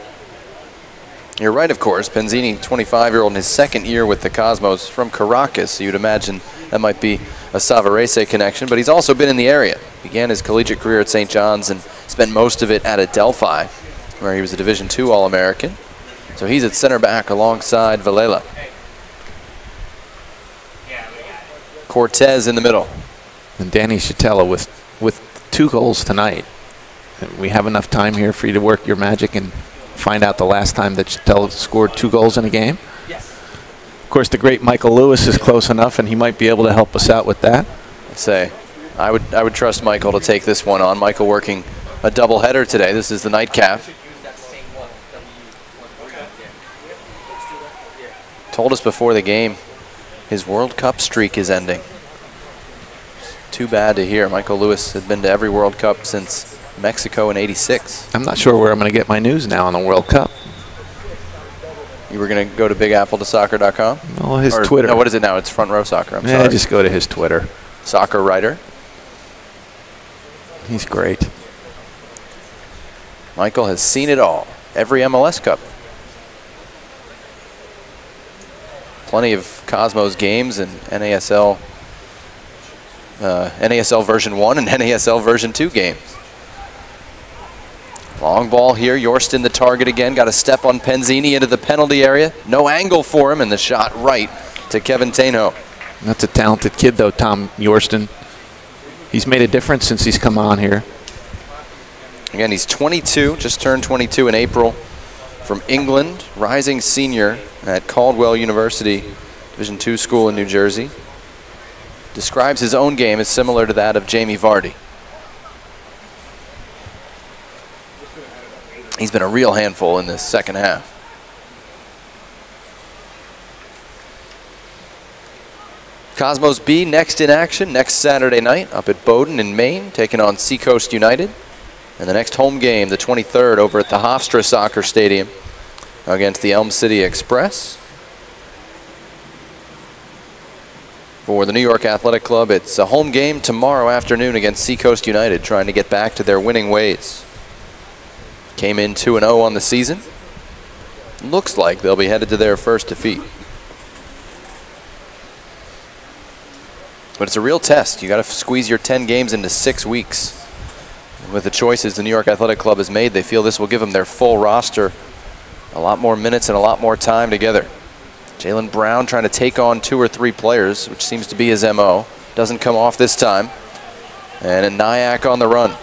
You're right, of course. Penzini, 25-year-old in his 2nd year with the Cosmos from Caracas. So you'd imagine that might be a Savarese connection, but he's also been in the area. Began his collegiate career at St. John's and spent most of it at Adelphi, where he was a Division II All-American. So he's at center back alongside Valela. Cortez in the middle. And Danny Chatella with 2 goals tonight. We have enough time here for you to work your magic and find out the last time that Chatella scored 2 goals in a game. Yes. Of course, the great Michael Lewis is close enough, and he might be able to help us out with that. I'd say I would trust Michael to take this one on. Michael working a doubleheader today. This is the nightcap. Told us before the game his World Cup streak is ending. Too bad to hear. Michael Lewis had been to every World Cup since Mexico in '86. I'm not sure where I'm going to get my news now on the World Cup. You were going to go to bigappletosoccer.com? Oh, his Twitter. No, what is it now? It's Front Row Soccer. I'm sorry. Just go to his Twitter. Soccer writer. He's great. Michael has seen it all. Every MLS Cup. Plenty of Cosmos games and NASL version 1 and NASL version 2 games. Long ball here. Yorston the target again. Got a step on Penzini into the penalty area. No angle for him, and the shot right to Kevin Tainho. That's a talented kid, though, Tom Yorston. He's made a difference since he's come on here. Again, he's 22, just turned 22 in April. From England, rising senior at Caldwell University, Division II school in New Jersey. Describes his own game as similar to that of Jamie Vardy. He's been a real handful in this second half. Cosmos B next in action next Saturday night up at Bowdoin in Maine, taking on Seacoast United. And the next home game, the 23rd, over at the Hofstra Soccer Stadium against the Elm City Express. For the New York Athletic Club, it's a home game tomorrow afternoon against Seacoast United, trying to get back to their winning ways. Came in 2-0 on the season. Looks like they'll be headed to their first defeat. But it's a real test. You got to squeeze your 10 games into 6 weeks. With the choices the New York Athletic Club has made, they feel this will give them their full roster, a lot more minutes and a lot more time together. Jalen Brown trying to take on 2 or 3 players, which seems to be his MO. Doesn't come off this time. And a Nyack on the run.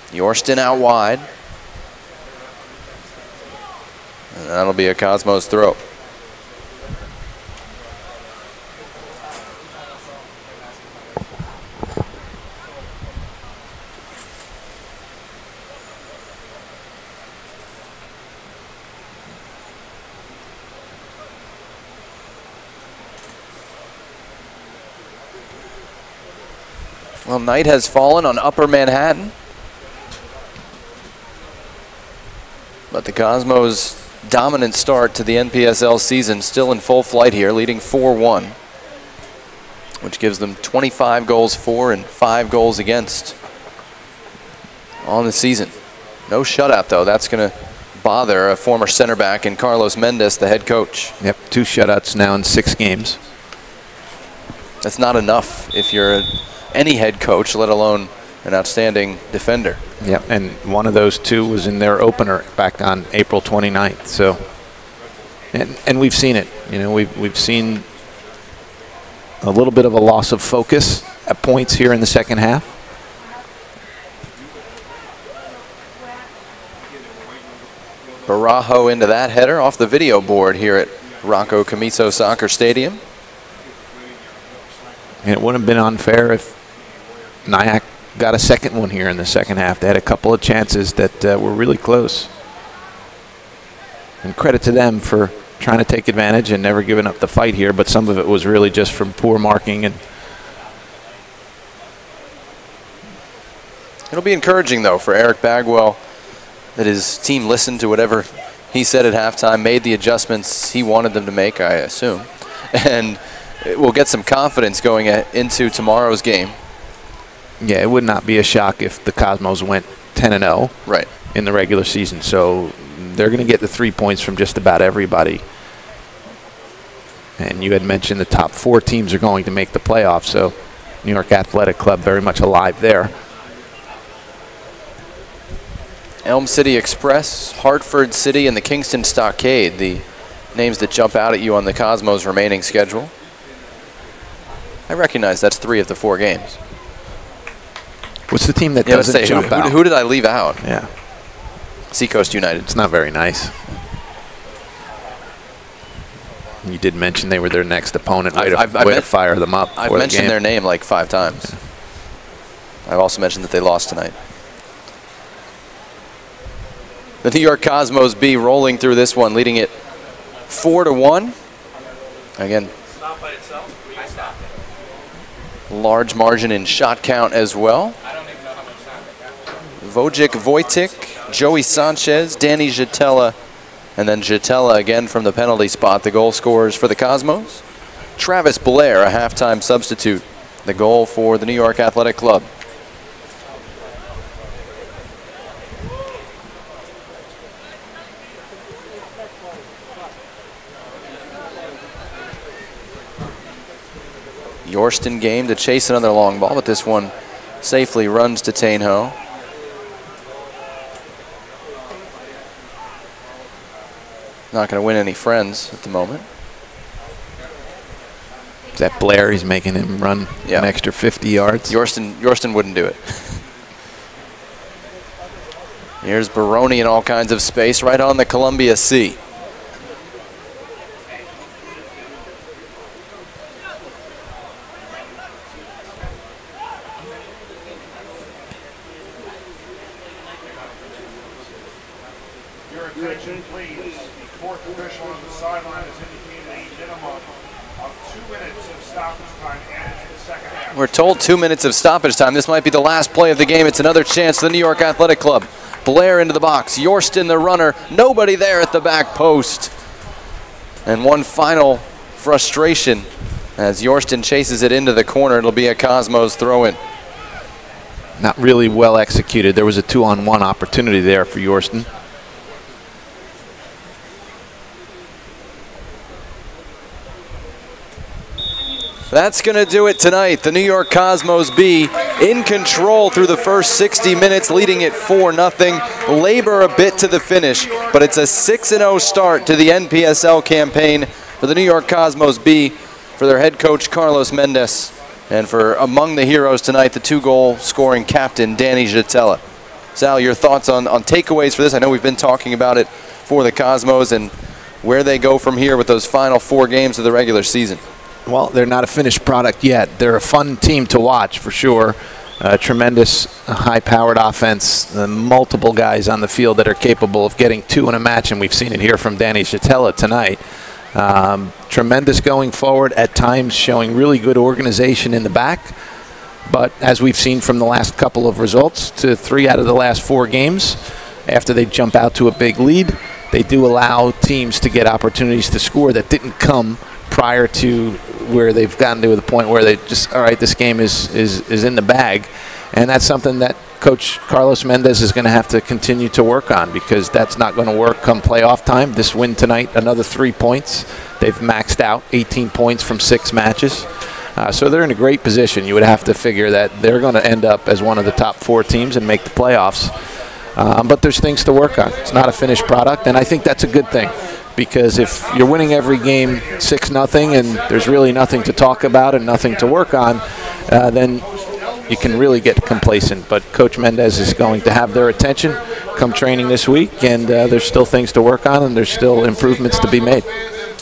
Yorston out wide. And that'll be a Cosmos throw. Well, night has fallen on Upper Manhattan. But the Cosmos' dominant start to the NPSL season still in full flight here, leading 4-1, which gives them 25 goals for and 5 goals against on the season. No shutout, though. That's going to bother a former center back in Carlos Mendes, the head coach. Yep, 2 shutouts now in 6 games. That's not enough if you're any head coach, let alone an outstanding defender. Yep, and one of those 2 was in their opener back on April 29th. So, and we've seen it. You know, we've seen a little bit of a loss of focus at points here in the second half. Barajo into that header off the video board here at Rocco Camiso Soccer Stadium. And it wouldn't have been unfair if Nyack got a second one here in the second half. They had a couple of chances that were really close. And credit to them for trying to take advantage and never giving up the fight here, but some of it was really just from poor marking. And it'll be encouraging, though, for Eric Bagwell that his team listened to whatever he said at halftime, made the adjustments he wanted them to make, I assume, and we'll get some confidence going into tomorrow's game. Yeah, it would not be a shock if the Cosmos went 10-0 right in the regular season. So they're going to get the 3 points from just about everybody. And you had mentioned the top 4 teams are going to make the playoffs, so New York Athletic Club very much alive there. Elm City Express, Hartford City, and the Kingston Stockade, the names that jump out at you on the Cosmos' remaining schedule. I recognize that's 3 of the 4 games. What's the team that Yeah, let's doesn't say, jump out? who did I leave out? Yeah, Seacoast United. it's not very nice. You did mention they were their next opponent. Way to fire them up. I've mentioned their name like 5 times. Yeah. I've also mentioned that they lost tonight. The New York Cosmos B rolling through this one, leading it 4-1. Again, large margin in shot count as well. Vojic Wojtik, Joey Sanchez, Danny Jatella, and then Jatella again from the penalty spot. The goal scorers for the Cosmos. Travis Blair, a halftime substitute. The goal for the New York Athletic Club. Yorston game to chase another long ball, but this one safely runs to Tainho. Not going to win any friends at the moment. Is that Blair? He's making him run an extra 50 yards. Yorston wouldn't do it. Here's Baroni in all kinds of space right on the Columbia C. Attention, please. The 4th official on the sideline has indicated a minimum of 2 minutes of stoppage time added to the second half. We're told 2 minutes of stoppage time. This might be the last play of the game. It's another chance for the New York Athletic Club. Blair into the box. Yorston the runner. Nobody there at the back post. And one final frustration as Yorston chases it into the corner. It'll be a Cosmos throw-in. Not really well executed. There was a 2-on-1 opportunity there for Yorston. That's going to do it tonight. The New York Cosmos B in control through the first 60 minutes, leading it 4-0. Labor a bit to the finish, but it's a 6-0 start to the NPSL campaign for the New York Cosmos B, for their head coach Carlos Mendez, and for among the heroes tonight, the 2-goal scoring captain Danny Jatella. Sal, your thoughts on takeaways for this? I know we've been talking about it for the Cosmos and where they go from here with those final 4 games of the regular season. Well, they're not a finished product yet. They're a fun team to watch for sure. Tremendous high-powered offense, multiple guys on the field that are capable of getting 2 in a match, and we've seen it here from Danny Jatella tonight. Tremendous going forward, at times showing really good organization in the back. But as we've seen from the last couple of results, to 3 out of the last 4 games, after they jump out to a big lead, they do allow teams to get opportunities to score that didn't come prior to where they've gotten to the point where they just, all right, this game is in the bag. And that's something that Coach Carlos Mendez is going to have to continue to work on, because that's not going to work come playoff time. This win tonight, another 3 points. They've maxed out 18 points from 6 matches. So they're in a great position. You would have to figure that they're going to end up as one of the top 4 teams and make the playoffs. But there's things to work on. It's not a finished product, and I think that's a good thing. Because if you're winning every game 6-0 and there's really nothing to talk about and nothing to work on, then you can really get complacent. But Coach Mendez is going to have their attention come training this week, and there's still things to work on, and there's still improvements to be made.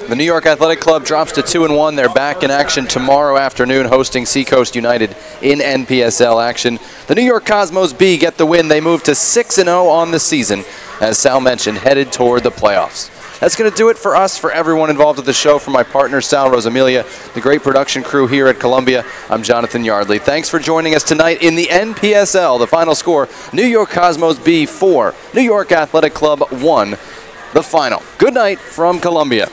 The New York Athletic Club drops to 2-1. They're back in action tomorrow afternoon, hosting Seacoast United in NPSL action. The New York Cosmos B get the win. They move to 6-0 on the season, as Sal mentioned, headed toward the playoffs. That's going to do it for us, for everyone involved with the show, for my partner, Sal Rosamilia, the great production crew here at Columbia. I'm Jonathan Yardley. Thanks for joining us tonight in the NPSL. The final score, New York Cosmos B 4, New York Athletic Club 1, the final. Good night from Columbia.